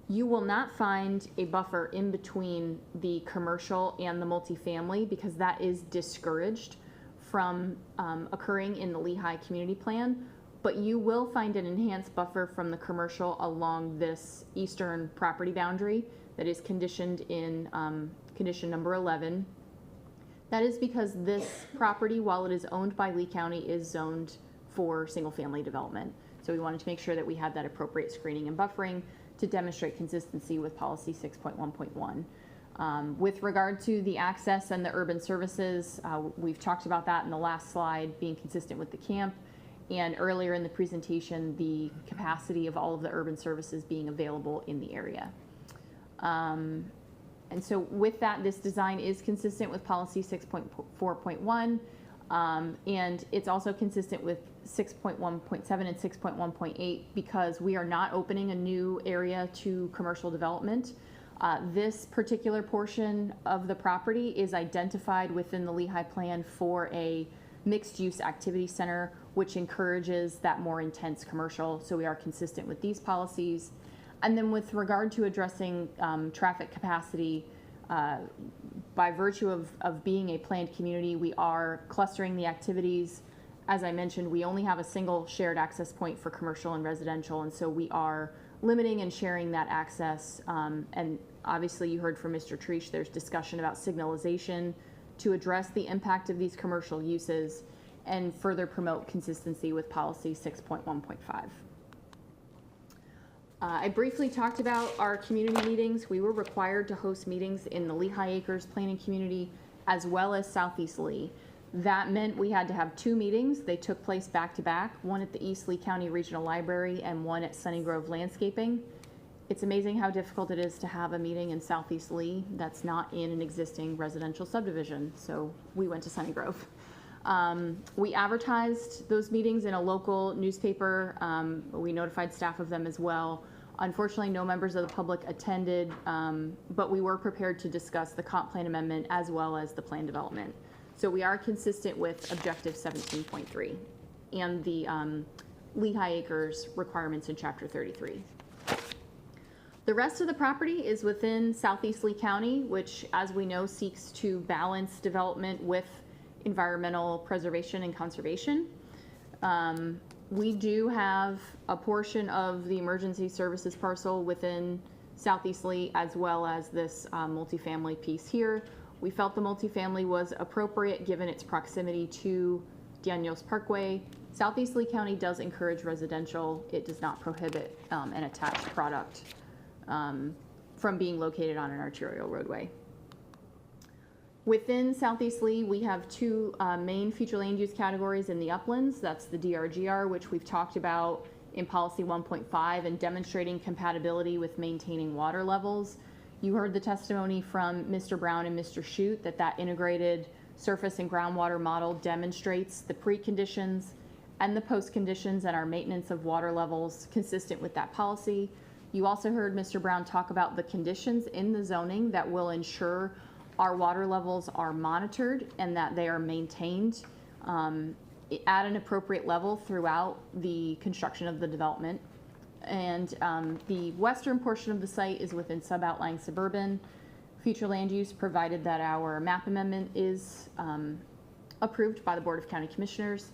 You will not find a buffer in between the commercial and the multifamily because that is discouraged from occurring in the Lehigh Community Plan, but you will find an enhanced buffer from the commercial along this eastern property boundary that is conditioned in condition number 11. That is because this property, while it is owned by Lee County, is zoned for single-family development. So we wanted to make sure that we had that appropriate screening and buffering to demonstrate consistency with policy 6.1.1. With regard to the access and the urban services, we've talked about that in the last slide, being consistent with the camp, and earlier in the presentation, the capacity of all of the urban services being available in the area. And so with that, this design is consistent with policy 6.4.1, and it's also consistent with 6.1.7 and 6.1.8 because we are not opening a new area to commercial development. This particular portion of the property is identified within the Lehigh plan for a mixed-use activity center, which encourages that more intense commercial, so we are consistent with these policies. And then with regard to addressing traffic capacity, by virtue of being a planned community, we are clustering the activities. As I mentioned, we only have a single shared access point for commercial and residential, and so we are limiting and sharing that access. And obviously you heard from Mr. Treesh, there's discussion about signalization to address the impact of these commercial uses and further promote consistency with policy 6.1.5. I briefly talked about our community meetings. We were required to host meetings in the Lehigh Acres planning community as well as Southeast Lee. That meant we had to have 2 meetings. They took place back to back, one at the East Lee County Regional Library and one at Sunny Grove Landscaping. It's amazing how difficult it is to have a meeting in Southeast Lee that's not in an existing residential subdivision, so we went to Sunny Grove. We advertised those meetings in a local newspaper. We notified staff of them as well. Unfortunately, no members of the public attended, but we were prepared to discuss the comp plan amendment as well as the plan development. So we are consistent with objective 17.3 and the Lehigh Acres requirements in chapter 33. The rest of the property is within Southeast Lee County, which, as we know, seeks to balance development with environmental preservation and conservation. We do have a portion of the emergency services parcel within Southeast Lee as well as this multifamily piece here. We felt the multifamily was appropriate given its proximity to Daniels Parkway. Southeast Lee County does encourage residential. It does not prohibit an attached product from being located on an arterial roadway. Within Southeast Lee, we have 2 main future land use categories in the uplands. That's the DRGR, which we've talked about in policy 1.5 and demonstrating compatibility with maintaining water levels. You heard the testimony from Mr. Brown and Mr. Shute that integrated surface and groundwater model demonstrates the preconditions and the post-conditions and our maintenance of water levels consistent with that policy. You also heard Mr. Brown talk about the conditions in the zoning that will ensure our water levels are monitored and that they are maintained at an appropriate level throughout the construction of the development. And the western portion of the site is within sub-outlying suburban future land use, provided that our map amendment is approved by the Board of County Commissioners.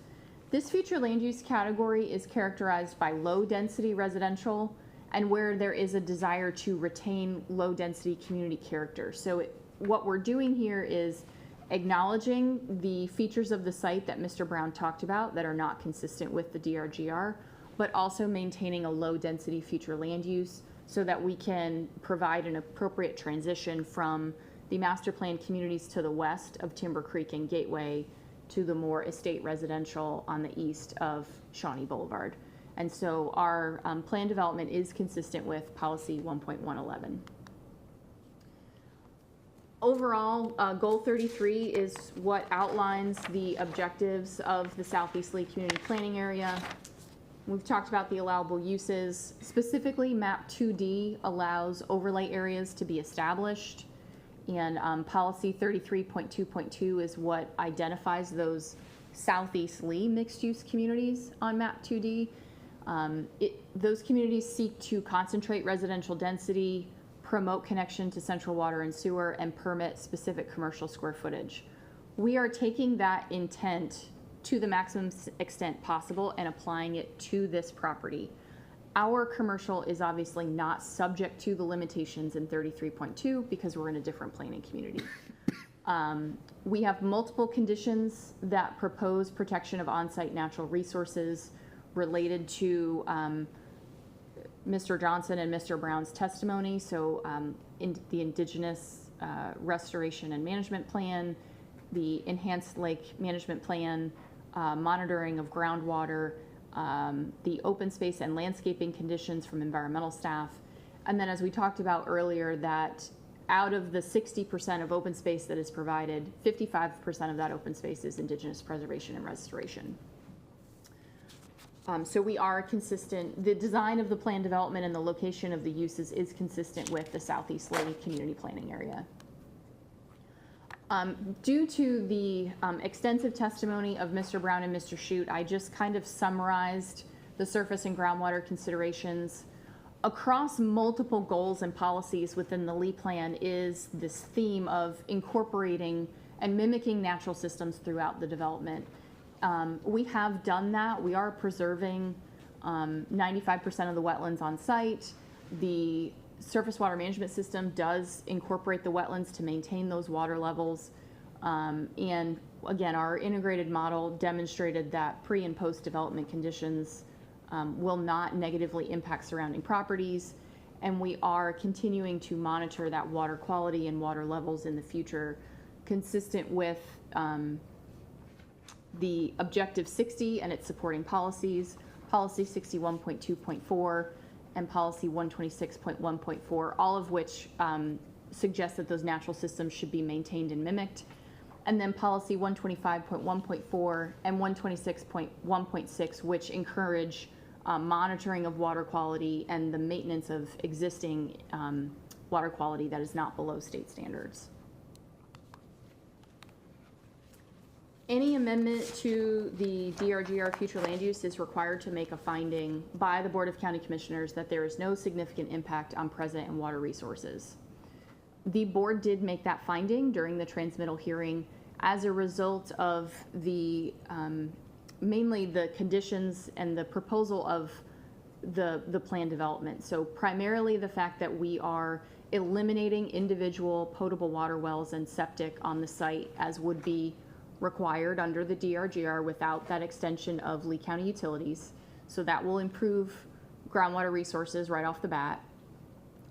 This future land use category is characterized by low density residential and where there is a desire to retain low density community character. So what we're doing here is acknowledging the features of the site that Mr. Brown talked about that are not consistent with the DRGR, but also maintaining a low density future land use so that we can provide an appropriate transition from the master plan communities to the west of Timber Creek and Gateway to the more estate residential on the east of Shawnee Boulevard. And so our plan development is consistent with policy 1.111. Overall, goal 33 is what outlines the objectives of the Southeast Lee Community Planning Area. We've talked about the allowable uses. Specifically, map 2D allows overlay areas to be established, and policy 33.2.2 is what identifies those Southeast Lee mixed-use communities on map 2D. Those communities seek to concentrate residential density, promote connection to central water and sewer, and permit specific commercial square footage. We are taking that intent to the maximum extent possible and applying it to this property. Our commercial is obviously not subject to the limitations in 33.2 because we're in a different planning community. We have multiple conditions that propose protection of on-site natural resources related to Mr. Johnson and Mr. Brown's testimony. So the Indigenous Restoration and Management Plan, the Enhanced Lake Management Plan, monitoring of groundwater, the open space and landscaping conditions from environmental staff. And then as we talked about earlier, that out of the 60% of open space that is provided, 55% of that open space is Indigenous preservation and restoration. So we are consistent. The design of the plan development and the location of the uses is consistent with the Southeast Lee Community Planning Area. Due to the extensive testimony of Mr. Brown and Mr. Shute, I just kind of summarized the surface and groundwater considerations. Across multiple goals and policies within the Lee Plan is this theme of incorporating and mimicking natural systems throughout the development. We have done that. We are preserving 95% of the wetlands on site. The surface water management system does incorporate the wetlands to maintain those water levels. And again, our integrated model demonstrated that pre and post development conditions will not negatively impact surrounding properties. And we are continuing to monitor that water quality and water levels in the future, consistent with the Objective 60 and its supporting policies, Policy 61.2.4 and Policy 126.1.4, all of which suggest that those natural systems should be maintained and mimicked. And then Policy 125.1.4 and 126.1.6, which encourage monitoring of water quality and the maintenance of existing water quality that is not below state standards. Any amendment to the DRGR future land use is required to make a finding by the Board of County Commissioners that there is no significant impact on present and water resources. The board did make that finding during the transmittal hearing as a result of the mainly the conditions and the proposal of the plan development. So primarily the fact that we are eliminating individual potable water wells and septic on the site as would be required under the DRGR without that extension of Lee County utilities. So that will improve groundwater resources right off the bat.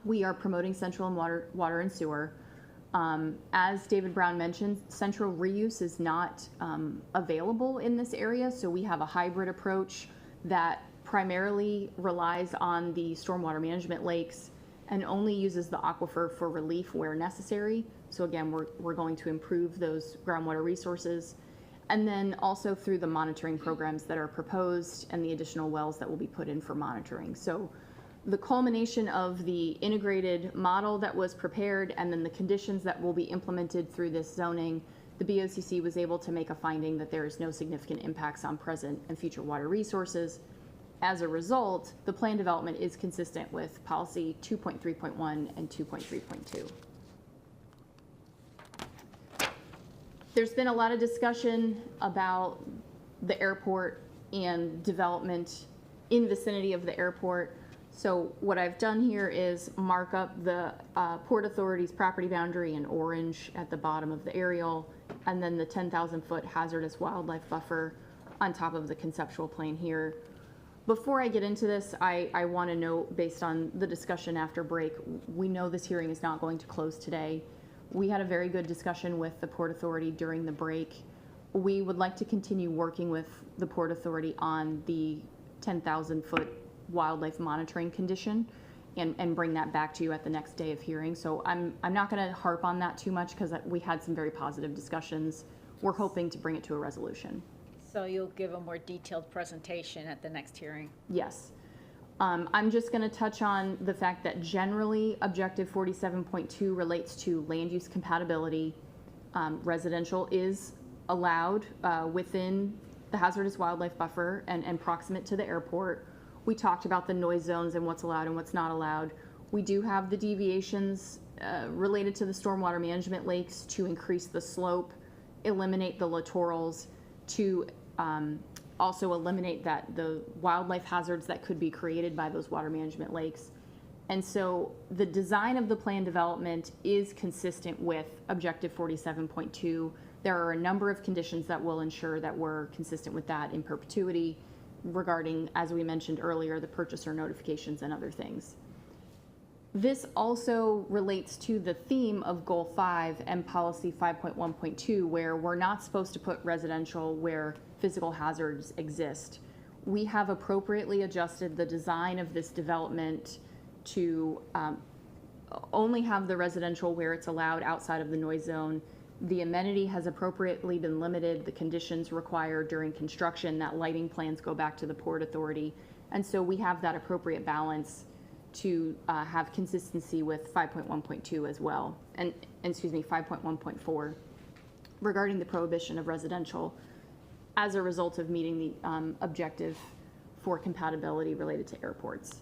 We are promoting central and water and sewer. As David Brown mentioned, central reuse is not available in this area, so we have a hybrid approach that primarily relies on the stormwater management lakes and only uses the aquifer for relief where necessary. So again, we're going to improve those groundwater resources. And then also through the monitoring programs that are proposed and the additional wells that will be put in for monitoring. So the culmination of the integrated model that was prepared and then the conditions that will be implemented through this zoning, the BOCC was able to make a finding that there is no significant impacts on present and future water resources. As a result, the plan development is consistent with policy 2.3.1 and 2.3.2. There's been a lot of discussion about the airport and development in vicinity of the airport. So what I've done here is mark up the Port Authority's property boundary in orange at the bottom of the aerial, and then the 10,000-foot hazardous wildlife buffer on top of the conceptual plan here. Before I get into this, I want to note, based on the discussion after break, we know this hearing is not going to close today. We had a very good discussion with the Port Authority during the break. We would like to continue working with the Port Authority on the 10,000-foot wildlife monitoring condition and bring that back to you at the next day of hearing. So I'm not going to harp on that too much because we had some very positive discussions. We're hoping to bring it to a resolution. So you'll give a more detailed presentation at the next hearing? Yes. I'm just going to touch on the fact that generally Objective 47.2 relates to land use compatibility. Residential is allowed within the hazardous wildlife buffer and proximate to the airport. We talked about the noise zones and what's allowed and what's not allowed. We do have the deviations related to the stormwater management lakes to increase the slope, eliminate the littorals, to also eliminate the wildlife hazards that could be created by those water management lakes. And so the design of the plan development is consistent with Objective 47.2. There are a number of conditions that will ensure that we're consistent with that in perpetuity regarding, as we mentioned earlier, the purchaser notifications and other things. This also relates to the theme of Goal 5 and Policy 5.1.2, where we're not supposed to put residential where physical hazards exist. We have appropriately adjusted the design of this development to only have the residential where it's allowed outside of the noise zone. The amenity has appropriately been limited, the conditions required during construction, that lighting plans go back to the Port Authority. And so we have that appropriate balance to have consistency with 5.1.2 as well, and excuse me, 5.1.4 regarding the prohibition of residential as a result of meeting the objective for compatibility related to airports.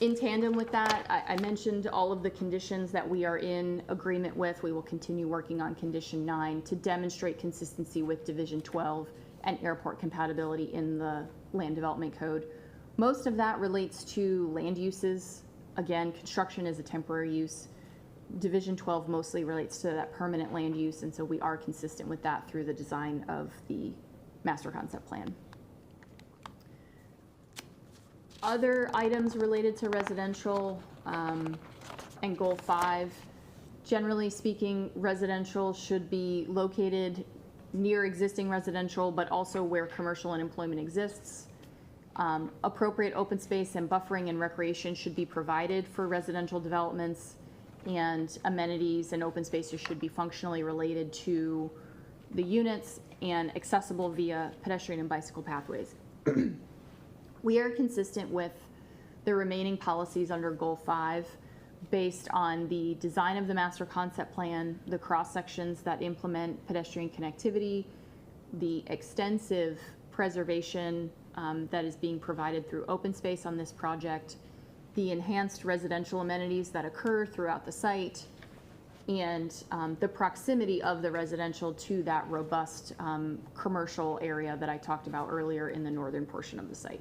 In tandem with that, I mentioned all of the conditions that we are in agreement with. We will continue working on Condition 9 to demonstrate consistency with Division 12 and airport compatibility in the Land Development Code. Most of that relates to land uses. Again, construction is a temporary use. Division 12 mostly relates to that permanent land use, and so we are consistent with that through the design of the master concept plan. Other items related to residential and Goal 5, generally speaking, residential should be located near existing residential, but also where commercial and employment exists. Appropriate open space and buffering and recreation should be provided for residential developments, and amenities and open spaces should be functionally related to the units and accessible via pedestrian and bicycle pathways. We are consistent with the remaining policies under Goal 5 based on the design of the master concept plan, the cross sections that implement pedestrian connectivity, the extensive preservation that is being provided through open space on this project, the enhanced residential amenities that occur throughout the site, and the proximity of the residential to that robust commercial area that I talked about earlier in the northern portion of the site.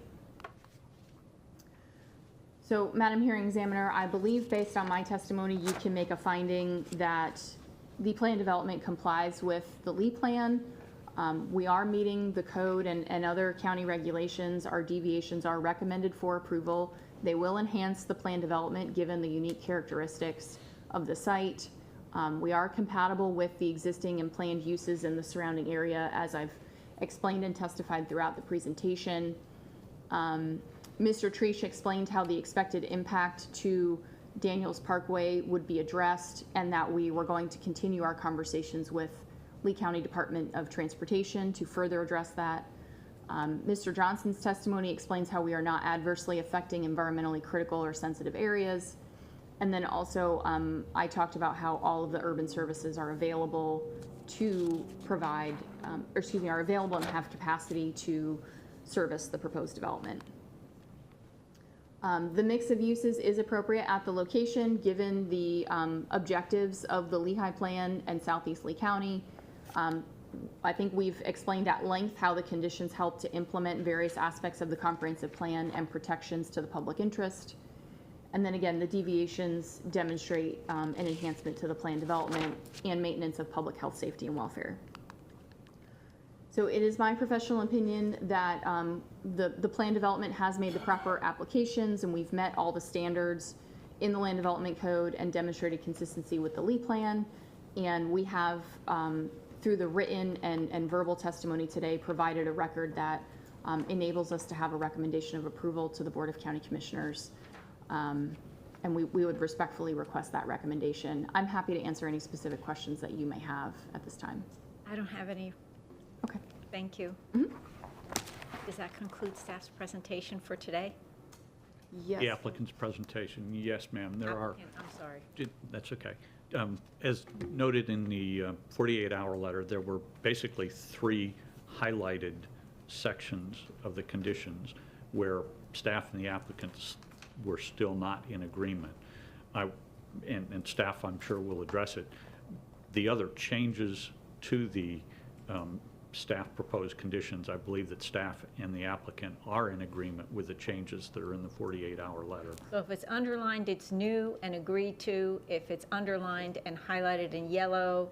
So, Madam Hearing Examiner, I believe based on my testimony, you can make a finding that the plan development complies with the Lee plan. We are meeting the code and other county regulations. Our deviations are recommended for approval. They will enhance the plan development given the unique characteristics of the site. We are compatible with the existing and planned uses in the surrounding area, as I've explained and testified throughout the presentation. Mr. Treesh explained how the expected impact to Daniels Parkway would be addressed, and that we were going to continue our conversations with Lee County Department of Transportation to further address that. Mr. Johnson's testimony explains how we are not adversely affecting environmentally critical or sensitive areas. And then also, I talked about how all of the urban services are available to provide, are available and have capacity to service the proposed development. The mix of uses is appropriate at the location, given the objectives of the Lehigh Plan and Southeast Lee County. I think we've explained at length how the conditions help to implement various aspects of the comprehensive plan and protections to the public interest. And then again, the deviations demonstrate an enhancement to the plan development and maintenance of public health, safety, and welfare. So it is my professional opinion that the plan development has made the proper applications, and we've met all the standards in the land development code and demonstrated consistency with the Lee plan. And we have, through the written and verbal testimony today, provided a record that enables us to have a recommendation of approval to the Board of County Commissioners. And we would respectfully request that recommendation. I'm happy to answer any specific questions that you may have at this time. I don't have any. Okay. Thank you. Mm-hmm. Does that conclude staff's presentation for today? Yes. The applicant's presentation, yes, ma'am. There are. Applicant, I'm sorry. That's okay. As noted in the 48-hour letter, there were basically 3 highlighted sections of the conditions where staff and the applicants were still not in agreement. And staff, I'm sure, will address it. The other changes to the staff proposed conditions, I believe that staff and the applicant are in agreement with the changes that are in the 48-hour letter. So if it's underlined, it's new and agreed to. If it's underlined and highlighted in yellow,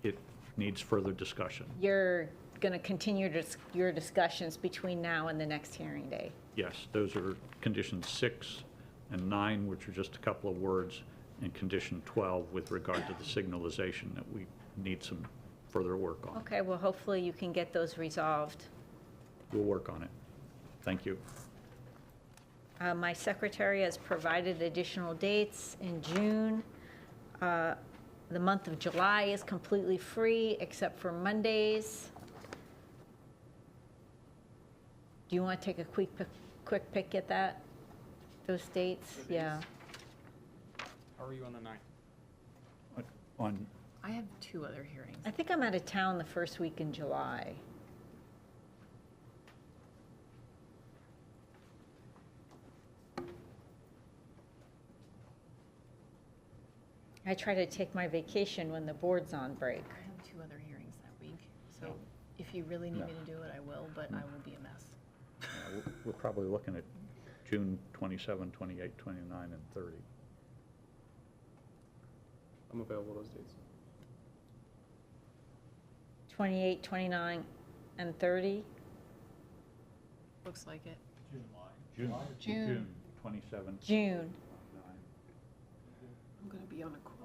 It needs further discussion. you're going to continue your discussions between now and the next hearing day. Yes, those are conditions 6 and 9, which are just a couple of words, and condition 12 with regard to the signalization that we need some further work on. Okay, well, hopefully you can get those resolved. We'll work on it. Thank you. My secretary has provided additional dates in June. The month of July is completely free except for Mondays. Do you want to take a quick pick at that? Those dates? For these? Yeah. How are you on the 9th? On, I have 2 other hearings. I think I'm out of town the first week in July. I try to take my vacation when the board's on break. I have 2 other hearings that week, so if you really need me to do it, I will, but I will be a mess. we're probably looking at June 27, 28, 29, and 30. I'm available those dates. 28, 29, and 30. Looks like it. June 27. June. I'm gonna be on a call.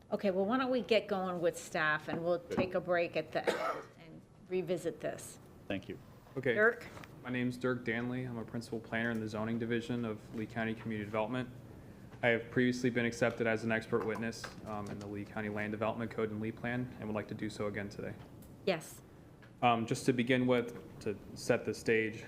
Okay, well, why don't we get going with staff, and we'll take a break at the end and revisit this. Thank you. Okay. Dirk? My name's Dirk Danley. I'm a principal planner in the zoning division of Lee County Community Development. I have previously been accepted as an expert witness in the Lee County Land Development Code and Lee Plan, and would like to do so again today. Yes. Just to begin with, to set the stage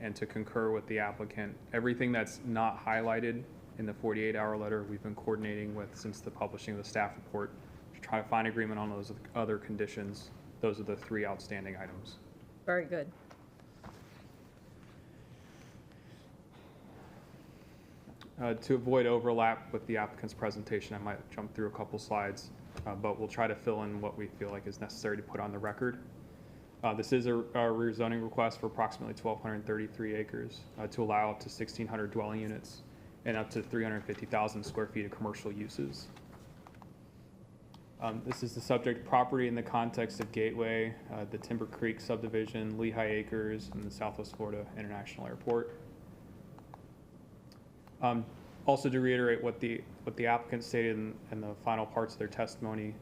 and to concur with the applicant, everything that's not highlighted in the 48-hour letter we've been coordinating with since the publishing of the staff report to try to find agreement on those other conditions. Those are the 3 outstanding items. Very good. To avoid overlap with the applicant's presentation, I might jump through a couple slides, but we'll try to fill in what we feel like is necessary to put on the record. This is a rezoning request for approximately 1,233 acres to allow up to 1,600 dwelling units and up to 350,000 square feet of commercial uses. This is the subject property in the context of Gateway, the Timber Creek subdivision, Lehigh Acres, and the Southwest Florida International Airport. Also to reiterate what the applicant stated in the final parts of their testimony,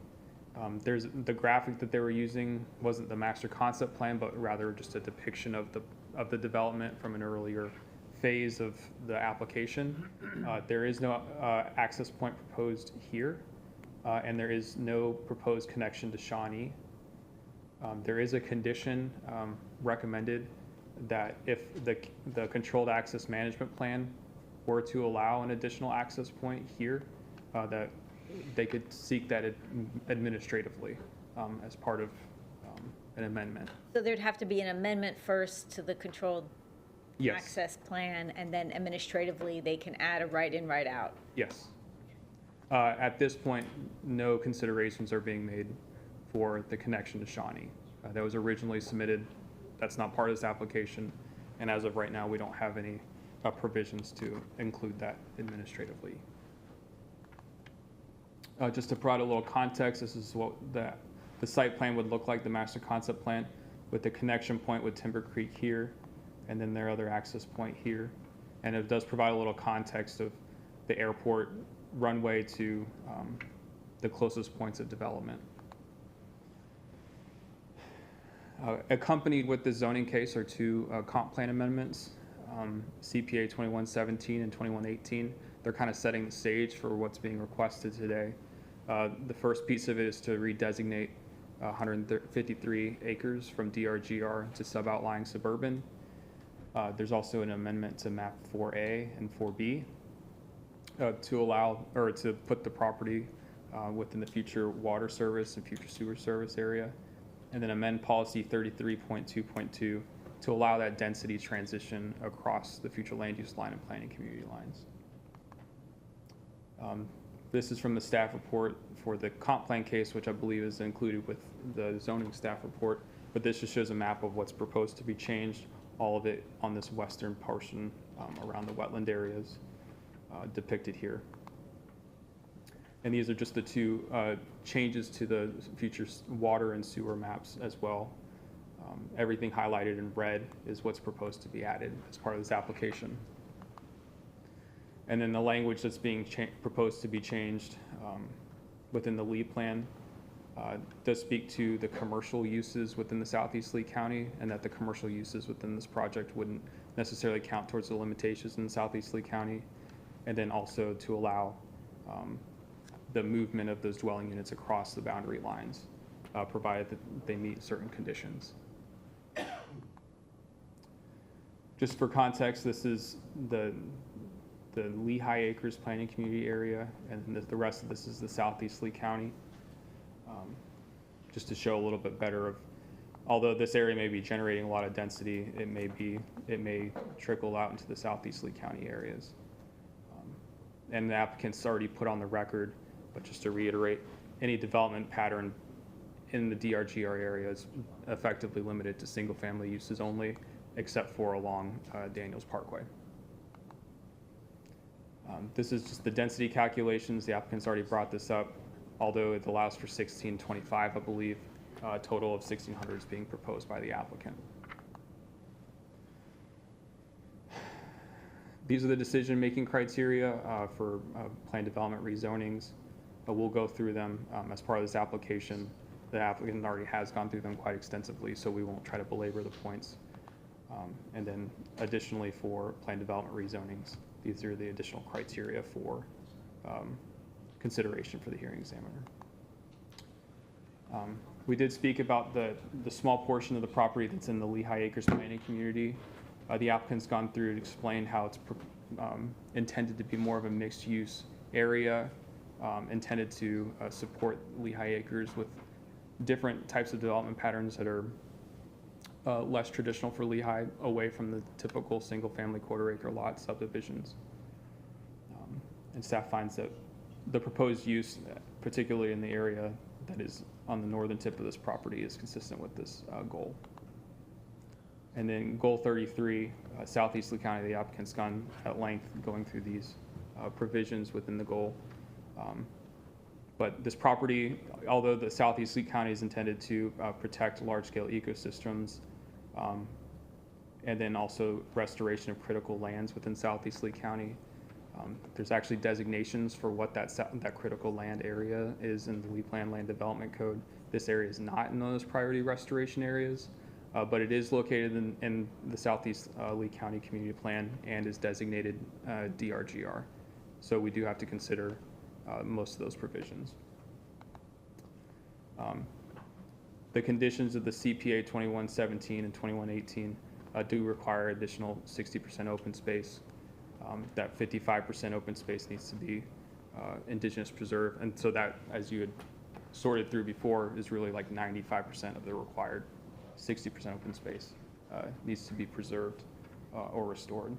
There's the graphic that they were using wasn't the master concept plan, but rather just a depiction of the development from an earlier phase of the application. There is no access point proposed here, and there is no proposed connection to Shawnee. There is a condition recommended that if the controlled access management plan were to allow an additional access point here, that they could seek that administratively as part of an amendment. So there'd have to be an amendment first to the controlled Yes. access plan, and then administratively, they can add a right-in, right-out. Yes. At this point, no considerations are being made for the connection to Shawnee. That was originally submitted. That's not part of this application. And as of right now, we don't have any provisions to include that administratively. Just to provide a little context, this is what the site plan would look like, the master concept plan, with the connection point with Timber Creek here, and then their other access point here. And it does provide a little context of the airport runway to the closest points of development. Accompanied with the zoning case are two comp plan amendments, CPA 2117 and 2118. They're kind of setting the stage for what's being requested today. The first piece of it is to redesignate 153 acres from DRGR to sub-outlying suburban. There's also an amendment to map 4A and 4B to allow, or to put the property within the future water service and future sewer service area. And then amend policy 33.2.2 to allow that density transition across the future land use line and planning community lines. This is from the staff report for the comp plan case, which I believe is included with the zoning staff report, but this just shows a map of what's proposed to be changed, all of it on this western portion around the wetland areas depicted here. And these are just the two changes to the future water and sewer maps as well. Everything highlighted in red is what's proposed to be added as part of this application. And then the language that's being proposed to be changed within the lead plan does speak to the commercial uses within the Southeast Lee County, and that the commercial uses within this project wouldn't necessarily count towards the limitations in Southeast Lee County, and then also to allow the movement of those dwelling units across the boundary lines, provided that they meet certain conditions. Just for context, this is the Lehigh Acres Planning Community Area, and the rest of this is the Southeast Lee County. Just to show a little bit better of, although this area may be generating a lot of density, it may trickle out into the Southeast Lee County areas. And the applicant's already put on the record, but just to reiterate, any development pattern in the DRGR area is effectively limited to single-family uses only, except for along Daniels Parkway. This is just the density calculations. The applicant's already brought this up, although it allows for 1625, I believe. A total of 1,600 is being proposed by the applicant. These are the decision-making criteria for planned development rezonings. We'll go through them as part of this application. The applicant already has gone through them quite extensively, so we won't try to belabor the points. And then additionally for planned development rezonings, these are the additional criteria for consideration for the hearing examiner. We did speak about the small portion of the property that's in the Lehigh Acres planning community. The applicant's gone through to explain how it's intended to be more of a mixed-use area, intended to support Lehigh Acres with different types of development patterns that are less traditional for Lehigh, away from the typical single-family quarter-acre lot subdivisions. And staff finds that the proposed use, particularly in the area that is on the northern tip of this property, is consistent with this goal. And then goal 33, Southeast Lee County, the applicant's gone at length going through these provisions within the goal. But this property, although the Southeast Lee County is intended to protect large-scale ecosystems, and then also restoration of critical lands within Southeast Lee County, There's actually designations for what that critical land area is in the Lee Plan Land Development Code. This area is not in those priority restoration areas, but it is located in the Southeast Lee County Community Plan and is designated DRGR. So we do have to consider most of those provisions. The conditions of the CPA 2117 and 2118 do require additional 60% open space. That 55% open space needs to be indigenous preserve, and so that, as you had sorted through before, is really like 95% of the required 60% open space needs to be preserved or restored.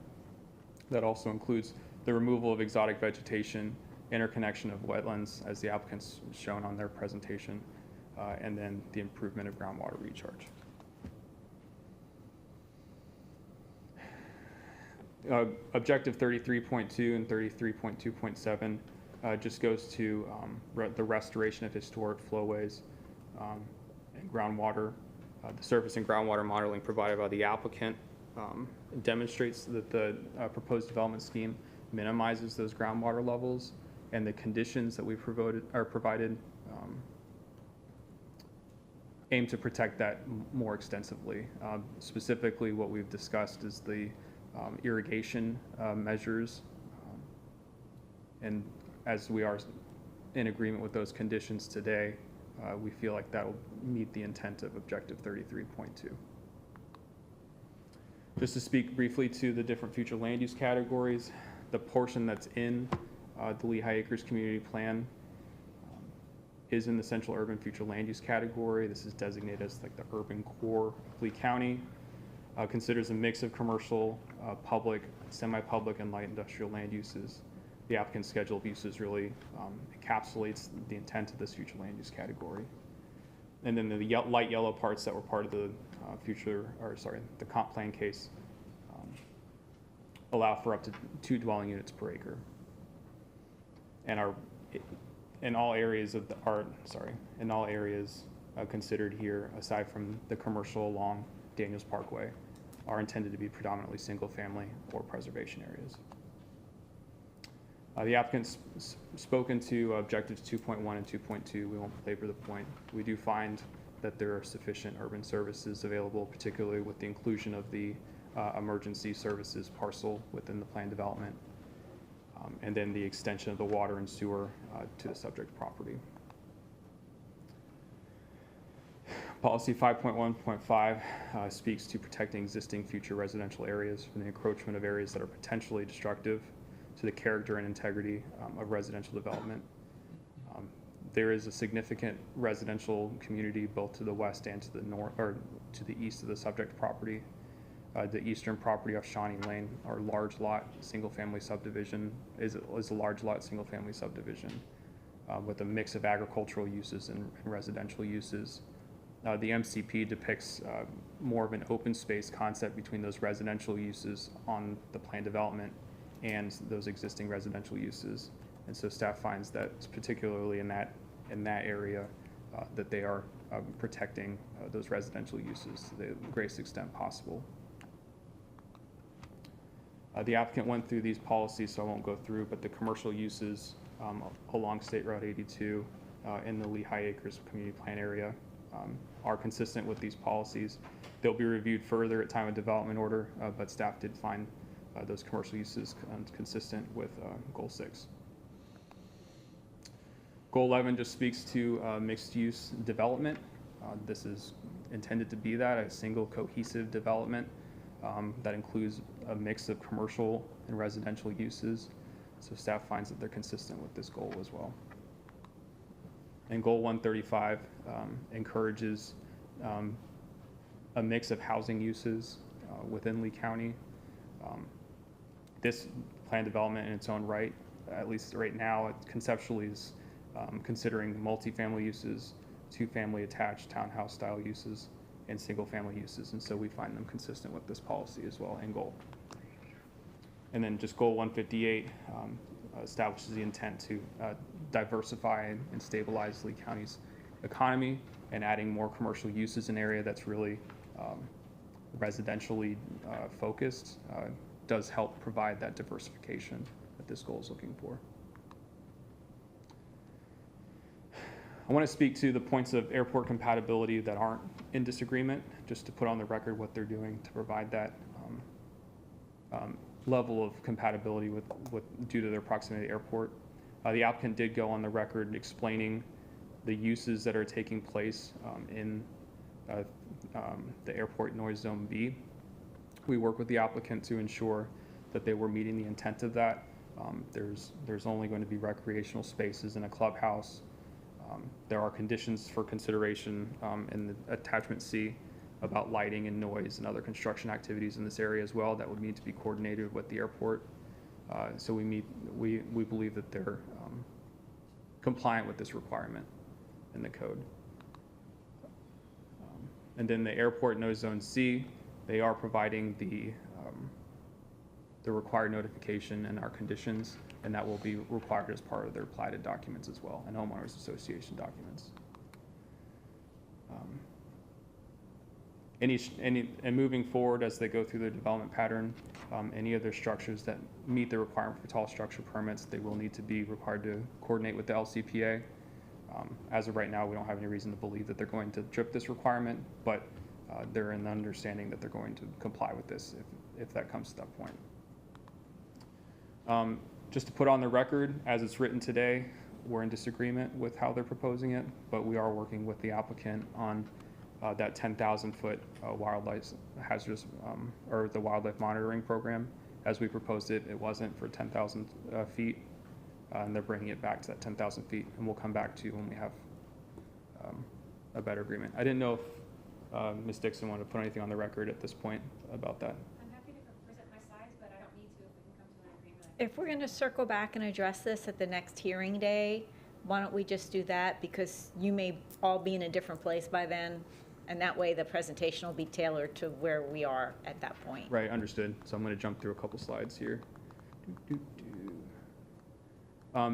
That also includes the removal of exotic vegetation, interconnection of wetlands, as the applicants shown on their presentation, and then the improvement of groundwater recharge. Objective 33.2 and 33.2.7 just goes to the restoration of historic flowways and groundwater. The surface and groundwater modeling provided by the applicant demonstrates that the proposed development scheme minimizes those groundwater levels, and the conditions that we provided aim to protect that more extensively. Specifically, what we've discussed is the irrigation measures, and as we are in agreement with those conditions today, we feel like that will meet the intent of Objective 33.2. Just to speak briefly to the different future land use categories, the portion that's in the Lehigh Acres Community Plan is in the Central Urban Future Land Use category. This is designated as like the urban core of Lee County. Considers a mix of commercial, public, semi-public, and light industrial land uses. The applicant's schedule of uses really encapsulates the intent of this future land use category. And then the light yellow parts that were part of the the comp plan case allow for up to 2 dwelling units per acre. And are in all areas of the considered here, aside from the commercial along Daniels Parkway, are intended to be predominantly single-family or preservation areas. The applicant's spoken to objectives 2.1 and 2.2. We won't belabor the point. We do find that there are sufficient urban services available, particularly with the inclusion of the emergency services parcel within the plan development, and then the extension of the water and sewer to the subject property. Policy 5.1.5 speaks to protecting existing future residential areas from the encroachment of areas that are potentially destructive to the character and integrity of residential development. There is a significant residential community both to the west and to the north, or to the east of the subject property. The eastern property off Shawnee Lane, our large lot single-family subdivision, is a large lot single-family subdivision with a mix of agricultural uses and residential uses. The MCP depicts more of an open space concept between those residential uses on the plan development and those existing residential uses. And so staff finds that particularly in that area that they are protecting those residential uses to the greatest extent possible. The applicant went through these policies, so I won't go through, but the commercial uses along State Route 82 in the Lehigh Acres Community Plan area are consistent with these policies. They'll be reviewed further at time of development order, but staff did find those commercial uses consistent with Goal 6. Goal 11 just speaks to mixed-use development. This is intended to be that, a single cohesive development that includes a mix of commercial and residential uses. So staff finds that they're consistent with this goal as well. And Goal 135 encourages a mix of housing uses within Lee County. This plan development in its own right, at least right now, it conceptually is considering multifamily uses, 2-family attached townhouse style uses, and single-family uses, and so we find them consistent with this policy as well and goal. And then just Goal 158 establishes the intent to diversify and stabilize Lee County's economy, and adding more commercial uses in an area that's really residentially focused does help provide that diversification that this goal is looking for. I want to speak to the points of airport compatibility that aren't in disagreement, just to put on the record what they're doing to provide that level of compatibility due to their proximity to the airport. The applicant did go on the record explaining the uses that are taking place in the airport noise zone B. We work with the applicant to ensure that they were meeting the intent of that. There's only going to be recreational spaces in a clubhouse. There are conditions for consideration in the attachment C about lighting and noise and other construction activities in this area as well that would need to be coordinated with the airport. So we believe that they're compliant with this requirement in the code. And then the airport noise zone C, they are providing the required notification and our conditions, and that will be required as part of their platted documents as well and homeowners association documents. And moving forward as they go through their development pattern, any other structures that meet the requirement for tall structure permits, they will need to be required to coordinate with the LCPA. As of right now, we don't have any reason to believe that they're going to trip this requirement, but they're in the understanding that they're going to comply with this if that comes to that point. Just to put on the record, as it's written today, we're in disagreement with how they're proposing it, but we are working with the applicant on that 10,000-foot wildlife hazardous or the wildlife monitoring program. As we proposed it, it wasn't for 10,000 feet, and they're bringing it back to that 10,000 feet, and we'll come back to you when we have a better agreement. I didn't know if Ms. Dixon wanted to put anything on the record at this point about that. I'm happy to present my sides, but I don't need to if we can come to an agreement. If we're going to circle back and address this at the next hearing day, why don't we just do that? Because you may all be in a different place by then, and that way the presentation will be tailored to where we are at that point. Right, understood. So I'm going to jump through a couple slides here.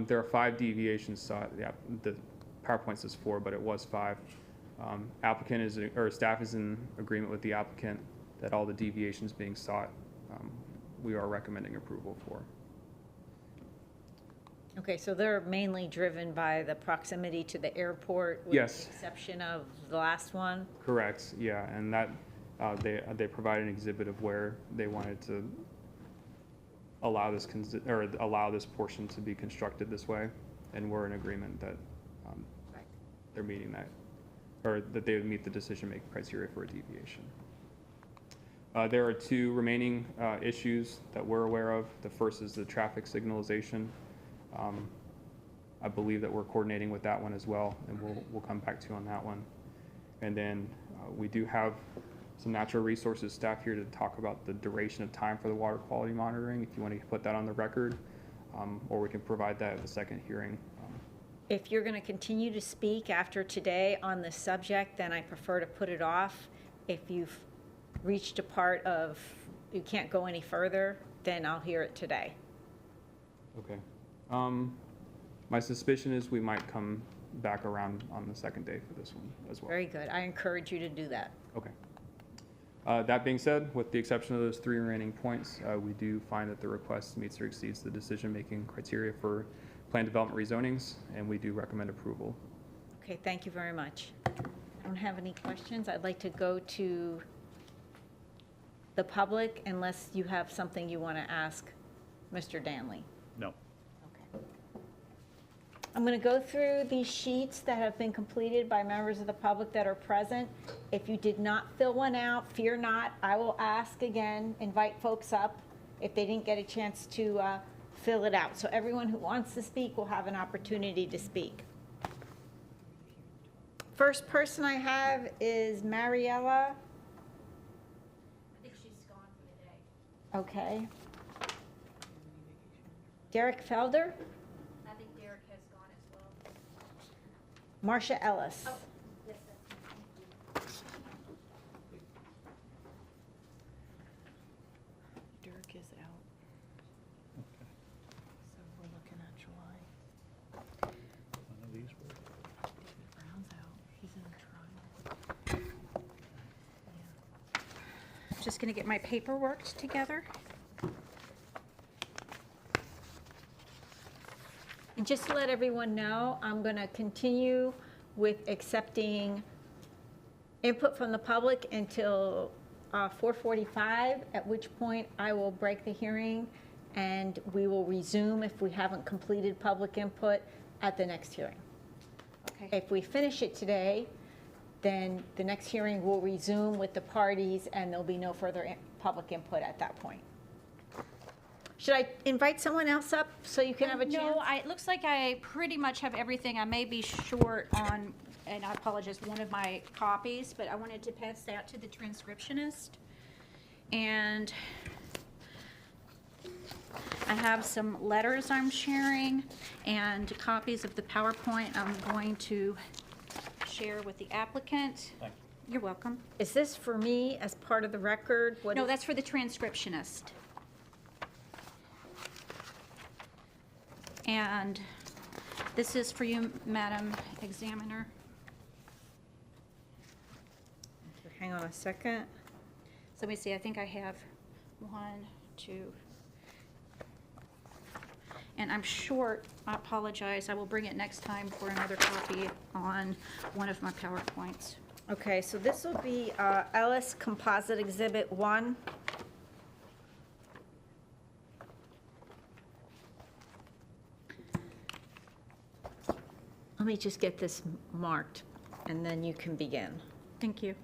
There are 5 deviations sought. Yeah, the PowerPoint says 4, but it was 5. Applicant is, or staff is in agreement with the applicant that all the deviations being sought, we are recommending approval for. Okay, so they're mainly driven by the proximity to the airport with Yes. the exception of the last one? Correct, yeah, and that they provide an exhibit of where they wanted to allow this portion to be constructed this way, and we're in agreement that they're meeting that, or that they would meet the decision-making criteria for a deviation. There are 2 remaining issues that we're aware of. The first is the traffic signalization. I believe that we're coordinating with that one as well, and we'll come back to you on that one. And then we do have some natural resources staff here to talk about the duration of time for the water quality monitoring, if you want to put that on the record, or we can provide that at the second hearing. If you're going to continue to speak after today on this subject, then I prefer to put it off. If you've reached a part of you can't go any further, then I'll hear it today. Okay. My suspicion is we might come back around on the second day for this one as well. Very good. I encourage you to do that. Okay. That being said, with the exception of those 3 remaining points, we do find that the request meets or exceeds the decision-making criteria for plan development rezonings, and we do recommend approval. Okay, thank you very much. I don't have any questions. I'd like to go to the public unless you have something you want to ask Mr. Danley. No. I'm going to go through these sheets that have been completed by members of the public that are present. If you did not fill one out, fear not. I will ask again, invite folks up if they didn't get a chance to fill it out. So everyone who wants to speak will have an opportunity to speak. First person I have is Mariella. I think she's gone for the day. Okay. Derek Felder. I think Derek has gone as well. Marcia Ellis. Oh, yes, sir. Dirk is out. So we're looking at July. None of these were. David Brown's out. He's in a trial. Just going to get my paperwork together. just to let everyone know, I'm going to continue with accepting input from the public until 4:45, at which point I will break the hearing and we will resume if we haven't completed public input at the next hearing. Okay. If we finish it today, then the next hearing will resume with the parties and there'll be no further public input at that point. Should I invite someone else up so you can have a chance? No, it looks like I pretty much have everything. I may be short on, and I apologize, one of my copies, but I wanted to pass that to the transcriptionist. And I have some letters I'm sharing and copies of the PowerPoint I'm going to share with the applicant. Thank you. You're welcome. Is this for me as part of the record? What No, is- that's for the transcriptionist. And this is for you, Madam Examiner. Hang on a second. So let me see, I think I have 1, 2. And I'm short, I apologize. I will bring it next time for another copy on one of my PowerPoints. Okay, so this will be Ellis Composite Exhibit 1. Let me just get this marked, and then you can begin. Thank you.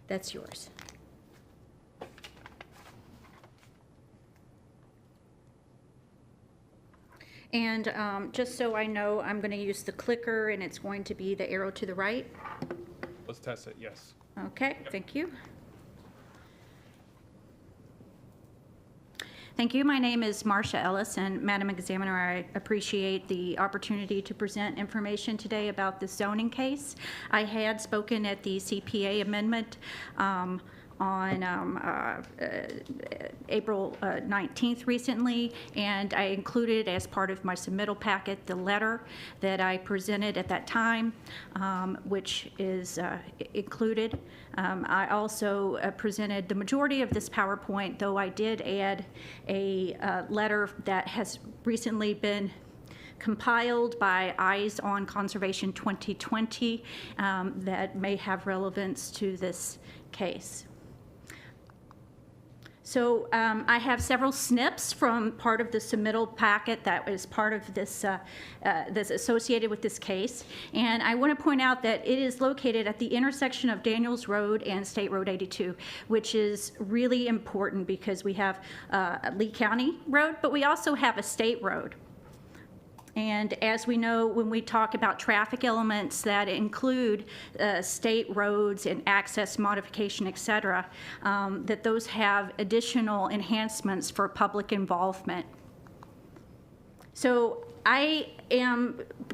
That's yours. And just so I know, I'm going to use the clicker, and it's going to be the arrow to the right. Let's test it, yes. Okay, thank you. Thank you. My name is Marcia Ellis, and Madam Examiner, I appreciate the opportunity to present information today about this zoning case. I had spoken at the CPA amendment on April 19th recently, and I included as part of my submittal packet the letter that I presented at that time, which is included. I also presented the majority of this PowerPoint, though I did add a letter that has recently been compiled by Eyes on Conservation 2020 that may have relevance to this case. So I have several snips from part of the submittal packet that is part of this, that's associated with this case. And I want to point out that it is located at the intersection of Daniels Road and State Road 82, which is really important because we have a Lee County road, but we also have a state road. And as we know, when we talk about traffic elements that include state roads and access modification, et cetera, that those have additional enhancements for public involvement. So I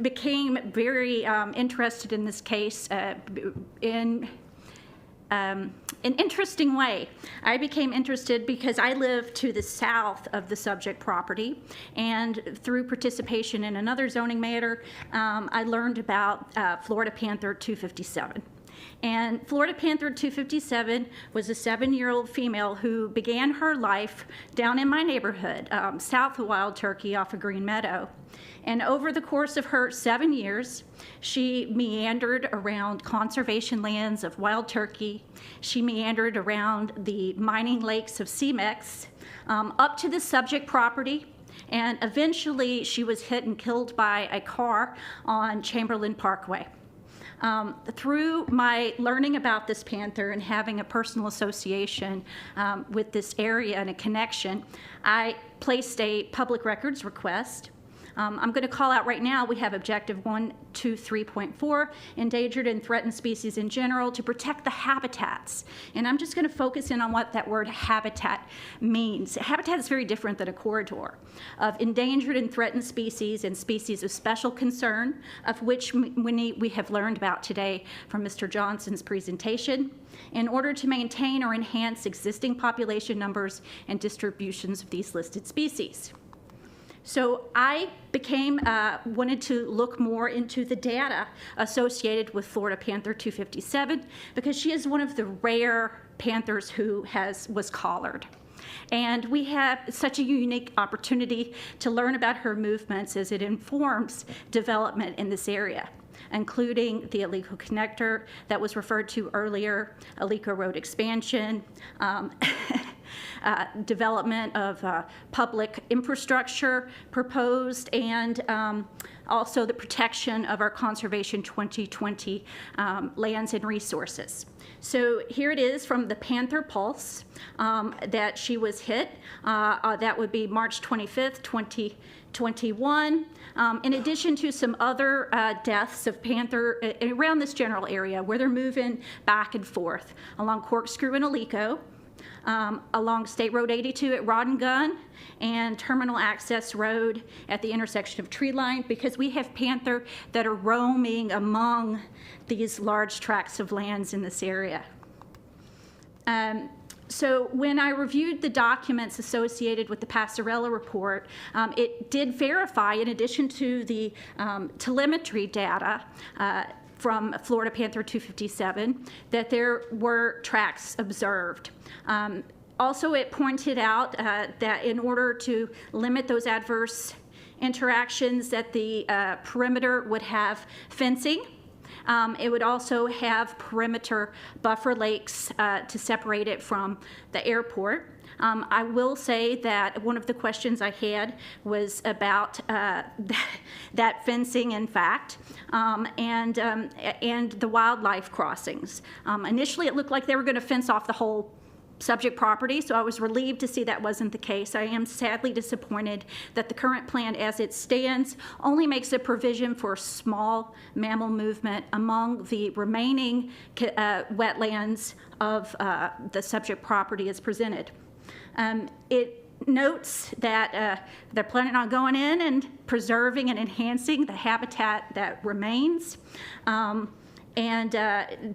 became very interested in this case in an interesting way. I became interested because I live to the south of the subject property, and through participation in another zoning matter, I learned about Florida Panther 257. And Florida Panther 257 was a 7-year-old female who began her life down in my neighborhood, south of Wild Turkey off of Green Meadow. And over the course of her 7 years, she meandered around conservation lands of Wild Turkey. She meandered around the mining lakes of CMEX, up to the subject property, and eventually she was hit and killed by a car on Chamberlain Parkway. Through my learning about this panther and having a personal association with this area and a connection, I placed a public records request. I'm going to call out right now, we have objective 123.4, endangered and threatened species in general, to protect the habitats. And I'm just going to focus in on what that word habitat means. Habitat is very different than a corridor of endangered and threatened species and species of special concern, of which we have learned about today from Mr. Johnson's presentation, in order to maintain or enhance existing population numbers and distributions of these listed species. So I wanted to look more into the data associated with Florida Panther 257 because she is one of the rare panthers who was collared. And we have such a unique opportunity to learn about her movements as it informs development in this area, including the Alico connector that was referred to earlier, Alico Road expansion, development of public infrastructure proposed, and also the protection of our Conservation 2020 lands and resources. So here it is from the Panther Pulse that she was hit. That would be March 25th, 2021. In addition to some other deaths of panther around this general area where they're moving back and forth along Corkscrew and Alico, along State Road 82 at Rod and Gun, and Terminal Access Road at the intersection of Tree Line, because we have panther that are roaming among these large tracts of lands in this area. So when I reviewed the documents associated with the Passarella report, it did verify, in addition to the telemetry data from Florida Panther 257, that there were tracks observed. Also, it pointed out that in order to limit those adverse interactions, that the perimeter would have fencing. It would also have perimeter buffer lakes to separate it from the airport. I will say that one of the questions I had was about that fencing, in fact, and the wildlife crossings. Initially, it looked like they were going to fence off the whole subject property, so I was relieved to see that wasn't the case. I am sadly disappointed that the current plan as it stands only makes a provision for small mammal movement among the remaining wetlands of the subject property as presented. It notes that they're planning on going in and preserving and enhancing the habitat that remains, and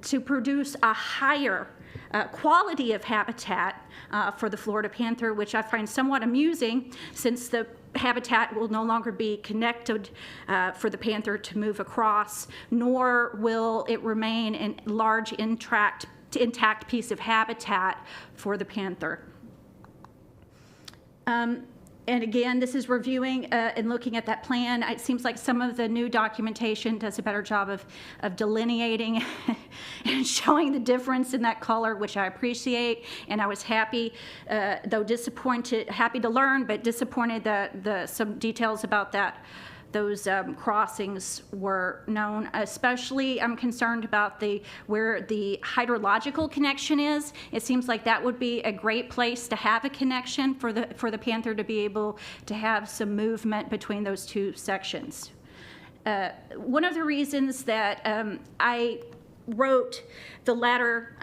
to produce a higher quality of habitat for the Florida panther, which I find somewhat amusing, since the habitat will no longer be connected for the panther to move across, nor will it remain a large intact piece of habitat for the panther. And again, this is reviewing and looking at that plan. It seems like some of the new documentation does a better job of delineating and showing the difference in that color, which I appreciate. And I was happy, though disappointed, happy to learn, but disappointed that some details about those crossings were known. Especially, I'm concerned about where the hydrological connection is. It seems like that would be a great place to have a connection for the panther to be able to have some movement between those two sections. One of the reasons that I wrote the letter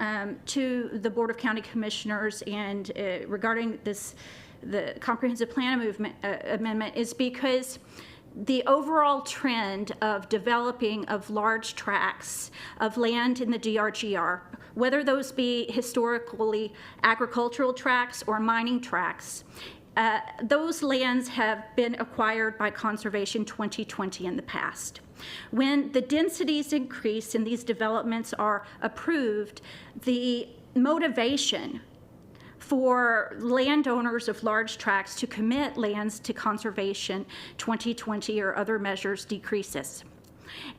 to the Board of County Commissioners and regarding the comprehensive plan amendment is because the overall trend of developing of large tracts of land in the DRGR, whether those be historically agricultural tracts or mining tracts, those lands have been acquired by Conservation 2020 in the past. When the densities increase and these developments are approved, the motivation for landowners of large tracts to commit lands to Conservation 2020 or other measures decreases.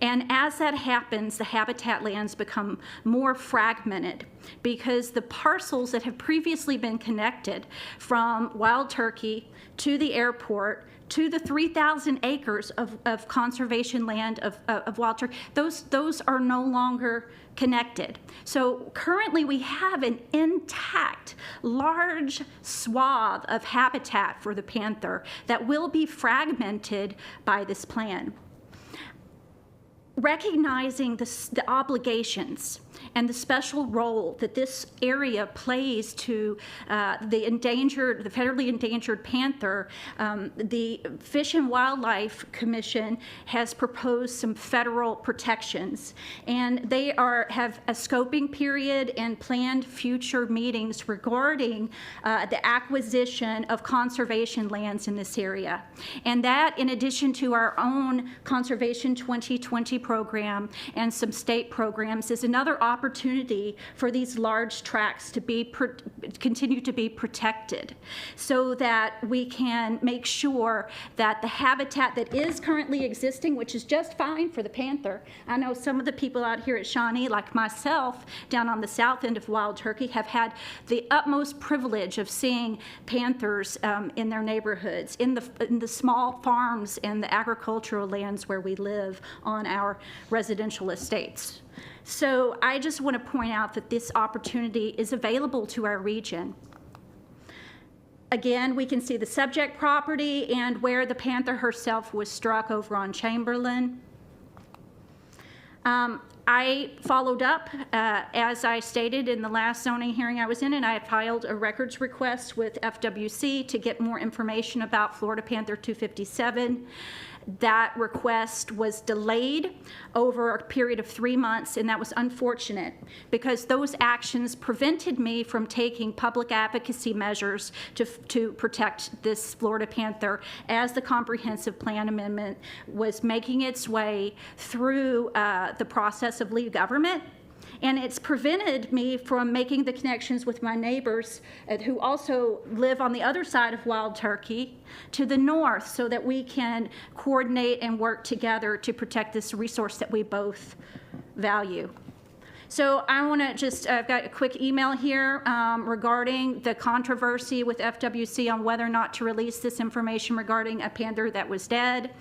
And as that happens, the habitat lands become more fragmented because the parcels that have previously been connected from Wild Turkey to the airport to the 3,000 acres of conservation land of Wild Turkey, those are no longer connected. So currently we have an intact, large swath of habitat for the panther that will be fragmented by this plan. Recognizing the obligations and the special role that this area plays to the federally endangered panther, the Fish and Wildlife Commission has proposed some federal protections, and they have a scoping period and planned future meetings regarding the acquisition of conservation lands in this area. And that, in addition to our own Conservation 2020 program and some state programs, is another opportunity for these large tracts to be continue to be protected, so that we can make sure that the habitat that is currently existing, which is just fine for the panther. I know some of the people out here at Shawnee, like myself, down on the south end of wild turkey, have had the utmost privilege of seeing panthers in their neighborhoods, in the small farms and the agricultural lands where we live on our residential estates. So I just want to point out that this opportunity is available to our region. Again, we can see the subject property and where the panther herself was struck over on Chamberlain. I followed up, as I stated in the last zoning hearing I was in, and I filed a records request with FWC to get more information about Florida Panther 257. That request was delayed over a period of 3 months, and that was unfortunate because those actions prevented me from taking public advocacy measures to protect this Florida panther as the comprehensive plan amendment was making its way through the process of lead government. And it's prevented me from making the connections with my neighbors who also live on the other side of wild turkey to the north, so that we can coordinate and work together to protect this resource that we both value. So I want to just, I've got a quick email here regarding the controversy with FWC on whether or not to release this information regarding a panther that was dead.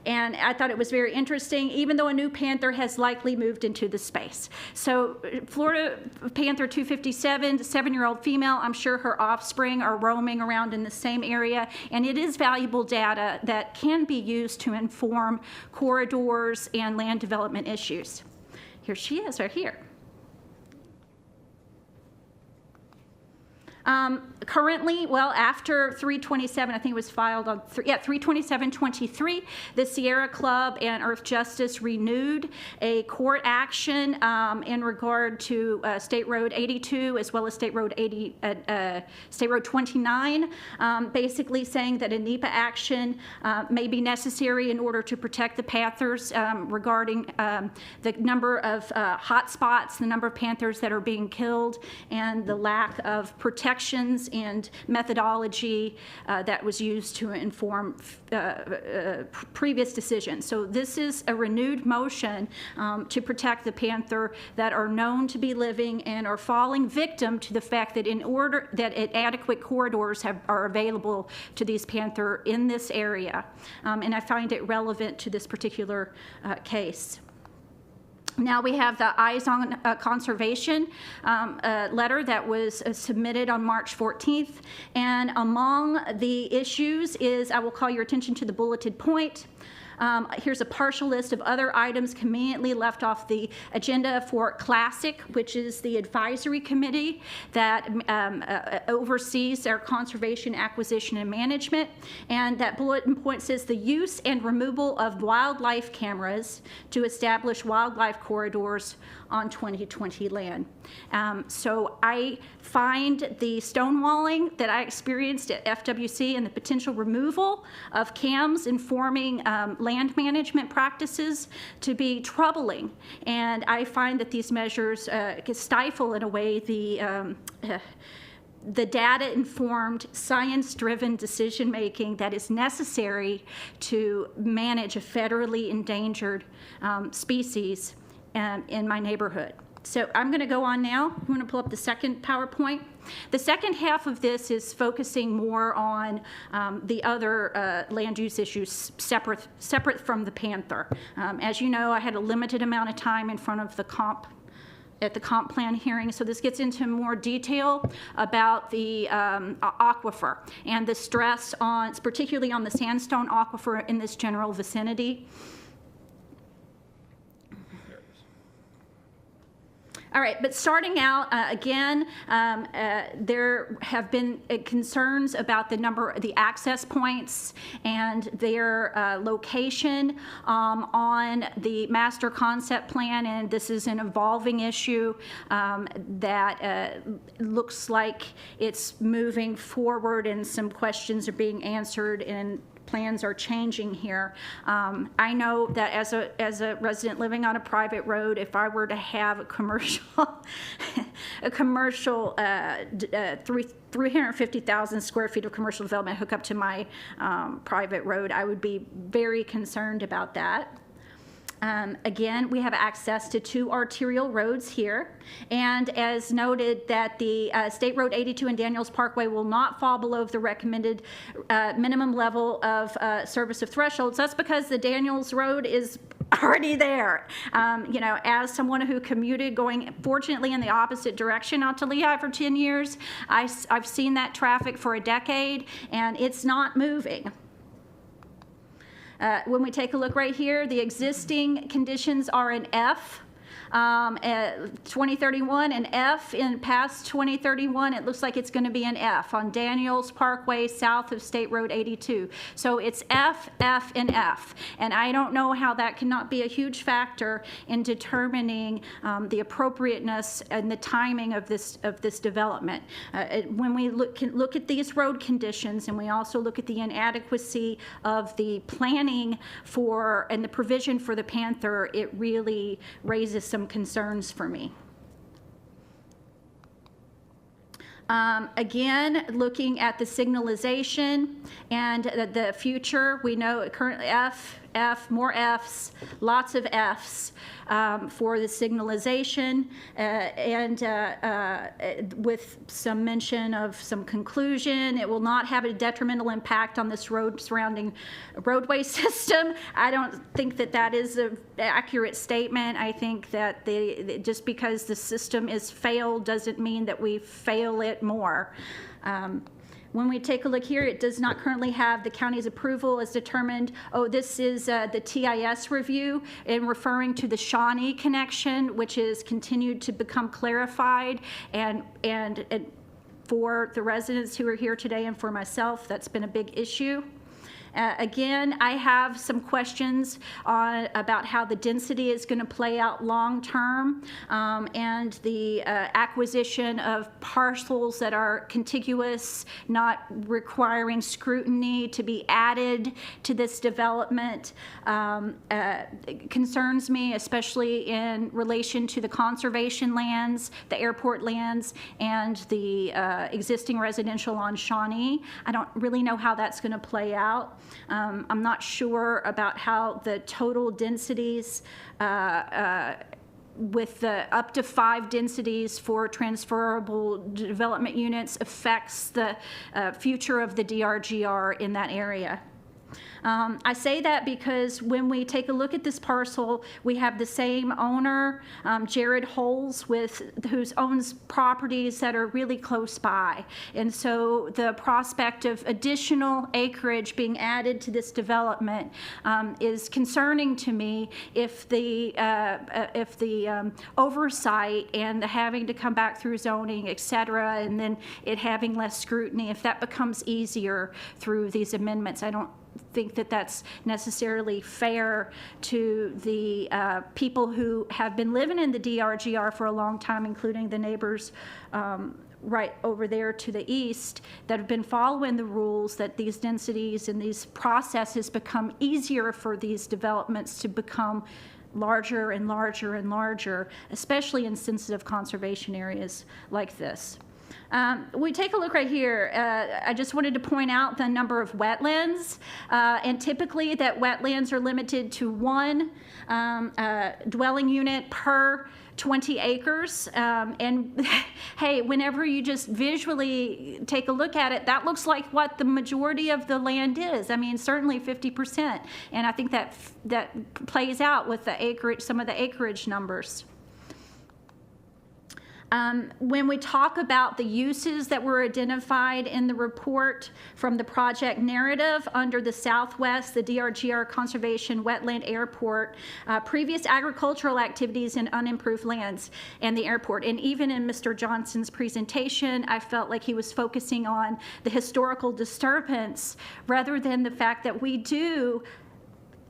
And I thought it was very interesting, even though a new panther has likely moved into the space. So Florida Panther 257, 7-year-old female, I'm sure her offspring are roaming around in the same area, and it is valuable data that can be used to inform corridors and land development issues. Here she is, right here. Currently, well, after 327, I think it was filed on 327-23, the Sierra Club and Earth Justice renewed a court action in regard to State Road 82 as well as State Road 29, basically saying that a NEPA action may be necessary in order to protect the panthers regarding the number of hot spots, the number of panthers that are being killed, and the lack of protections and methodology that was used to inform previous decisions. So this is a renewed motion to protect the panther that are known to be living and are falling victim to the fact that in order that adequate corridors are available to these panther in this area. And I find it relevant to this particular case. Now we have the Eyes on Conservation letter that was submitted on March 14th. And among the issues is, I will call your attention to the bulleted point. Here's a partial list of other items conveniently left off the agenda for Classic, which is the advisory committee that oversees our conservation, acquisition, and management. And that bulletin point says the use and removal of wildlife cameras to establish wildlife corridors on 2020 land. So I find the stonewalling that I experienced at FWC and the potential removal of cams informing land management practices to be troubling. And I find that these measures stifle in a way the data-informed, science-driven decision-making that is necessary to manage a federally endangered species in my neighborhood. So I'm going to go on now. I'm going to pull up the second PowerPoint. The second half of this is focusing more on the other land use issues separate from the panther. As you know, I had a limited amount of time in front of the comp plan hearing, so this gets into more detail about the aquifer and the stress on, particularly on the sandstone aquifer in this general vicinity. All right, but starting out, again, there have been concerns about the access points and their location on the master concept plan, and this is an evolving issue that looks like it's moving forward and some questions are being answered in plans are changing here. I know that as a resident living on a private road, if I were to have a commercial, 350,000 square feet of commercial development hook up to my private road, I would be very concerned about that. Again, we have access to 2 arterial roads here, and as noted that the State Road 82 and Daniels Parkway will not fall below the recommended minimum level of service of thresholds. That's because the Daniels Road is already there. You know, as someone who commuted going, fortunately, in the opposite direction out to Lehigh for 10 years, I've seen that traffic for a decade, and it's not moving. When we take a look right here, the existing conditions are an F. 2031, an F. In past 2031, it looks like it's going to be an F on Daniels Parkway south of State Road 82. So it's F, F, and F. And I don't know how that cannot be a huge factor in determining the appropriateness and the timing of this development. When we look at these road conditions, and we also look at the inadequacy of the planning for and the provision for the Panther, it really raises some concerns for me. Again, looking at the signalization and the future, we know currently F, more Fs, lots of Fs for the signalization, and with some mention of some conclusion. It will not have a detrimental impact on this surrounding roadway system. I don't think that that is an accurate statement. I think that just because the system is failed doesn't mean that we fail it more. When we take a look here, it does not currently have the county's approval as determined. Oh, this is the TIS review in referring to the Shawnee connection, which is continued to become clarified. And for the residents who are here today and for myself, that's been a big issue. Again, I have some questions about how the density is going to play out long term, and the acquisition of parcels that are contiguous, not requiring scrutiny to be added to this development, concerns me, especially in relation to the conservation lands, the airport lands, and the existing residential on Shawnee. I don't really know how that's going to play out. I'm not sure about how the total densities with the up to 5 densities for transferable development units affects the future of the DRGR in that area. I say that because when we take a look at this parcel, we have the same owner, Jared Holes, who owns properties that are really close by. And so the prospect of additional acreage being added to this development is concerning to me if the oversight and the having to come back through zoning, et cetera, and then it having less scrutiny, if that becomes easier through these amendments. I don't think that that's necessarily fair to the people who have been living in the DRGR for a long time, including the neighbors right over there to the east that have been following the rules, that these densities and these processes become easier for these developments to become larger and larger and larger, especially in sensitive conservation areas like this. We take a look right here. I just wanted to point out the number of wetlands, and typically that wetlands are limited to 1 dwelling unit per 20 acres. And hey, whenever you just visually take a look at it, that looks like what the majority of the land is. I mean, certainly 50%. And I think that plays out with the acreage, some of the acreage numbers. When we talk about the uses that were identified in the report from the project narrative under the Southwest, the DRGR Conservation Wetland Airport, previous agricultural activities in unimproved lands and the airport. And even in Mr. Johnson's presentation, I felt like he was focusing on the historical disturbance rather than the fact that we do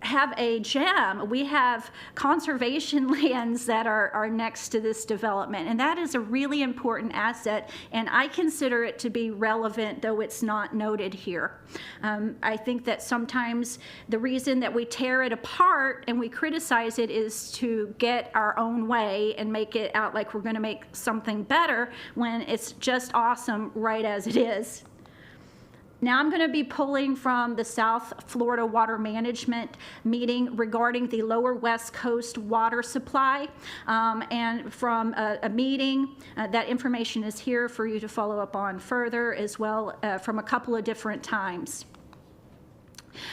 have a gem. We have conservation lands that are next to this development, and that is a really important asset, and I consider it to be relevant, though it's not noted here. I think that sometimes the reason that we tear it apart and we criticize it is to get our own way and make it out like we're going to make something better when it's just awesome right as it is. Now I'm going to be pulling from the South Florida Water Management meeting regarding the Lower West Coast water supply, and from a meeting. That information is here for you to follow up on further, as well from a couple of different times.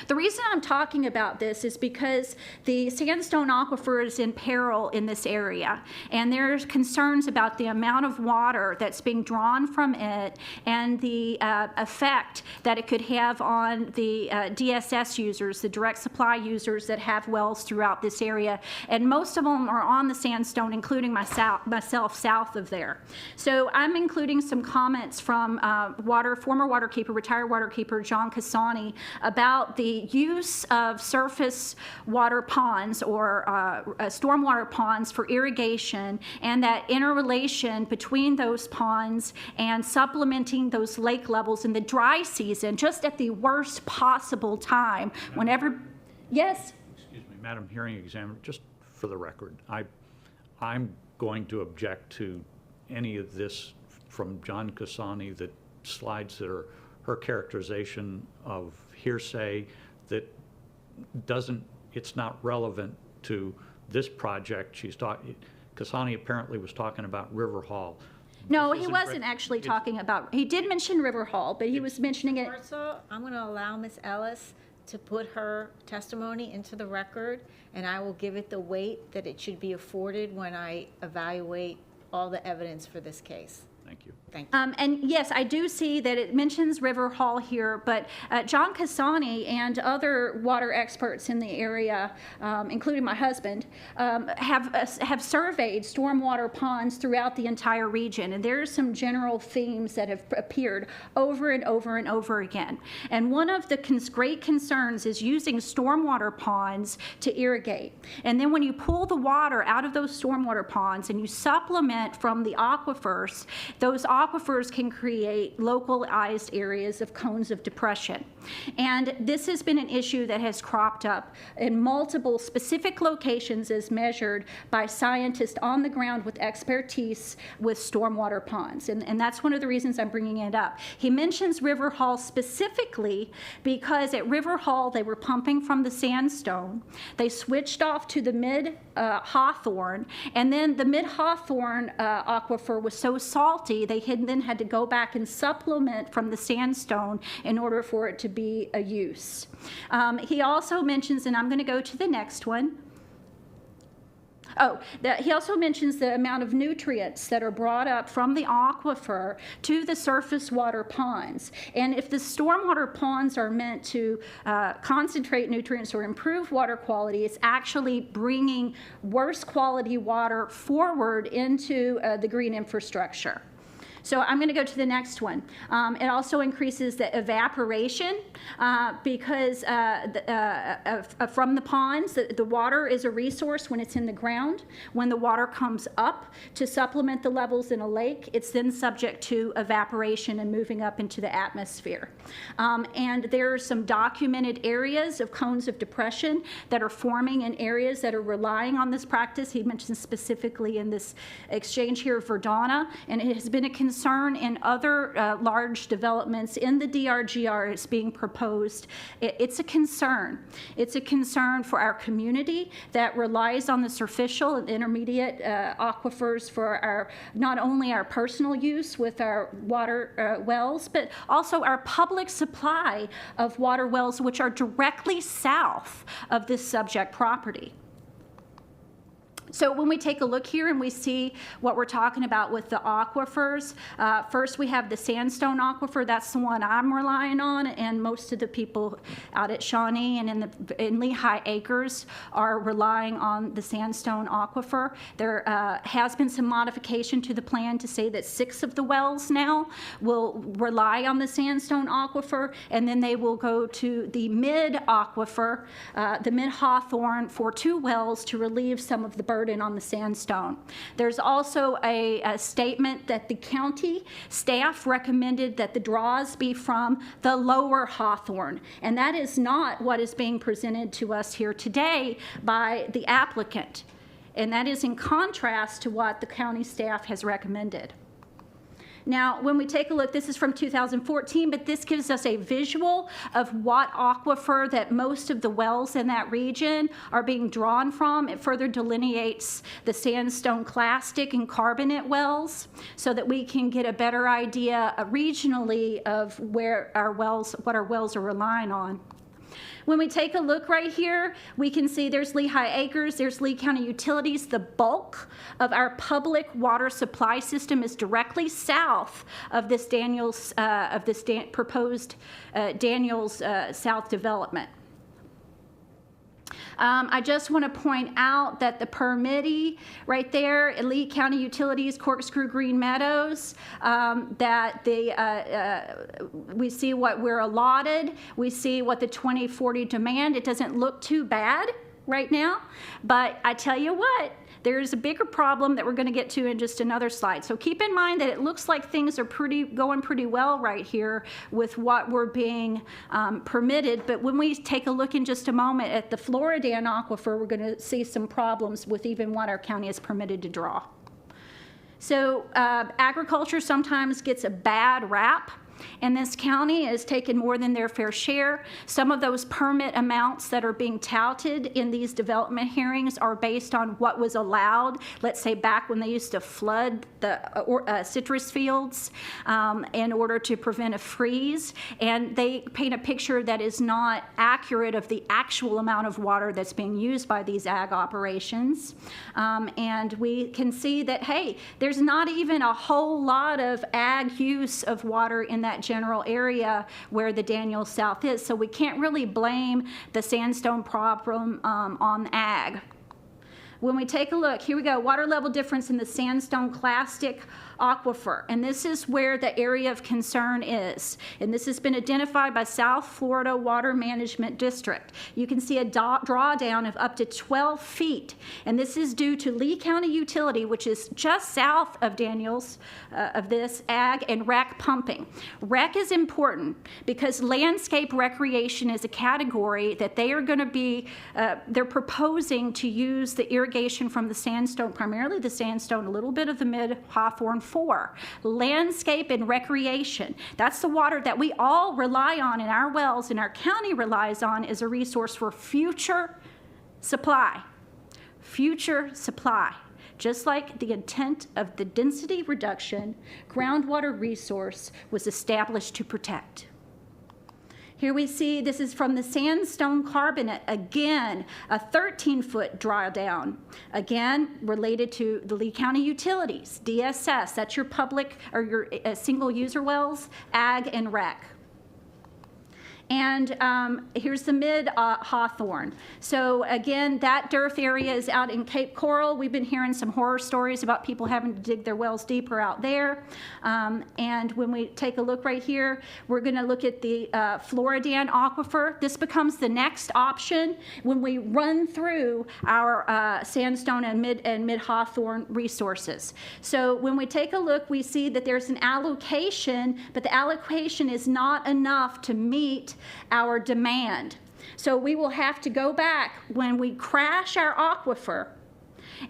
The reason I'm talking about this is because the sandstone aquifer is in peril in this area, and there's concerns about the amount of water that's being drawn from it and the effect that it could have on the DSS users, the direct supply users that have wells throughout this area, and most of them are on the sandstone, including myself south of there. So I'm including some comments from former waterkeeper, retired waterkeeper John Cassani about the use of surface water ponds or stormwater ponds for irrigation, and that interrelation between those ponds and supplementing those lake levels in the dry season, just at the worst possible time. Whenever, yes? Excuse me, Madam Hearing Examiner, just for the record, I'm going to object to any of this from John Cassani, that slides that are her characterization of hearsay that it's not relevant to this project. Cassani apparently was talking about River Hall. No, he wasn't actually talking about, he did mention River Hall, but he was mentioning it. Also, I'm going to allow Ms. Ellis to put her testimony into the record, and I will give it the weight that it should be afforded when I evaluate all the evidence for this case. Thank you. Thank you. And yes, I do see that it mentions River Hall here, but John Cassani and other water experts in the area, including my husband, have surveyed stormwater ponds throughout the entire region, and there are some general themes that have appeared over and over and over again. And one of the great concerns is using stormwater ponds to irrigate. And then when you pull the water out of those stormwater ponds and you supplement from the aquifers, those aquifers can create localized areas of cones of depression. And this has been an issue that has cropped up in multiple specific locations as measured by scientists on the ground with expertise with stormwater ponds. And that's one of the reasons I'm bringing it up. He mentions River Hall specifically because at River Hall they were pumping from the sandstone. They switched off to the mid-Hawthorne, and then the mid-Hawthorne aquifer was so salty they then had to go back and supplement from the sandstone in order for it to be a use. He also mentions, and I'm going to go to the next one. He also mentions the amount of nutrients that are brought up from the aquifer to the surface water ponds. And if the stormwater ponds are meant to concentrate nutrients or improve water quality, it's actually bringing worse quality water forward into the green infrastructure. So I'm going to go to the next one. It also increases the evaporation because from the ponds, the water is a resource when it's in the ground. When the water comes up to supplement the levels in a lake, it's then subject to evaporation and moving up into the atmosphere. And there are some documented areas of cones of depression that are forming in areas that are relying on this practice. He mentions specifically in this exchange here of Verdana, and it has been a concern in other large developments in the DRGR. It's being proposed. It's a concern. It's a concern for our community that relies on the superficial and intermediate aquifers for not only our personal use with our water wells, but also our public supply of water wells, which are directly south of this subject property. So when we take a look here and we see what we're talking about with the aquifers, first we have the sandstone aquifer. That's the one I'm relying on, and most of the people out at Shawnee and in Lehigh Acres are relying on the sandstone aquifer. There has been some modification to the plan to say that 6 of the wells now will rely on the sandstone aquifer, and then they will go to the mid aquifer, the mid Hawthorne, for 2 wells to relieve some of the burden on the sandstone. There's also a statement that the county staff recommended that the draws be from the lower Hawthorne, and that is not what is being presented to us here today by the applicant, and that is in contrast to what the county staff has recommended. Now, when we take a look, this is from 2014, but this gives us a visual of what aquifer that most of the wells in that region are being drawn from. It further delineates the sandstone clastic and carbonate wells so that we can get a better idea regionally of where our wells, what our wells are relying on. When we take a look right here, we can see there's Lehigh Acres, there's Lee County Utilities. The bulk of our public water supply system is directly south of this proposed Daniels South development. I just want to point out that the permittee right there at Lee County Utilities, Corkscrew Green Meadows, that we see what we're allotted, we see what the 2040 demand. It doesn't look too bad right now, but I tell you what, there's a bigger problem that we're going to get to in just another slide. So keep in mind that it looks like things are going pretty well right here with what we're being permitted. But when we take a look in just a moment at the Floridan aquifer, we're going to see some problems with even what our county is permitted to draw. So agriculture sometimes gets a bad rap. And this county has taken more than their fair share. Some of those permit amounts that are being touted in these development hearings are based on what was allowed, let's say back when they used to flood the citrus fields in order to prevent a freeze. And they paint a picture that is not accurate of the actual amount of water that's being used by these ag operations. And we can see that, hey, there's not even a whole lot of ag use of water in that general area where the Daniels South is. So we can't really blame the sandstone problem on ag. When we take a look, here we go, water level difference in the sandstone clastic aquifer. And this is where the area of concern is. And this has been identified by South Florida Water Management District. You can see a drawdown of up to 12 feet. And this is due to Lee County Utility, which is just south of Daniels, of this ag and rec pumping. Rec is important because landscape recreation is a category that they are going to be, they're proposing to use the irrigation from the sandstone, primarily the sandstone, a little bit of the mid-Hawthorne 4. Landscape and recreation. That's the water that we all rely on in our wells and our county relies on as a resource for future supply. Future supply. Just like the intent of the density reduction groundwater resource was established to protect. Here we see, this is from the sandstone carbonate, again, a 13-foot drawdown, again, related to the Lee County Utilities, DSS, that's your public or your single user wells, ag and rec. And here's the mid-Hawthorne. So again, that dearth area is out in Cape Coral. We've been hearing some horror stories about people having to dig their wells deeper out there. And when we take a look right here, we're gonna look at the Floridan aquifer. This becomes the next option when we run through our sandstone and mid-Hawthorne resources. So when we take a look, we see that there's an allocation, but the allocation is not enough to meet our demand. So we will have to go back when we crash our aquifer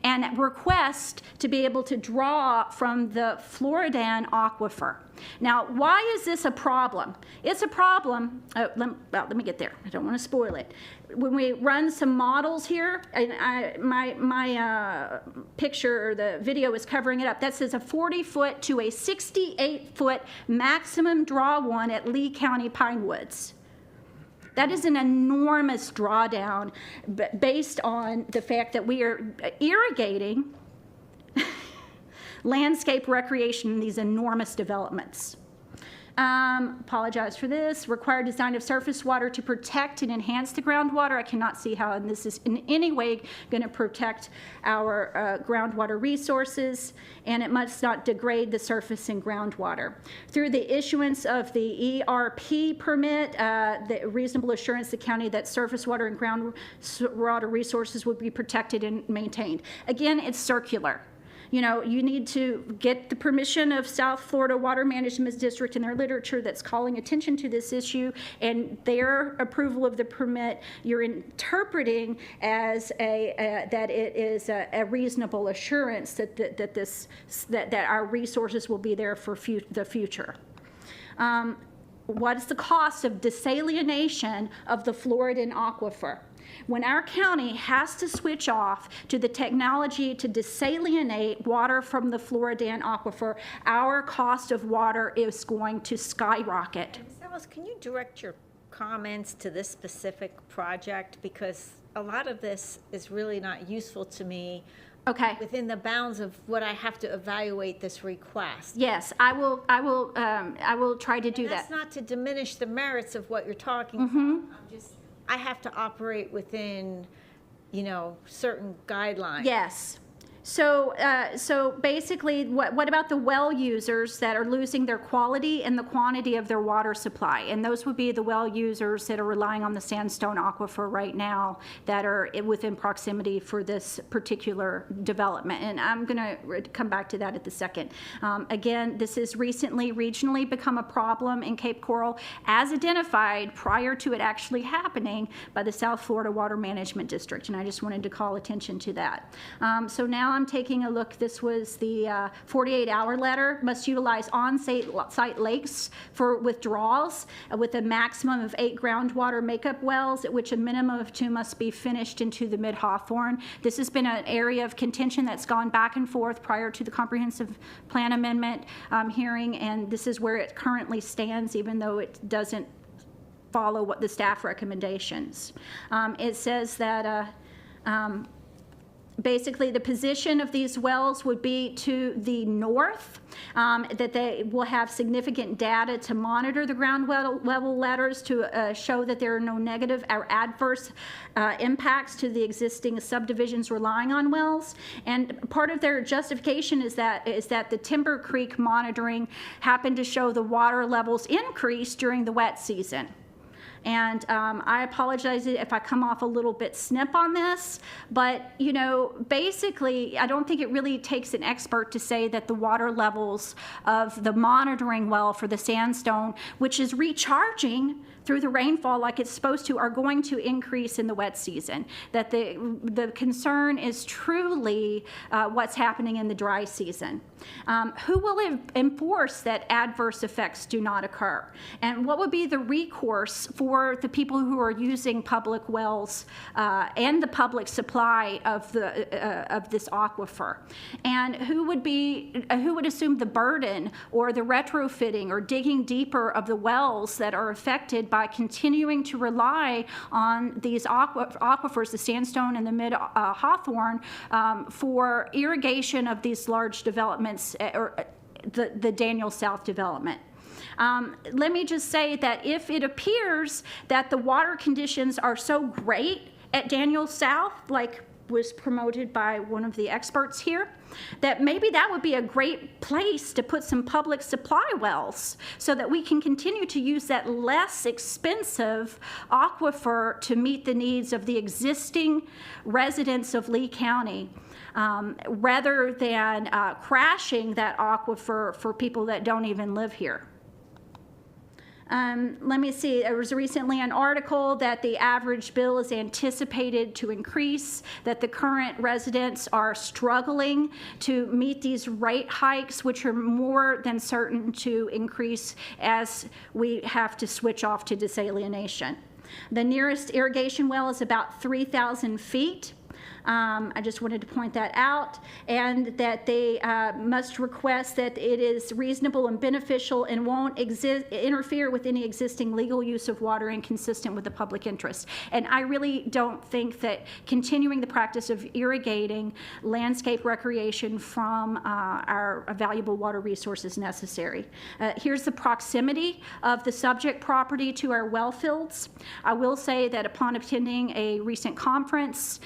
and request to be able to draw from the Floridan aquifer. Now, why is this a problem? It's a problem, let me get there. I don't want to spoil it. When we run some models here, and my picture or the video is covering it up, that says a 40-foot to a 68-foot maximum draw one at Lee County Pine Woods. That is an enormous drawdown based on the fact that we are irrigating landscape recreation in these enormous developments. Apologize for this. Required design of surface water to protect and enhance the groundwater. I cannot see how this is in any way going to protect our groundwater resources, and it must not degrade the surface and groundwater. Through the issuance of the ERP permit, the reasonable assurance the county that surface water and groundwater resources would be protected and maintained. Again, it's circular. You know, you need to get the permission of South Florida Water Management District in their literature that's calling attention to this issue, and their approval of the permit you're interpreting as that it is a reasonable assurance that our resources will be there for the future. What is the cost of desalination of the Floridan aquifer? When our county has to switch off to the technology to desalinate water from the Floridan aquifer, our cost of water is going to skyrocket. Alice, can you direct your comments to this specific project? Because a lot of this is really not useful to me. Okay. Within the bounds of what I have to evaluate this request. Yes, I will try to do that. That's not to diminish the merits of what you're talking about. I have to operate within, you know, certain guidelines. Yes. So basically, what about the well users that are losing their quality and the quantity of their water supply? And those would be the well users that are relying on the sandstone aquifer right now that are within proximity for this particular development. And I'm going to come back to that at the second. Again, this has recently regionally become a problem in Cape Coral as identified prior to it actually happening by the South Florida Water Management District. And I just wanted to call attention to that. So now I'm taking a look. This was the 48-hour letter. Must utilize on-site lakes for withdrawals with a maximum of 8 groundwater makeup wells, at which a minimum of 2 must be finished into the mid-Hawthorne. This has been an area of contention that's gone back and forth prior to the comprehensive plan amendment hearing, and this is where it currently stands, even though it doesn't follow what the staff recommendations. It says that basically the position of these wells would be to the north, that they will have significant data to monitor the ground level letters to show that there are no negative or adverse impacts to the existing subdivisions relying on wells. And part of their justification is that the Timber Creek monitoring happened to show the water levels increase during the wet season. And I apologize if I come off a little bit snip on this, but, you know, basically, I don't think it really takes an expert to say that the water levels of the monitoring well for the sandstone, which is recharging through the rainfall like it's supposed to, are going to increase in the wet season. That the concern is truly what's happening in the dry season. Who will enforce that adverse effects do not occur? And what would be the recourse for the people who are using public wells and the public supply of this aquifer? And who would assume the burden or the retrofitting or digging deeper of the wells that are affected by continuing to rely on these aquifers, the sandstone and the mid-Hawthorne, for irrigation of these large developments, or the Daniel South development? Let me just say that if it appears that the water conditions are so great at Daniel South, like was promoted by one of the experts here, that maybe that would be a great place to put some public supply wells so that we can continue to use that less expensive aquifer to meet the needs of the existing residents of Lee County, rather than crashing that aquifer for people that don't even live here. Let me see, there was recently an article that the average bill is anticipated to increase, that the current residents are struggling to meet these rate hikes, which are more than certain to increase as we have to switch off to desalination. The nearest irrigation well is about 3,000 feet. I just wanted to point that out, and that they must request that it is reasonable and beneficial and won't interfere with any existing legal use of water and consistent with the public interest. And I really don't think that continuing the practice of irrigating landscape recreation from our valuable water resource is necessary. Here's the proximity of the subject property to our well fields. I will say that upon attending a recent conference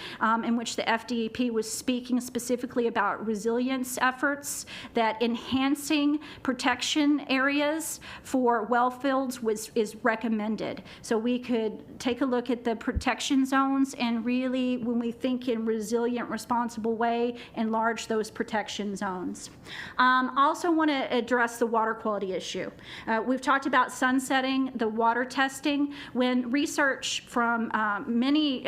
in which the FDEP was speaking specifically about resilience efforts, that enhancing protection areas for well fields is recommended. So we could take a look at the protection zones and really, when we think in resilient, responsible way, enlarge those protection zones. Also want to address the water quality issue. We've talked about sunsetting the water testing. When research from many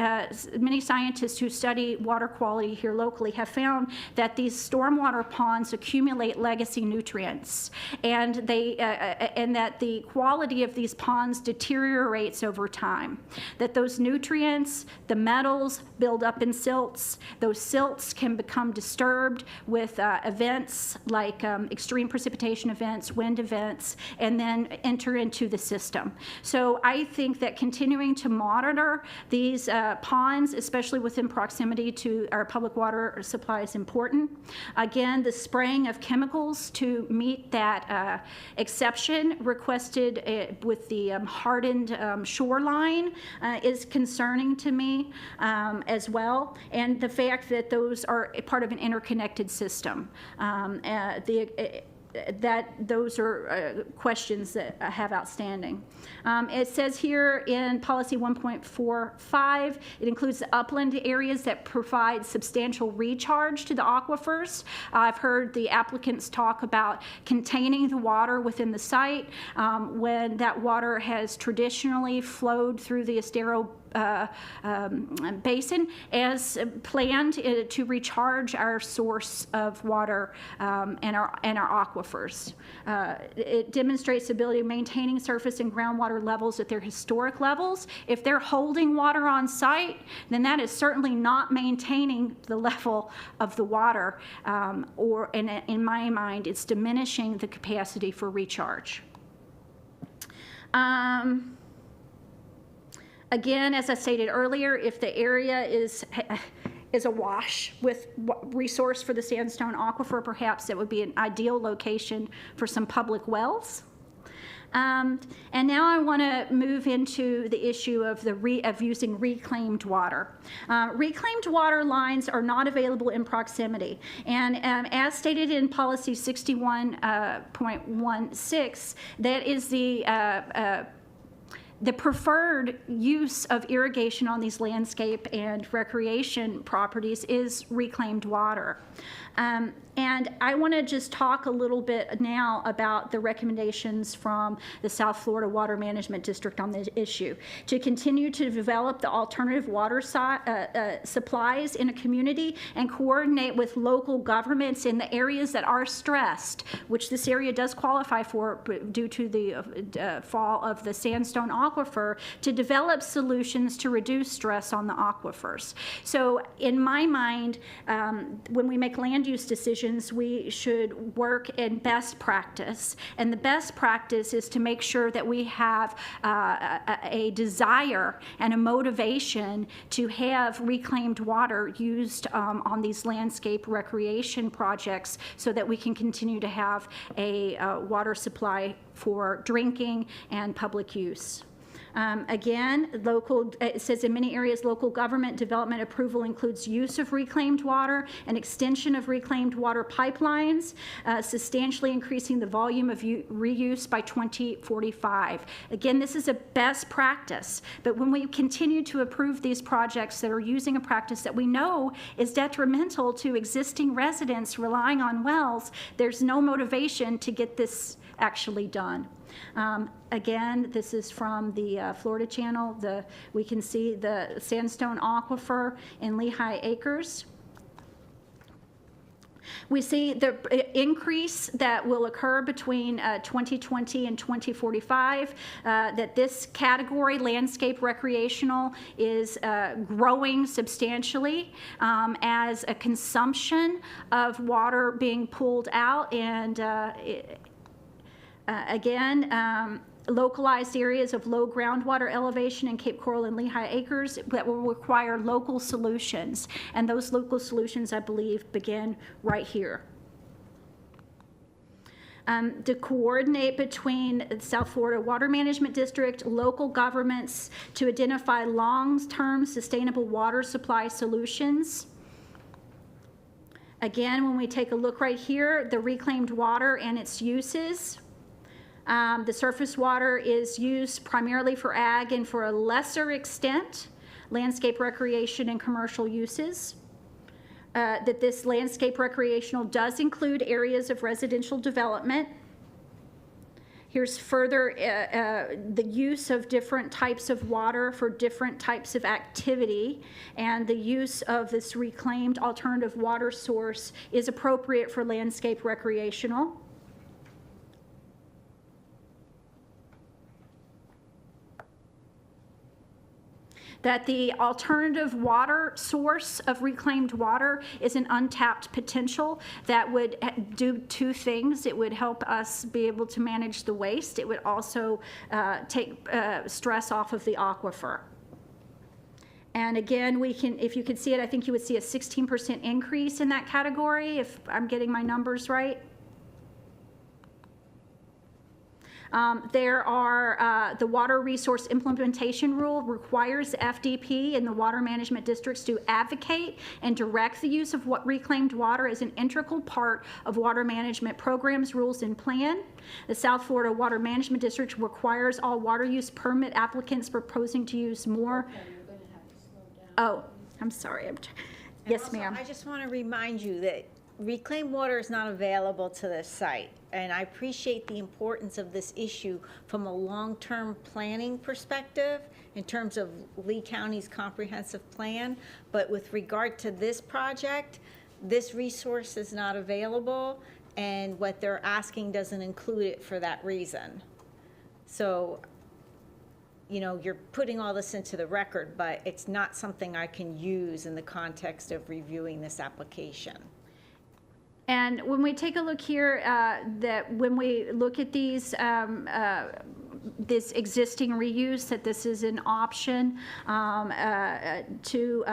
scientists who study water quality here locally have found that these stormwater ponds accumulate legacy nutrients, and that the quality of these ponds deteriorates over time. That those nutrients, the metals, build up in silts. Those silts can become disturbed with events like extreme precipitation events, wind events, and then enter into the system. So I think that continuing to monitor these ponds, especially within proximity to our public water supply, is important. Again, the spraying of chemicals to meet that exception requested with the hardened shoreline is concerning to me as well, and the fact that those are part of an interconnected system. Those are questions that I have outstanding. It says here in policy 1.45, it includes the upland areas that provide substantial recharge to the aquifers. I've heard the applicants talk about containing the water within the site when that water has traditionally flowed through the Estero basin as planned to recharge our source of water and our aquifers. It demonstrates the ability of maintaining surface and groundwater levels at their historic levels. If they're holding water on site, then that is certainly not maintaining the level of the water, or in my mind, it's diminishing the capacity for recharge. Again, as I stated earlier, if the area is awash with resource for the sandstone aquifer, perhaps that would be an ideal location for some public wells. And now I want to move into the issue of using reclaimed water. Reclaimed water lines are not available in proximity, and as stated in policy 61.16, that is the preferred use of irrigation on these landscape and recreation properties is reclaimed water. And I want to just talk a little bit now about the recommendations from the South Florida Water Management District on this issue. To continue to develop the alternative water supplies in a community and coordinate with local governments in the areas that are stressed, which this area does qualify for due to the fall of the sandstone aquifer, to develop solutions to reduce stress on the aquifers. So in my mind, when we make land use decisions, we should work in best practice. And the best practice is to make sure that we have a desire and a motivation to have reclaimed water used on these landscape recreation projects so that we can continue to have a water supply for drinking and public use. Again, it says in many areas, local government development approval includes use of reclaimed water and extension of reclaimed water pipelines, substantially increasing the volume of reuse by 2045. Again, this is a best practice, but when we continue to approve these projects that are using a practice that we know is detrimental to existing residents relying on wells, there's no motivation to get this actually done. Again, this is from the Florida Channel. We can see the sandstone aquifer in Lehigh Acres. We see the increase that will occur between 2020 and 2045, that this category, landscape recreational, is growing substantially as a consumption of water being pulled out, and again, localized areas of low groundwater elevation in Cape Coral and Lehigh Acres that will require local solutions. And those local solutions, I believe, begin right here. To coordinate between the South Florida Water Management District, local governments to identify long-term sustainable water supply solutions. Again, when we take a look right here, the reclaimed water and its uses. The surface water is used primarily for ag and, for a lesser extent, landscape recreation and commercial uses. That this landscape recreational does include areas of residential development. Here's further the use of different types of water for different types of activity, and the use of this reclaimed alternative water source is appropriate for landscape recreational. That the alternative water source of reclaimed water is an untapped potential that would do two things. It would help us be able to manage the waste. It would also take stress off of the aquifer. And again, we can, if you could see it, I think you would see a 16% increase in that category, if I'm getting my numbers right. There are, the Water Resource Implementation Rule requires FDP and the water management districts to advocate and direct the use of reclaimed water as an integral part of water management programs, rules, and plan. The South Florida Water Management District requires all water use permit applicants proposing to use more. Okay, you're gonna have to slow down. Oh, I'm sorry. Yes, ma'am. I just want to remind you that reclaimed water is not available to the site. And I appreciate the importance of this issue from a long-term planning perspective in terms of Lee County's comprehensive plan. But with regard to this project, this resource is not available, and what they're asking doesn't include it for that reason. So, you know, you're putting all this into the record, but it's not something I can use in the context of reviewing this application. And when we take a look here, that when we look at these, this existing reuse, that this is an option to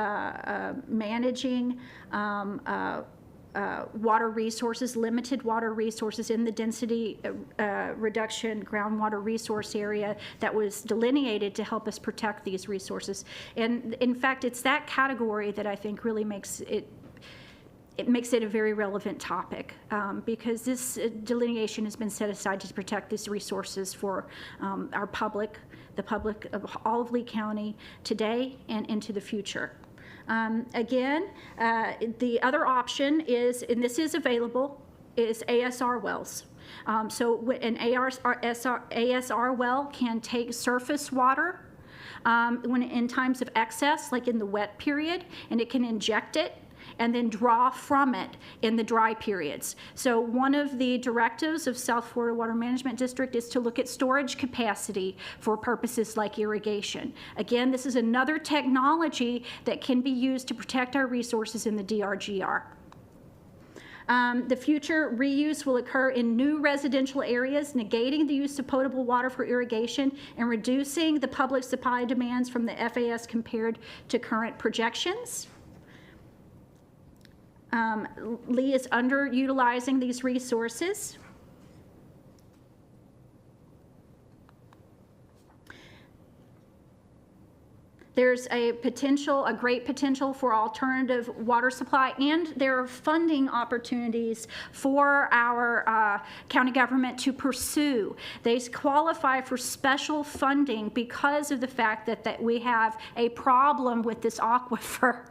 managing water resources, limited water resources in the density reduction groundwater resource area that was delineated to help us protect these resources. And in fact, it's that category that I think really makes it a very relevant topic, because this delineation has been set aside to protect these resources for our public, the public of all of Lee County today and into the future. Again, the other option is, and this is available, is ASR wells. So an ASR well can take surface water when in times of excess, like in the wet period, and it can inject it and then draw from it in the dry periods. So one of the directives of South Florida Water Management District is to look at storage capacity for purposes like irrigation. Again, this is another technology that can be used to protect our resources in the DRGR. The future reuse will occur in new residential areas, negating the use of potable water for irrigation and reducing the public supply demands from the FAS compared to current projections. Lee is underutilizing these resources. There's a great potential for alternative water supply, and there are funding opportunities for our county government to pursue. They qualify for special funding because of the fact that we have a problem with this aquifer.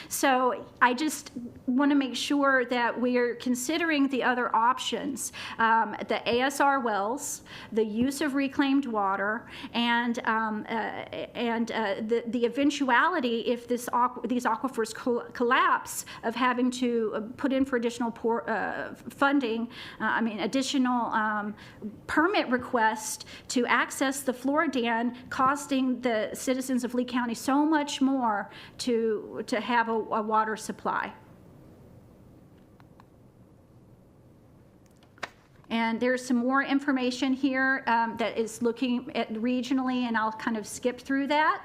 So I just want to make sure that we are considering the other options, the ASR wells, the use of reclaimed water, and the eventuality, if these aquifers collapse, of having to put in for additional funding, additional permit request to access the Floridan, costing the citizens of Lee County so much more to have a water supply. And there's some more information here that is looking at regionally, and I'll kind of skip through that.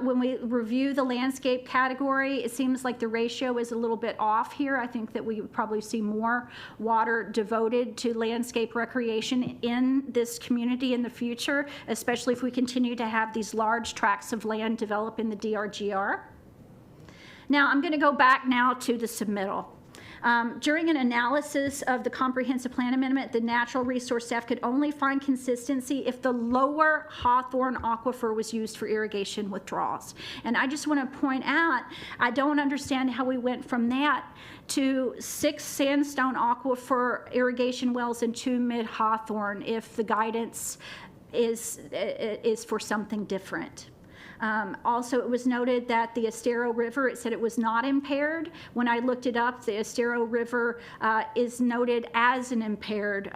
When we review the landscape category, it seems like the ratio is a little bit off here. I think that we would probably see more water devoted to landscape recreation in this community in the future, especially if we continue to have these large tracts of land develop in the DRGR. Now, I'm going to go back now to the submittal. During an analysis of the comprehensive plan amendment, the natural resource staff could only find consistency if the lower Hawthorne aquifer was used for irrigation withdrawals. And I just want to point out, I don't understand how we went from that to 6 sandstone aquifer irrigation wells and 2 mid-Hawthorne if the guidance is for something different. Also, it was noted that the Estero River, it said it was not impaired. When I looked it up, the Estero River is noted as an impaired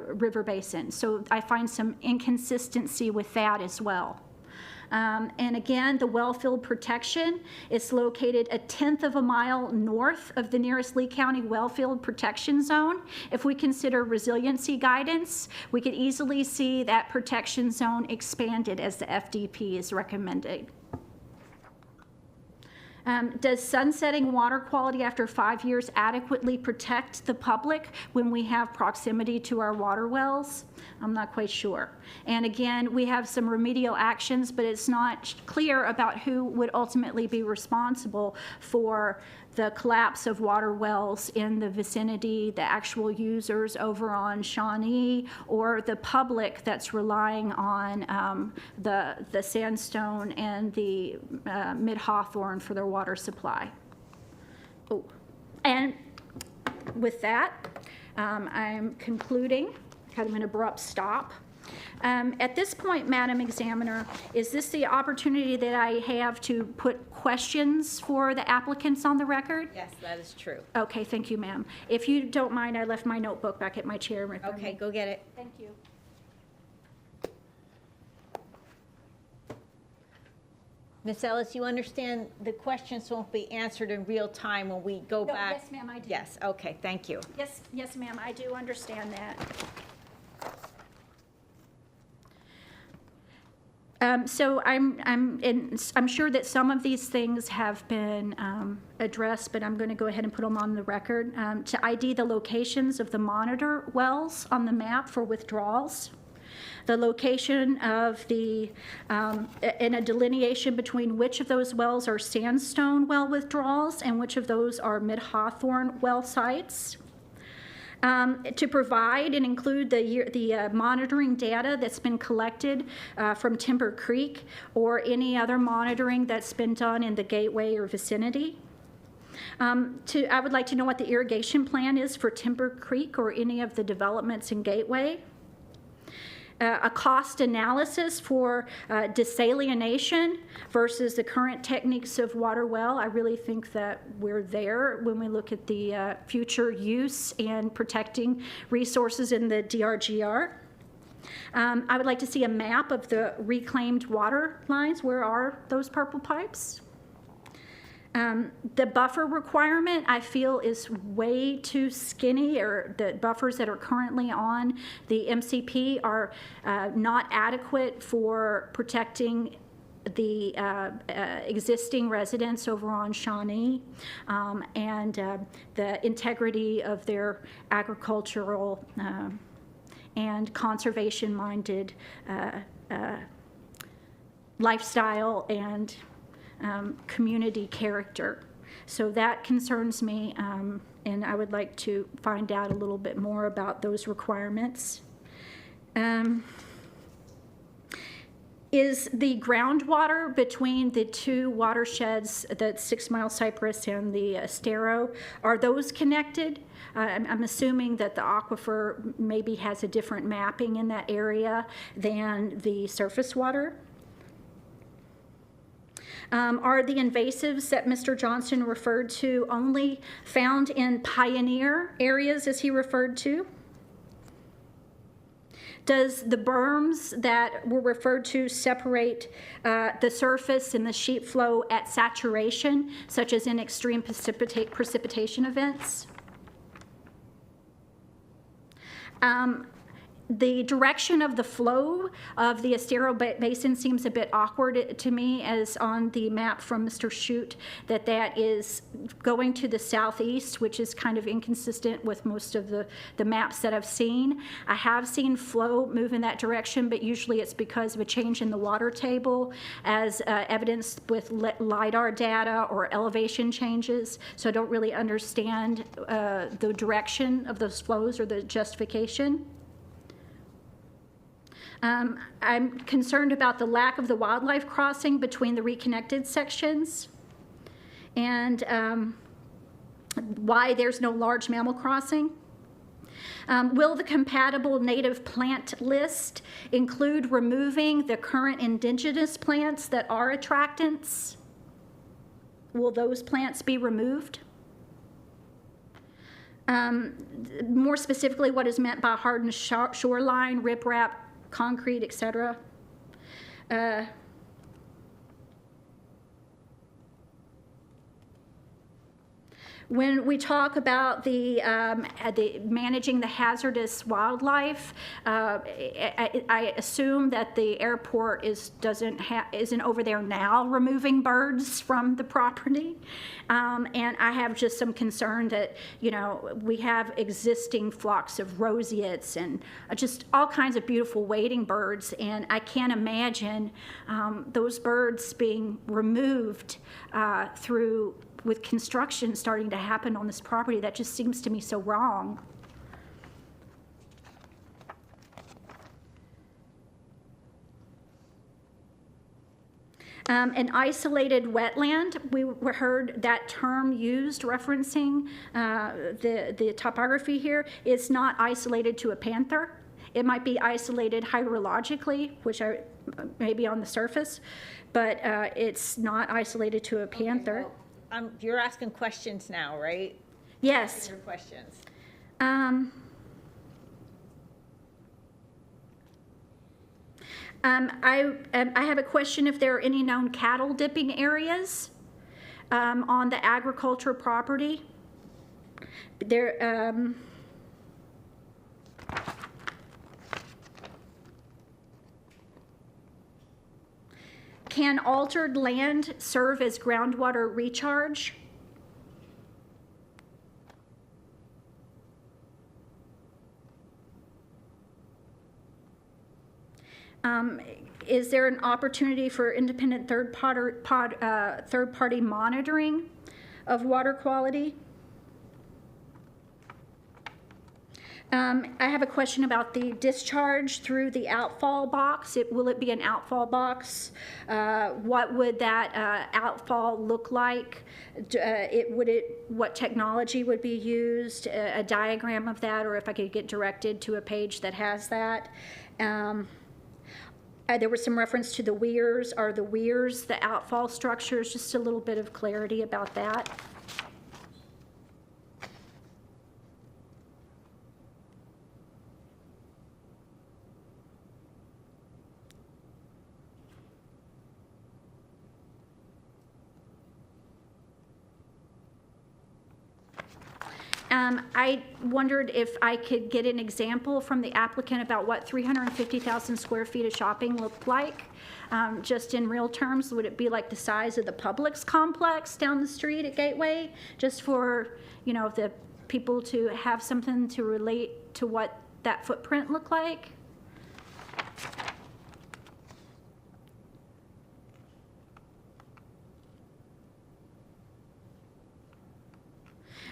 river basin. So I find some inconsistency with that as well. And again, the well field protection is located 1/10 of a mile north of the nearest Lee County well field protection zone. If we consider resiliency guidance, we could easily see that protection zone expanded as the FDP is recommended. Does sunsetting water quality after 5 years adequately protect the public when we have proximity to our water wells? I'm not quite sure. And again, we have some remedial actions, but it's not clear about who would ultimately be responsible for the collapse of water wells in the vicinity, the actual users over on Shawnee, or the public that's relying on the sandstone and the mid-Hawthorne for their water supply. Oh, and with that, I'm concluding, kind of an abrupt stop. At this point, Madam Examiner, is this the opportunity that I have to put questions for the applicants on the record? Yes, that is true. Okay, thank you, ma'am. If you don't mind, I left my notebook back at my chair. Okay, go get it. Thank you. Ms. Ellis, you understand the questions won't be answered in real time when we go back? Yes, ma'am, I do. Yes, okay, thank you. Yes, ma'am, I do understand that. So I'm sure that some of these things have been addressed, but I'm going to go ahead and put them on the record. To ID the locations of the monitor wells on the map for withdrawals, the location of the, and a delineation between which of those wells are sandstone well withdrawals and which of those are mid-Hawthorne well sites. To provide and include the monitoring data that's been collected from Timber Creek or any other monitoring that's been done in the Gateway or vicinity. I would like to know what the irrigation plan is for Timber Creek or any of the developments in Gateway. A cost analysis for desalination versus the current techniques of water well. I really think that we're there when we look at the future use and protecting resources in the DRGR. I would like to see a map of the reclaimed water lines. Where are those purple pipes? The buffer requirement, I feel, is way too skinny, or the buffers that are currently on the MCP are not adequate for protecting the existing residents over on Shawnee and the integrity of their agricultural and conservation-minded lifestyle and community character. So that concerns me, and I would like to find out a little bit more about those requirements. Is the groundwater between the two watersheds, the 6 Mile Cypress and the Estero, are those connected? I'm assuming that the aquifer maybe has a different mapping in that area than the surface water. Are the invasives that Mr. Johnston referred to only found in pioneer areas, as he referred to? Does the berms that were referred to separate the surface and the sheet flow at saturation, such as in extreme precipitation events? The direction of the flow of the Estero Basin seems a bit awkward to me, as on the map from Mr. Shute, that is going to the southeast, which is kind of inconsistent with most of the maps that I've seen. I have seen flow move in that direction, but usually it's because of a change in the water table, as evidenced with LIDAR data or elevation changes. So I don't really understand the direction of those flows or the justification. I'm concerned about the lack of the wildlife crossing between the reconnected sections, and why there's no large mammal crossing. Will the compatible native plant list include removing the current indigenous plants that are attractants? Will those plants be removed? More specifically, what is meant by hardened shoreline, riprap, concrete, etc. When we talk about the managing the hazardous wildlife, I assume that the airport isn't over there now removing birds from the property, and I have just some concern that, you know, we have existing flocks of roseates and just all kinds of beautiful wading birds, and I can't imagine those birds being removed with construction starting to happen on this property. That just seems to me so wrong. An isolated wetland, we heard that term used referencing the topography here. It's not isolated to a panther. It might be isolated hydrologically, which may be on the surface, but it's not isolated to a panther. Okay, well, you're asking questions now, right? Yes. Your questions. I have a question if there are any known cattle dipping areas on the agricultural property. Can altered land serve as groundwater recharge? Is there an opportunity for independent third-party monitoring of water quality? I have a question about the discharge through the outfall box. Will it be an outfall box? What would that outfall look like? What technology would be used? A diagram of that, or if I could get directed to a page that has that. There was some reference to the weirs. Are the weirs the outfall structures? Just a little bit of clarity about that. I wondered if I could get an example from the applicant about what 350,000 square feet of shopping looked like, just in real terms. Would it be like the size of the Publix complex down the street at Gateway, just for, you know, the people to have something to relate to what that footprint looked like?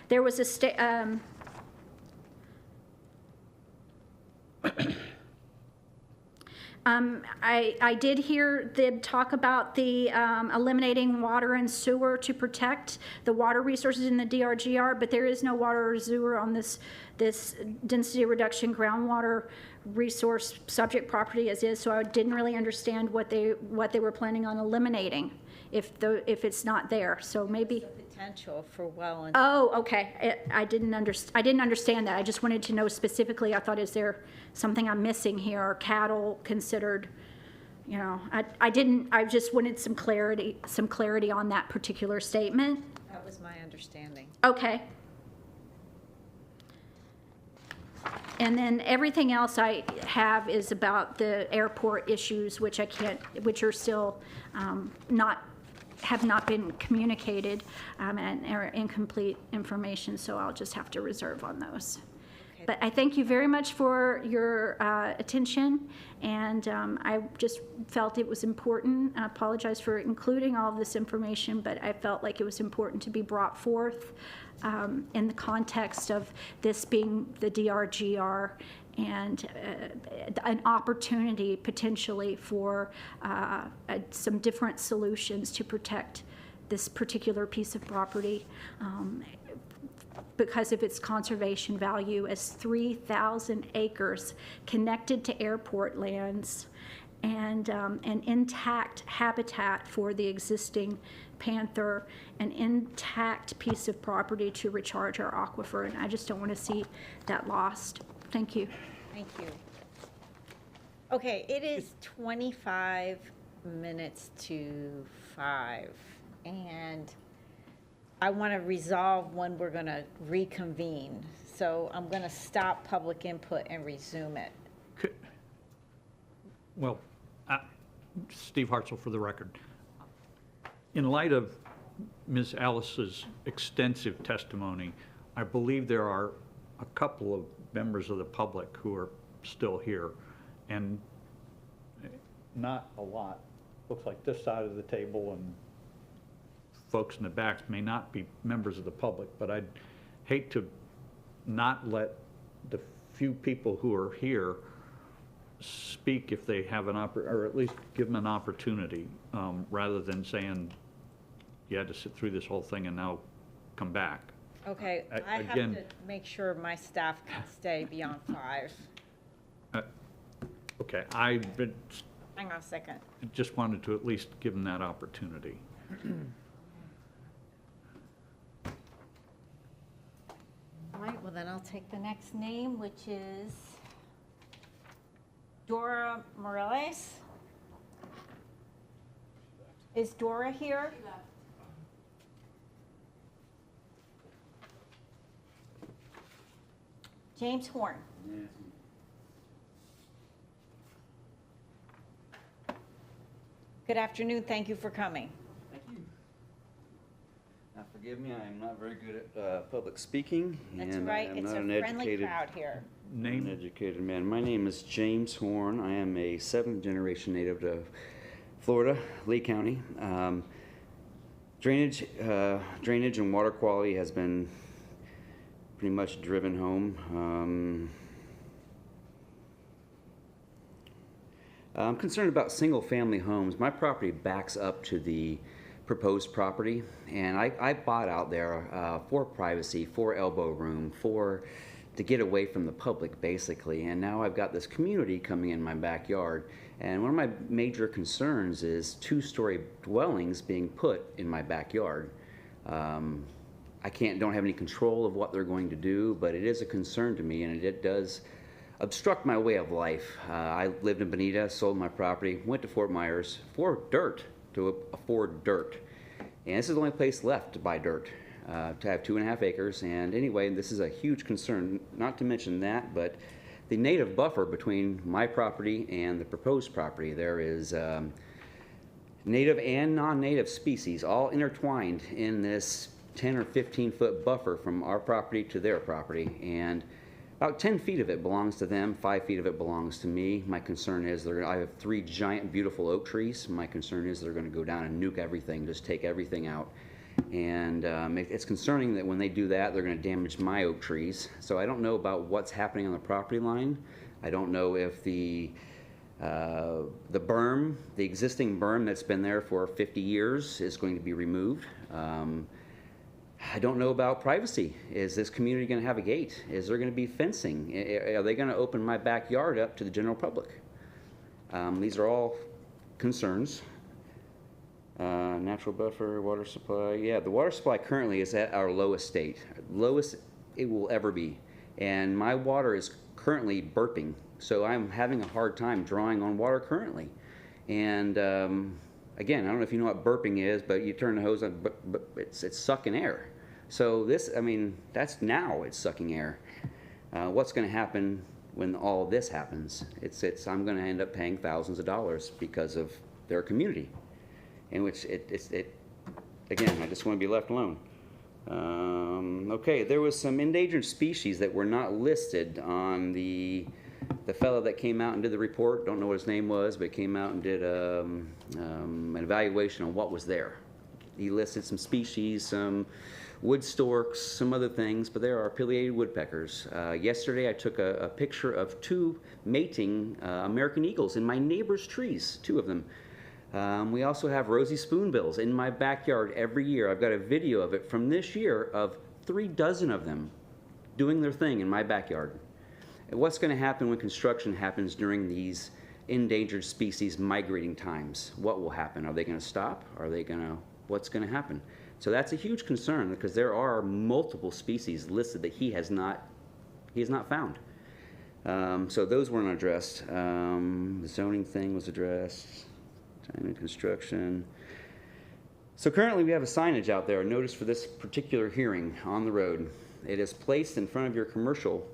There was a I did hear them talk about the eliminating water and sewer to protect the water resources in the DRGR, but there is no water or sewer on this density reduction groundwater resource subject property as is, so I didn't really understand what they were planning on eliminating if it's not there. So maybe Potential for well and. Oh, okay. I didn't understand that. I just wanted to know specifically. I thought, is there something I'm missing here? Are cattle considered, you know, I just wanted some clarity on that particular statement. That was my understanding. Okay. And then everything else I have is about the airport issues, which are still have not been communicated, and are incomplete information, so I'll just have to reserve on those. Okay. But I thank you very much for your attention, and I just felt it was important. I apologize for including all of this information, but I felt like it was important to be brought forth in the context of this being the DRGR and an opportunity potentially for some different solutions to protect this particular piece of property because of its conservation value as 3,000 acres connected to airport lands and an intact habitat for the existing panther, an intact piece of property to recharge our aquifer, and I just don't want to see that lost. Thank you. Thank you. Okay, it is 25 minutes to 5, and I want to resolve when we're going to reconvene. So I'm going to stop public input and resume it. Well, Steve Hartzell for the record. In light of Ms. Ellis's extensive testimony, I believe there are a couple of members of the public who are still here, and not a lot. Looks like this side of the table and folks in the back may not be members of the public, but I'd hate to not let the few people who are here speak if they have or at least give them an opportunity, rather than saying you had to sit through this whole thing and now come back. Okay, I have Again, to make sure my staff can stay beyond 5. Okay, Hang on a second. just wanted to at least give them that opportunity. All right, well then I'll take the next name, which is Dora Morales. Is Dora here? James Horn. Good afternoon, thank you for coming. Thank you. Now, forgive me, I am not very good at public speaking. That's and right, I am it's not a an friendly educated, crowd here. Name? uneducated man. My name is James Horn. I am a 7th-generation native to Florida, Lee County. Drainage and water quality has been pretty much driven home. I'm concerned about single-family homes. My property backs up to the proposed property, and I bought out there for privacy, for elbow room, to get away from the public, basically. And now I've got this community coming in my backyard, and one of my major concerns is 2-story dwellings being put in my backyard. I don't have any control of what they're going to do, but it is a concern to me, and it does obstruct my way of life. I lived in Bonita, sold my property, went to Fort Myers for dirt, to afford dirt. And this is the only place left to buy dirt, to have 2.5 acres. And anyway, this is a huge concern, not to mention that, but the native buffer between my property and the proposed property. There is native and non-native species all intertwined in this 10 or 15 foot buffer from our property to their property. And about 10 feet of it belongs to them, 5 feet of it belongs to me. My concern is I have 3 giant, beautiful oak trees. My concern is they're going to go down and nuke everything, just take everything out. And it's concerning that when they do that, they're going to damage my oak trees. So I don't know about what's happening on the property line. I don't know if the The berm, the existing berm that's been there for 50 years is going to be removed. I don't know about privacy. Is this community going to have a gate? Is there going to be fencing? Are they going to open my backyard up to the general public? These are all concerns. Natural buffer, water supply. Yeah, the water supply currently is at our lowest state, lowest it will ever be. And my water is currently burping, so I'm having a hard time drawing on water currently. And again, I don't know if you know what burping is, but you turn the hose on, but it's sucking air. So this, I mean, that's now it's sucking air. What's going to happen when all this happens? I'm going to end up paying thousands of dollars because of their community, in which again, I just want to be left alone. Okay, there was some endangered species that were not listed on the fellow that came out and did the report. Don't know what his name was, but came out and did an evaluation on what was there. He listed some species, some wood storks, some other things, but there are pileated woodpeckers. Yesterday I took a picture of 2 mating American eagles in my neighbor's trees, 2 of them. We also have rosy spoonbills in my backyard every year. I've got a video of it from this year of 3 dozen of them doing their thing in my backyard. And what's going to happen when construction happens during these endangered species migrating times? What will happen? Are they going to stop? Are they going to, what's going to happen? So that's a huge concern because there are multiple species listed that he has not found. So those weren't addressed. The zoning thing was addressed. Time and construction. So currently we have a signage out there, a notice for this particular hearing on the road. It is placed in front of your commercial,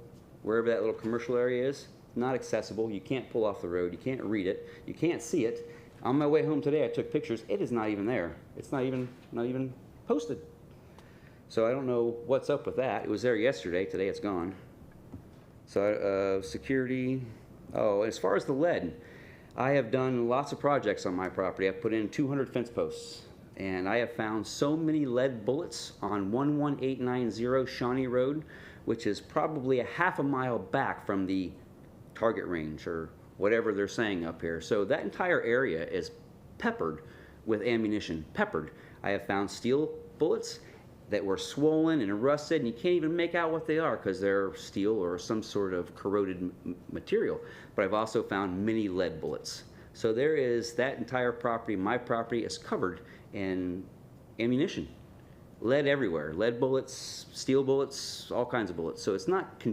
wherever that little commercial area is. Not accessible. You can't pull off the road. You can't read it. You can't see it. On my way home today, I took pictures. It is not even there. It's not even posted. So I don't know what's up with that. It was there yesterday. Today it's gone. So security. Oh, as far as the lead, I have done lots of projects on my property. I've put in 200 fence posts, and I have found so many lead bullets on 11890 Shawnee Road, which is probably a half a mile back from the target range or whatever they're saying up here. So that entire area is peppered with ammunition, peppered. I have found steel bullets that were swollen and rusted, and you can't even make out what they are because they're steel or some sort of corroded material. But I've also found many lead bullets. So there is that entire property, my property, is covered in ammunition. Lead everywhere, lead bullets, steel bullets, all kinds of bullets. So it's not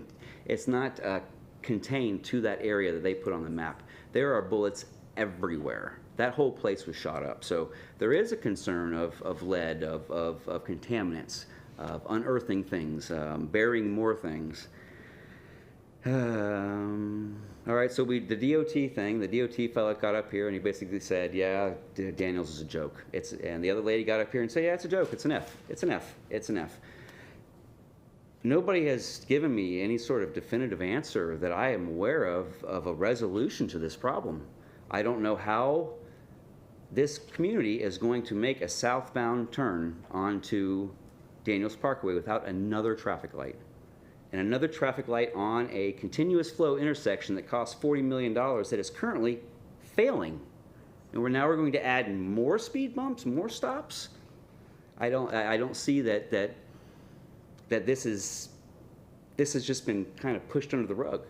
contained to that area that they put on the map. There are bullets everywhere. That whole place was shot up. So there is a concern of lead, of contaminants, of unearthing things, burying more things. All right, so the DOT thing, the DOT fellow got up here and he basically said, yeah, Daniels is a joke. And the other lady got up here and said, yeah, it's a joke, it's an F, it's an F, it's an F. Nobody has given me any sort of definitive answer that I am aware of a resolution to this problem. I don't know how this community is going to make a southbound turn onto Daniels Parkway without another traffic light. And another traffic light on a continuous flow intersection that costs $40 million that is currently failing. And we're going to add more speed bumps, more stops. I don't see that this has just been kind of pushed under the rug.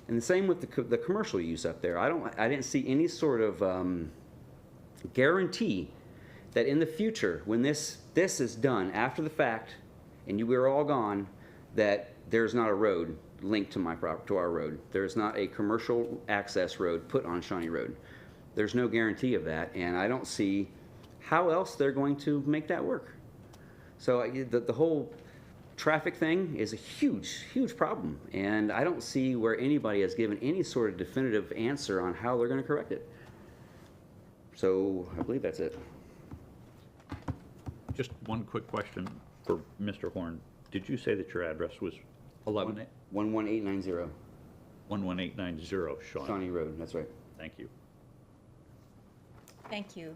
And the same with the commercial use up there. I didn't see any sort of guarantee that in the future, when this is done after the fact, and we're all gone, that there's not a road linked to our road. There's not a commercial access road put on Shawnee Road. There's no guarantee of that, and I don't see how else they're going to make that work. So the whole traffic thing is a huge, huge problem, and I don't see where anybody has given any sort of definitive answer on how they're going to correct it. So I believe that's it. Just one quick question for Mr. Horn. Did you say that your address was 11890. 11890 Shawnee Road, that's right. Thank you. Thank you.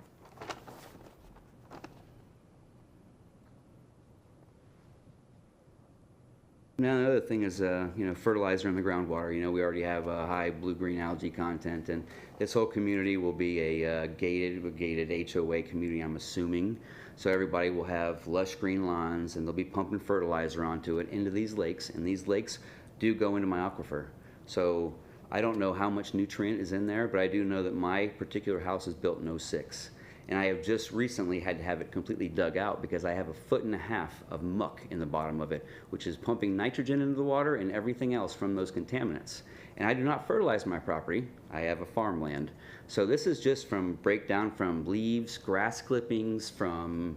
Now, another thing is, fertilizer in the groundwater. We already have a high blue-green algae content, and this whole community will be a gated HOA community, I'm assuming. So everybody will have lush green lawns, and they'll be pumping fertilizer onto it into these lakes, and these lakes do go into my aquifer. So I don't know how much nutrient is in there, but I do know that my particular house is built in '06. And I have just recently had to have it completely dug out because I have 1.5 feet of muck in the bottom of it, which is pumping nitrogen into the water and everything else from those contaminants. And I do not fertilize my property. I have a farmland. So this is just from breakdown from leaves, grass clippings, from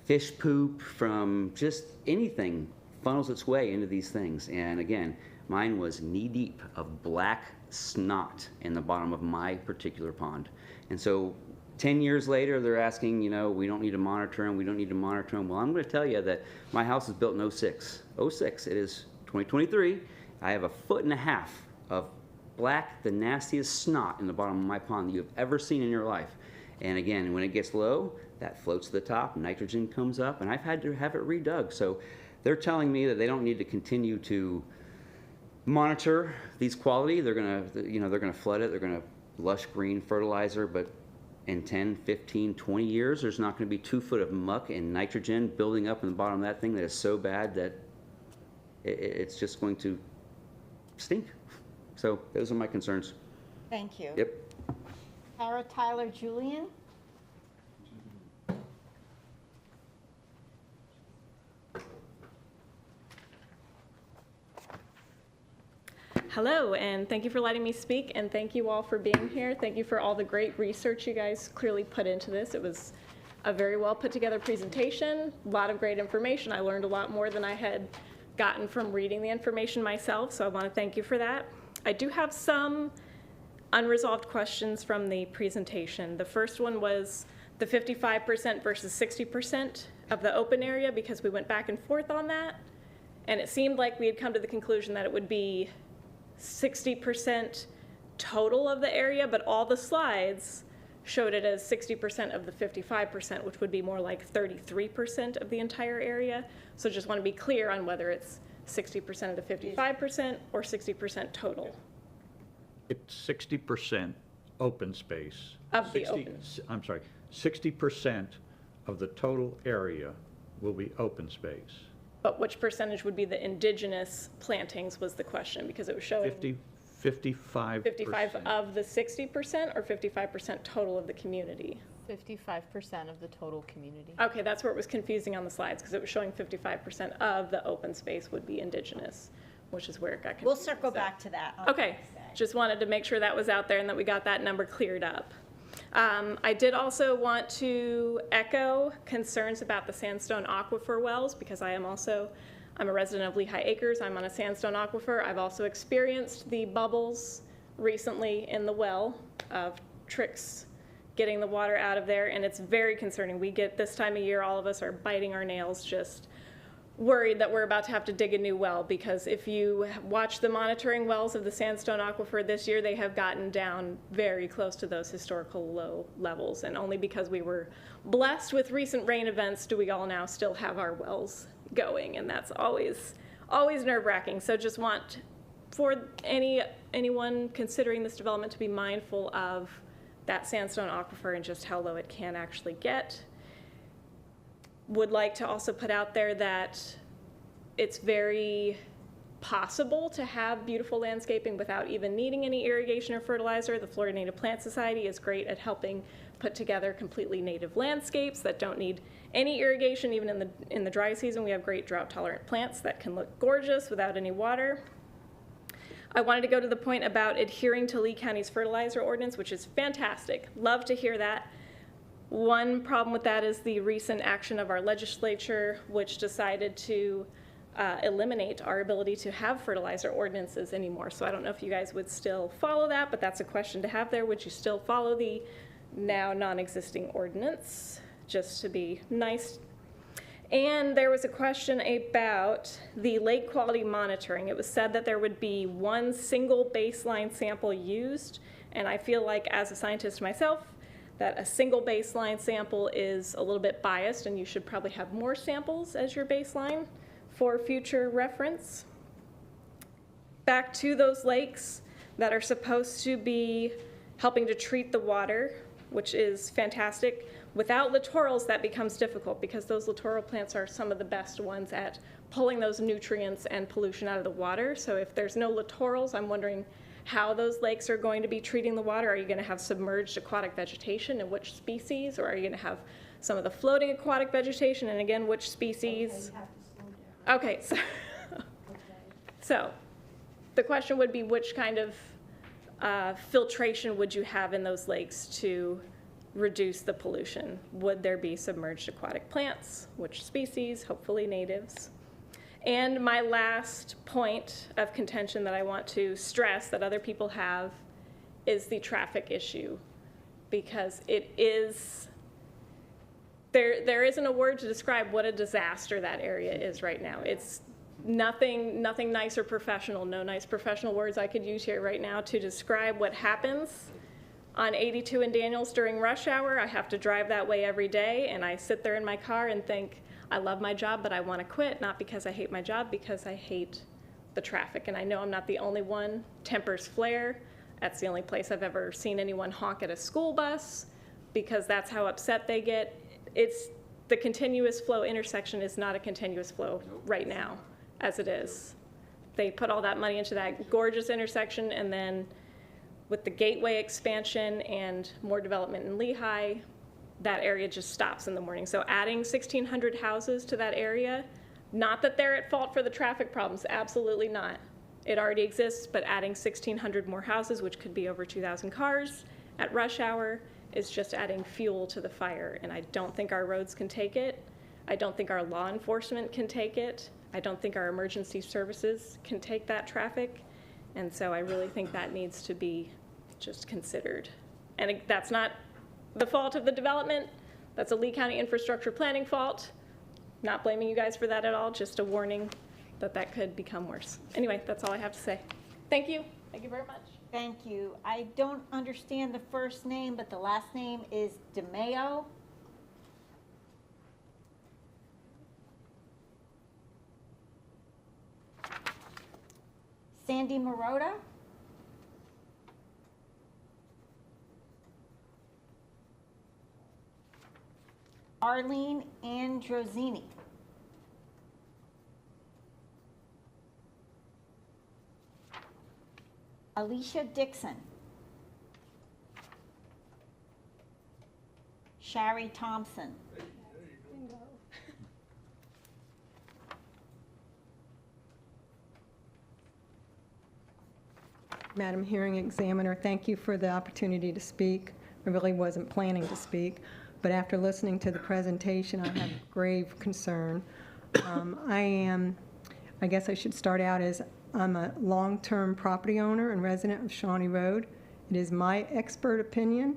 fish poop, from just anything funnels its way into these things. And again, mine was knee deep of black snot in the bottom of my particular pond. And so 10 years later, they're asking, we don't need to monitor them, we don't need to monitor them. Well, I'm going to tell you that my house is built in '06. '06, it is 2023. I have 1.5 feet of black, the nastiest snot in the bottom of my pond that you've ever seen in your life. And again, when it gets low, that floats to the top, nitrogen comes up, and I've had to have it redug. So they're telling me that they don't need to continue to monitor these quality. They're going to flood it, they're going to lush green fertilizer, but in 10, 15, 20 years, there's not going to be 2 feet of muck and nitrogen building up in the bottom of that thing that is so bad that it's just going to stink. So those are my concerns. Thank you. Yep. Tara Tyler Julian. Hello, and thank you for letting me speak, and thank you all for being here. Thank you for all the great research you guys clearly put into this. It was a very well put together presentation, a lot of great information. I learned a lot more than I had gotten from reading the information myself, so I want to thank you for that. I do have some unresolved questions from the presentation. The first one was the 55% versus 60% of the open area, because we went back and forth on that, and it seemed like we had come to the conclusion that it would be 60% total of the area, but all the slides showed it as 60% of the 55%, which would be more like 33% of the entire area. So just want to be clear on whether it's 60% of the 55% or 60% total. It's 60% open space. Of the open. I'm sorry, 60% of the total area will be open space. But which percentage would be the indigenous plantings was the question, because it was showing 55%. 55 of the 60% or 55% total of the community? 55% of the total community. Okay, that's where it was confusing on the slides, because it was showing 55% of the open space would be indigenous, which is where it got confusing. We'll circle back to that. Okay, just wanted to make sure that was out there and that we got that number cleared up. I did also want to echo concerns about the sandstone aquifer wells, because I'm a resident of Lehigh Acres. I'm on a sandstone aquifer. I've also experienced the bubbles recently in the well of tricks getting the water out of there, and it's very concerning. We get this time of year, all of us are biting our nails, just worried that we're about to have to dig a new well, because if you watch the monitoring wells of the sandstone aquifer this year, they have gotten down very close to those historical low levels, and only because we were blessed with recent rain events do we all now still have our wells going, and that's always nerve-wracking. So just want for anyone considering this development to be mindful of that sandstone aquifer and just how low it can actually get. Would like to also put out there that it's very possible to have beautiful landscaping without even needing any irrigation or fertilizer. The Florida Native Plant Society is great at helping put together completely native landscapes that don't need any irrigation. Even in the dry season, we have great drought-tolerant plants that can look gorgeous without any water. I wanted to go to the point about adhering to Lee County's fertilizer ordinance, which is fantastic. Love to hear that. One problem with that is the recent action of our legislature, which decided to eliminate our ability to have fertilizer ordinances anymore. So I don't know if you guys would still follow that, but that's a question to have there. Would you still follow the now non-existing ordinance, just to be nice? And there was a question about the lake quality monitoring. It was said that there would be one single baseline sample used, and I feel like as a scientist myself, that a single baseline sample is a little bit biased, and you should probably have more samples as your baseline for future reference. Back to those lakes that are supposed to be helping to treat the water, which is fantastic. Without littorals, that becomes difficult because those littoral plants are some of the best ones at pulling those nutrients and pollution out of the water. So if there's no littorals, I'm wondering how those lakes are going to be treating the water. Are you going to have submerged aquatic vegetation, and which species? Or are you going to have some of the floating aquatic vegetation, and again, which species? Okay, so the question would be, which kind of filtration would you have in those lakes to reduce the pollution? Would there be submerged aquatic plants? Which species? Hopefully natives. And my last point of contention that I want to stress that other people have is the traffic issue, because it is, there isn't a word to describe what a disaster that area is right now. It's nothing nice or professional, no nice professional words I could use here right now to describe what happens on 82 in Daniels during rush hour. I have to drive that way every day, and I sit there in my car and think, I love my job, but I want to quit, not because I hate my job, because I hate the traffic. And I know I'm not the only one. Tempers flare. That's the only place I've ever seen anyone honk at a school bus, because that's how upset they get. It's the continuous flow intersection is not a continuous flow right now, as it is. They put all that money into that gorgeous intersection, and then with the Gateway expansion and more development in Lehigh, that area just stops in the morning. So adding 1,600 houses to that area, not that they're at fault for the traffic problems, absolutely not. It already exists, but adding 1,600 more houses, which could be over 2,000 cars at rush hour, is just adding fuel to the fire. And I don't think our roads can take it. I don't think our law enforcement can take it. I don't think our emergency services can take that traffic. And so I really think that needs to be just considered. And that's not the fault of the development. That's a Lee County infrastructure planning fault. Not blaming you guys for that at all, just a warning that that could become worse. Anyway, that's all I have to say. Thank you. Thank you very much. Thank you. I don't understand the first name, but the last name is DeMeo. Sandy Marotta. Arlene Androzini. Alicia Dixon. Shari Thompson. Madam Hearing Examiner, thank you for the opportunity to speak. I really wasn't planning to speak, but after listening to the presentation, I have grave concern. I guess I should start out as I'm a long-term property owner and resident of Shawnee Road. It is my expert opinion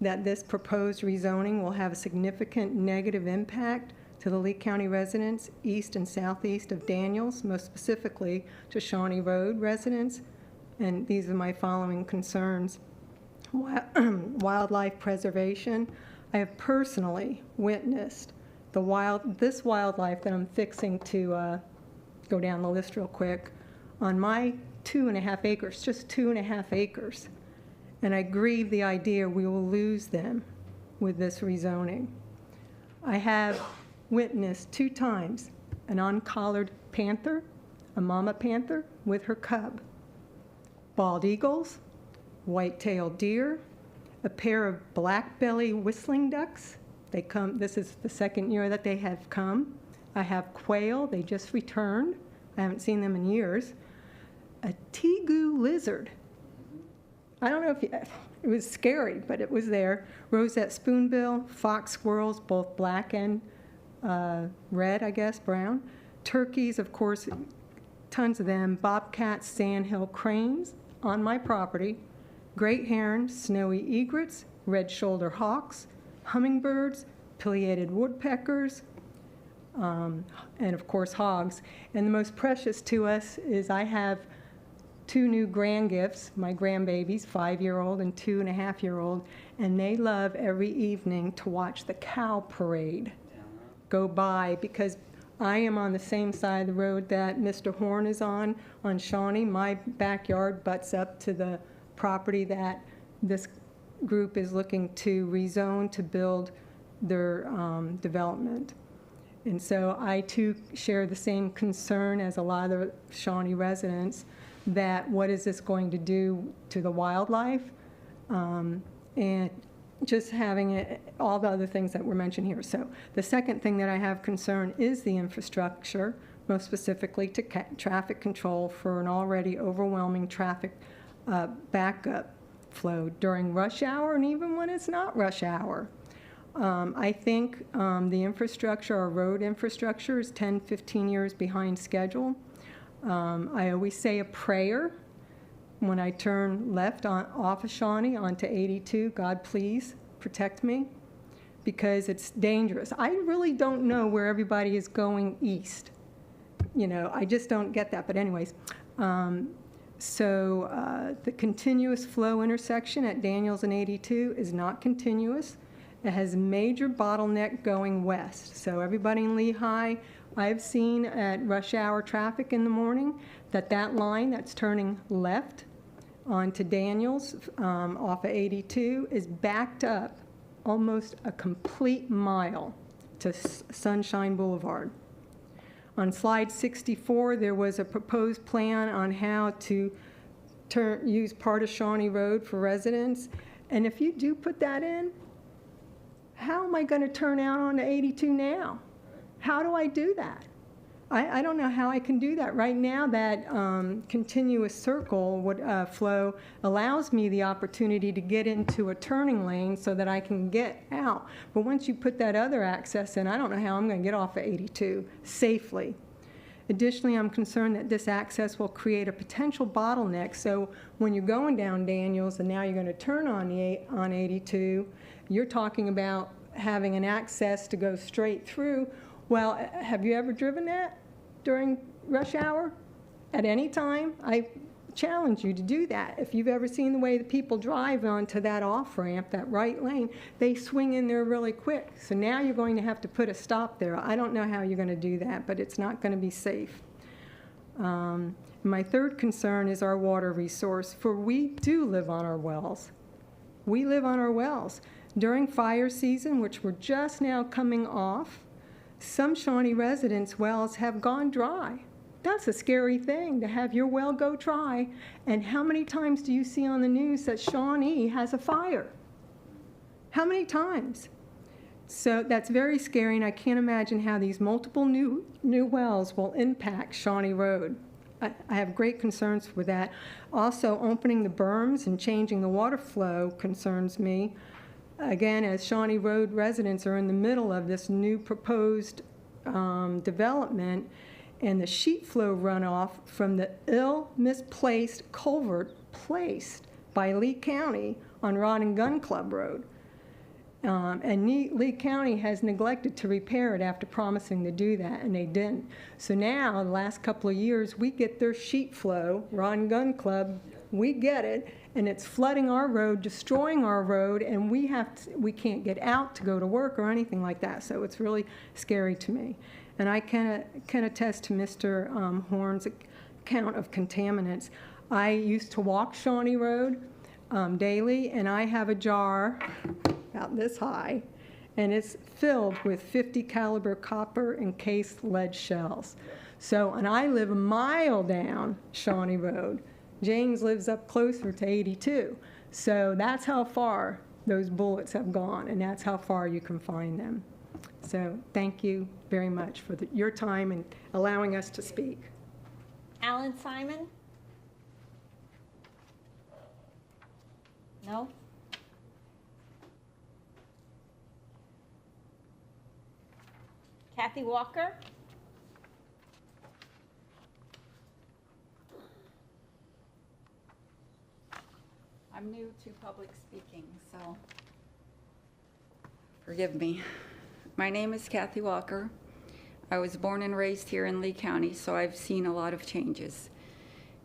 that this proposed rezoning will have a significant negative impact to the Lee County residents east and southeast of Daniels, most specifically to Shawnee Road residents. And these are my following concerns. Wildlife preservation. I have personally witnessed this wildlife that I'm fixing to go down the list real quick on my 2.5 acres, just 2.5 acres. And I grieve the idea we will lose them with this rezoning. I have witnessed 2 times an uncollared panther, a mama panther with her cub, bald eagles, white-tailed deer, a pair of black-belly whistling ducks. They come, this is the second year that they have come. I have quail, they just returned. I haven't seen them in years. A tegu lizard. I don't know if it was scary, but it was there. Rosette spoonbill, fox squirrels, both black and red, I guess, brown. Turkeys, of course, tons of them. Bobcats, sandhill cranes on my property. Great herons, snowy egrets, red-shouldered hawks, hummingbirds, pileated woodpeckers, and of course hogs. And the most precious to us is I have 2 new grand gifts, my grandbabies, 5-year-old and 2.5-year-old, and they love every evening to watch the cow parade go by, because I am on the same side of the road that Mr. Horn is on Shawnee. My backyard butts up to the property that this group is looking to rezone to build their development. And so I too share the same concern as a lot of the Shawnee residents that what is this going to do to the wildlife? And just having all the other things that were mentioned here. So the second thing that I have concern is the infrastructure, most specifically to traffic control for an already overwhelming traffic backup flow during rush hour and even when it's not rush hour. I think the infrastructure, our road infrastructure, is 10, 15 years behind schedule. I always say a prayer when I turn left off of Shawnee onto 82, God please protect me, because it's dangerous. I really don't know where everybody is going east. You know, I just don't get that, but anyways. The continuous flow intersection at Daniels and 82 is not continuous. It has major bottleneck going west. So everybody in Lehigh, I've seen at rush hour traffic in the morning that line that's turning left onto Daniels off of 82 is backed up almost a complete mile to Sunshine Boulevard. On slide 64, there was a proposed plan on how to use part of Shawnee Road for residents. And if you do put that in, how am I going to turn out onto 82 now? How do I do that? I don't know how I can do that. Right now, that continuous circle flow allows me the opportunity to get into a turning lane so that I can get out. But once you put that other access in, I don't know how I'm going to get off of 82 safely. Additionally, I'm concerned that this access will create a potential bottleneck. So when you're going down Daniels and now you're going to turn on 82, you're talking about having an access to go straight through. Well, have you ever driven that during rush hour? At any time? I challenge you to do that. If you've ever seen the way the people drive onto that off-ramp, that right lane, they swing in there really quick. So now you're going to have to put a stop there. I don't know how you're going to do that, but it's not going to be safe. My third concern is our water resource, for we do live on our wells. We live on our wells. During fire season, which we're just now coming off, some Shawnee residents' wells have gone dry. That's a scary thing, to have your well go dry. And how many times do you see on the news that Shawnee has a fire? How many times? So that's very scary, and I can't imagine how these multiple new wells will impact Shawnee Road. I have great concerns with that. Also, opening the berms and changing the water flow concerns me. Again, as Shawnee Road residents are in the middle of this new proposed development, and the sheet flow runoff from the misplaced culvert placed by Lee County on Rod and Gun Club Road. And Lee County has neglected to repair it after promising to do that, and they didn't. So now, the last couple of years, we get their sheet flow, Rod and Gun Club, we get it, and it's flooding our road, destroying our road, and we can't get out to go to work or anything like that. So it's really scary to me. And I can attest to Mr. Horn's account of contaminants. I used to walk Shawnee Road daily, and I have a jar about this high, and it's filled with 50 caliber copper encased lead shells. So, and I live a mile down Shawnee Road. James lives up closer to 82. So that's how far those bullets have gone, and that's how far you can find them. So thank you very much for your time and allowing us to speak. Alan Simon? No? Kathy Walker? I'm new to public speaking, so forgive me. My name is Kathy Walker. I was born and raised here in Lee County, so I've seen a lot of changes.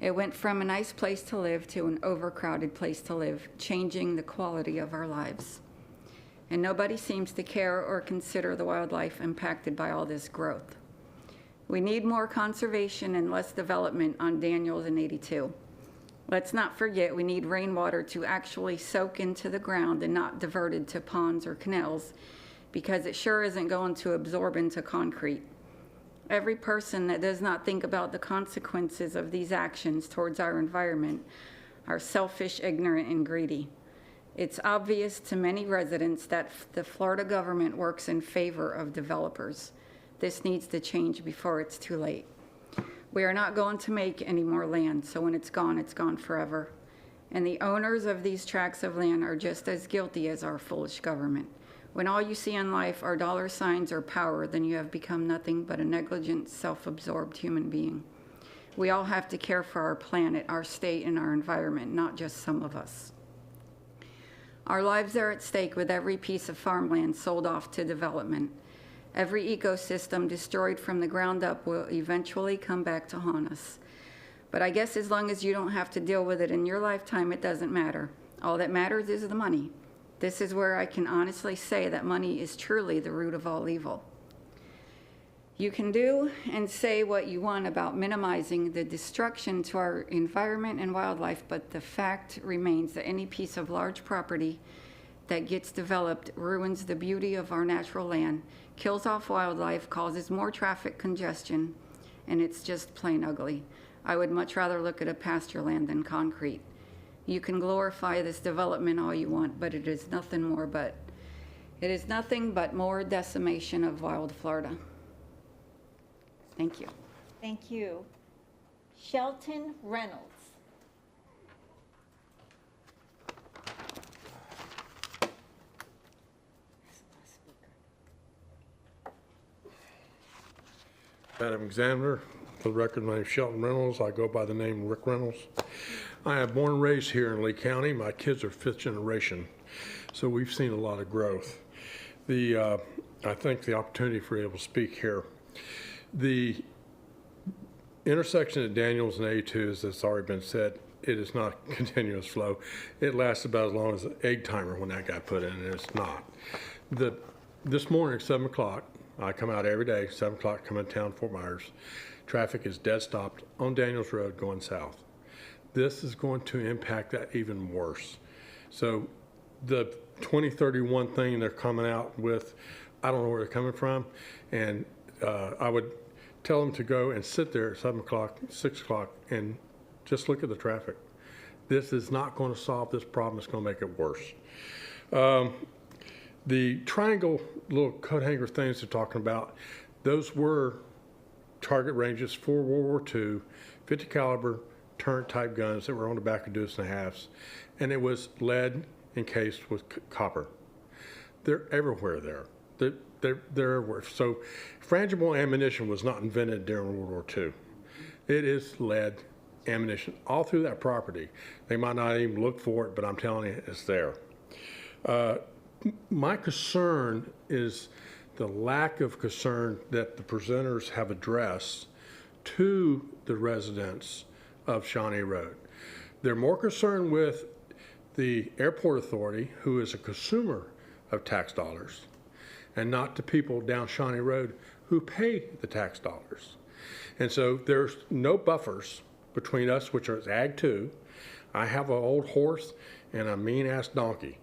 It went from a nice place to live to an overcrowded place to live, changing the quality of our lives. And nobody seems to care or consider the wildlife impacted by all this growth. We need more conservation and less development on Daniels and 82. Let's not forget we need rainwater to actually soak into the ground and not diverted to ponds or canals, because it sure isn't going to absorb into concrete. Every person that does not think about the consequences of these actions towards our environment are selfish, ignorant, and greedy. It's obvious to many residents that the Florida government works in favor of developers. This needs to change before it's too late. We are not going to make any more land, so when it's gone forever. And the owners of these tracts of land are just as guilty as our foolish government. When all you see in life are dollar signs or power, then you have become nothing but a negligent, self-absorbed human being. We all have to care for our planet, our state, and our environment, not just some of us. Our lives are at stake with every piece of farmland sold off to development. Every ecosystem destroyed from the ground up will eventually come back to haunt us. But I guess as long as you don't have to deal with it in your lifetime, it doesn't matter. All that matters is the money. This is where I can honestly say that money is truly the root of all evil. You can do and say what you want about minimizing the destruction to our environment and wildlife, but the fact remains that any piece of large property that gets developed ruins the beauty of our natural land, kills off wildlife, causes more traffic congestion, and it's just plain ugly. I would much rather look at a pasture land than concrete. You can glorify this development all you want, but it is nothing but more decimation of wild Florida. Thank you. Thank you. Shelton Reynolds. Madam Examiner, for the record, my name is Shelton Reynolds. I go by the name Rick Reynolds. I am born and raised here in Lee County. My kids are fifth generation, so we've seen a lot of growth. I think the opportunity for able to speak here. The intersection at Daniels and 82, as it's already been said, it is not a continuous flow. It lasts about as long as an egg timer when that got put in, and it's not. This morning at 7 o'clock, I come out every day, 7 o'clock, come in town, Fort Myers. Traffic is dead stopped on Daniels Road going south. This is going to impact that even worse. So the 2031 thing they're coming out with, I don't know where they're coming from, and I would tell them to go and sit there at 7 o'clock, 6 o'clock, and just look at the traffic. This is not going to solve this problem. It's going to make it worse. The triangle little coat hanger things they're talking about, those were target ranges for World War II, 50 caliber turret type guns that were on the back of deuce and a halves, and it was lead encased with copper. They're everywhere there. They're everywhere. So frangible ammunition was not invented during World War II. It is lead ammunition all through that property. They might not even look for it, but I'm telling you, it's there. My concern is the lack of concern that the presenters have addressed to the residents of Shawnee Road. They're more concerned with the airport authority, who is a consumer of tax dollars, and not the people down Shawnee Road who pay the tax dollars. And so there's no buffers between us, which are Ag 2. I have an old horse and a mean-ass donkey.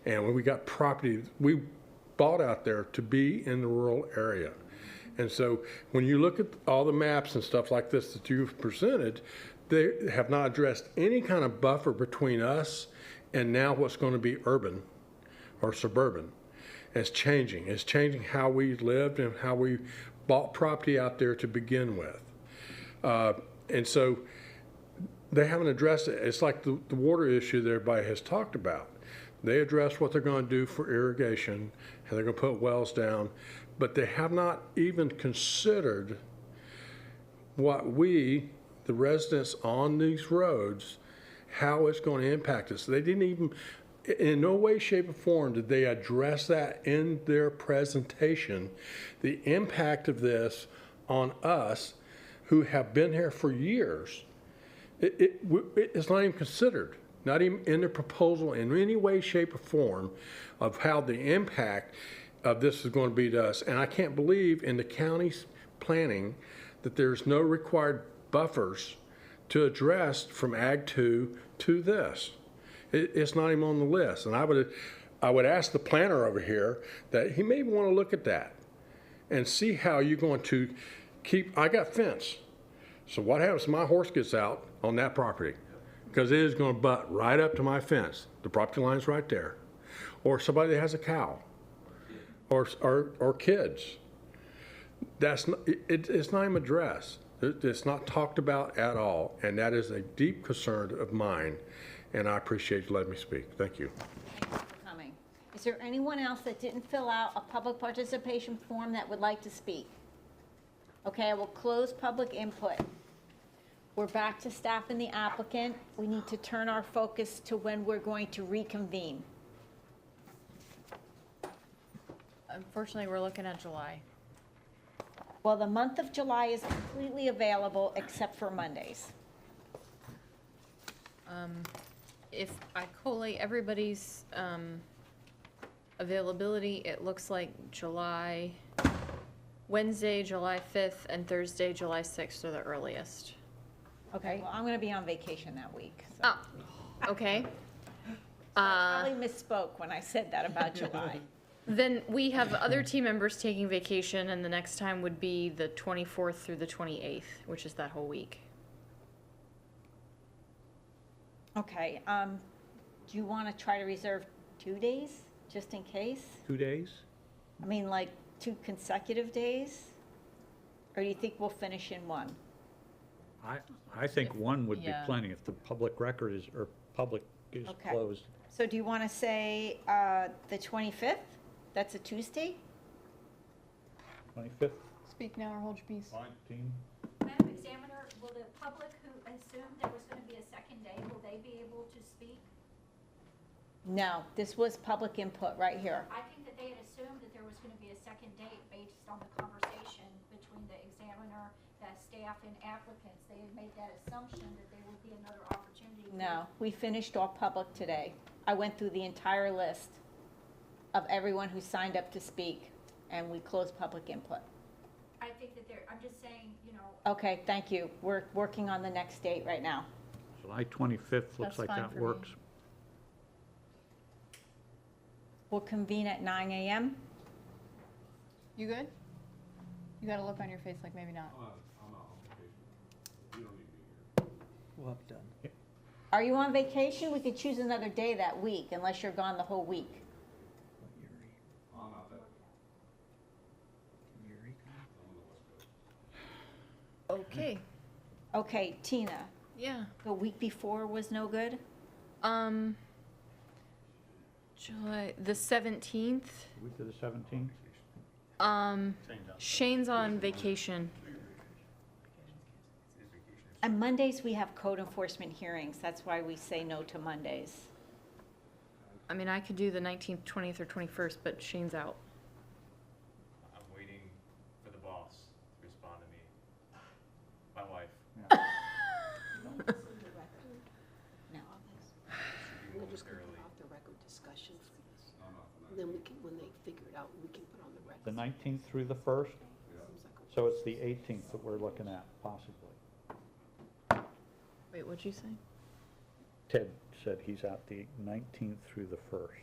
And when we got property, we bought out there to be in the rural area. And so when you look at all the maps and stuff like this that you've presented, they have not addressed any kind of buffer between us and now what's going to be urban or suburban. It's changing. It's changing how we lived and how we bought property out there to begin with. And so they haven't addressed it. It's like the water issue that everybody has talked about. They address what they're going to do for irrigation, and they're going to put wells down, but they have not even considered what we, the residents on these roads, how it's going to impact us. They didn't even, in no way, shape, or form did they address that in their presentation, the impact of this on us who have been here for years. It's not even considered. Not even in the proposal in any way, shape, or form of how the impact of this is going to be to us. And I can't believe in the county's planning that there's no required buffers to address from Ag 2 to this. It's not even on the list. And I would ask the planner over here that he may want to look at that and see how you're going to keep, I got fence. So what happens if my horse gets out on that property? Because it is going to butt right up to my fence. The property line's right there. Or somebody that has a cow or kids. That's not, it's not even addressed. It's not talked about at all. And that is a deep concern of mine. And I appreciate you letting me speak. Thank you. Thank you for coming. Is there anyone else that didn't fill out a public participation form that would like to speak? Okay, I will close public input. We're back to staff and the applicant. We need to turn our focus to when we're going to reconvene. Unfortunately, we're looking at July. Well, the month of July is completely available except for Mondays. If I collate everybody's availability, it looks like Wednesday, July 5th, and Thursday, July 6th are the earliest. Okay, well, I'm going to be on vacation that week. So. Oh, okay. I probably misspoke when I said that about July. Then we have other team members taking vacation, and the next time would be the 24th through the 28th, which is that whole week. Okay, do you want to try to reserve 2 days, just in case? 2 days? I mean, like 2 consecutive days? Or do you think we'll finish in one? I think one would be yeah. plenty if the public record is, or public is Okay. closed. So do you want to say the 25th? That's a Tuesday? 25th? Speak now or hold your peace. Fine, team. Madam Examiner, will the public who assumed there was going to be a second day, will they be able to speak? No, this was public input right here. I think that they had assumed that there was going to be a second date based on the conversation between the examiner, the staff, and applicants. They had made that assumption that there would be another opportunity. No, we finished all public today. I went through the entire list of everyone who signed up to speak, and we closed public input. I think that I'm just saying, you know. Okay, thank you. We're working on the next date right now. July 25th, looks That's like fine that for me. works. We'll convene at 9 a.m. You good? You got a look on your face like maybe not. I'm not on vacation. You don't need me here. We'll have it done. Are you on vacation? We could choose another day that week, unless you're gone the whole week. I'm not that. Okay. Okay, Tina, Yeah. the week before was no good? July the 17th. Week of the 17th? Shane's on vacation. And Mondays, we have code enforcement hearings. That's why we say no to Mondays. I mean, I could do the 19th, 20th, or 21st, but Shane's out. I'm waiting for the boss to respond to me. My wife. We'll just put off the record discussion for this. Then we can, when they figure it out, we can put on the record. The 19th through the 1st? So it's the 18th that we're looking at, possibly. Wait, what'd you say? Ted said he's out the 19th through the 1st.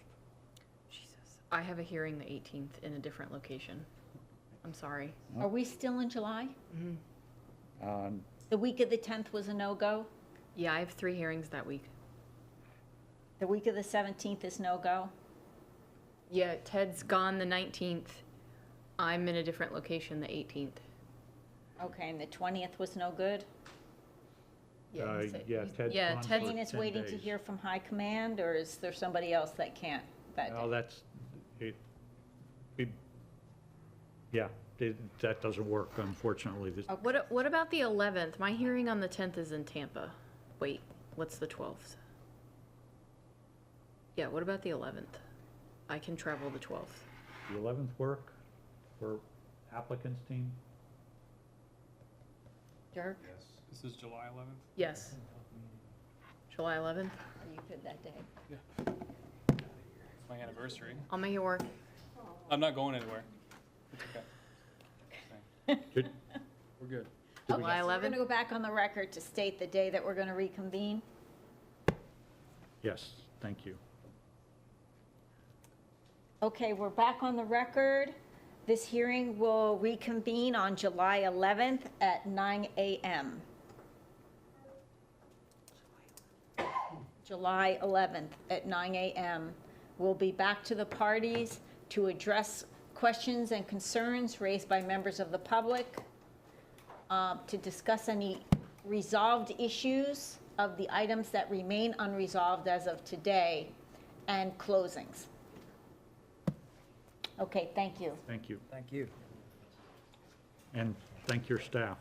Jesus. I have a hearing the 18th in a different location. I'm sorry. Are we still in July? Um, The week of the 10th was a no-go? Yeah, I have 3 hearings that week. The week of the 17th is no-go? Yeah, Ted's gone the 19th. I'm in a different location the 18th. Okay, and the 20th was no good? yeah, Ted's yeah, gone Ted's- for Dean is 10 waiting to days. hear from high command, or is there somebody else that can't that Well, day? That doesn't work, unfortunately. What about the 11th? My hearing on the 10th is in Tampa. Wait, what's the 12th? Yeah, what about the 11th? I can travel the 12th. The 11th work for applicants team? Derek? Yes. This is July 11th? Yes. July 11th? Are you good that day? It's my anniversary. I'll make it work. I'm not going anywhere. It's okay. We're good. Okay, July so we're 11th? going to go back on the record to state the day that we're going to reconvene. Yes, thank you. Okay, we're back on the record. This hearing will reconvene on July 11th at 9 a.m. July 11th at 9 a.m. We'll be back to the parties to address questions and concerns raised by members of the public, to discuss any resolved issues of the items that remain unresolved as of today, and closings. Okay, thank you. Thank you. Thank you. And thank your staff.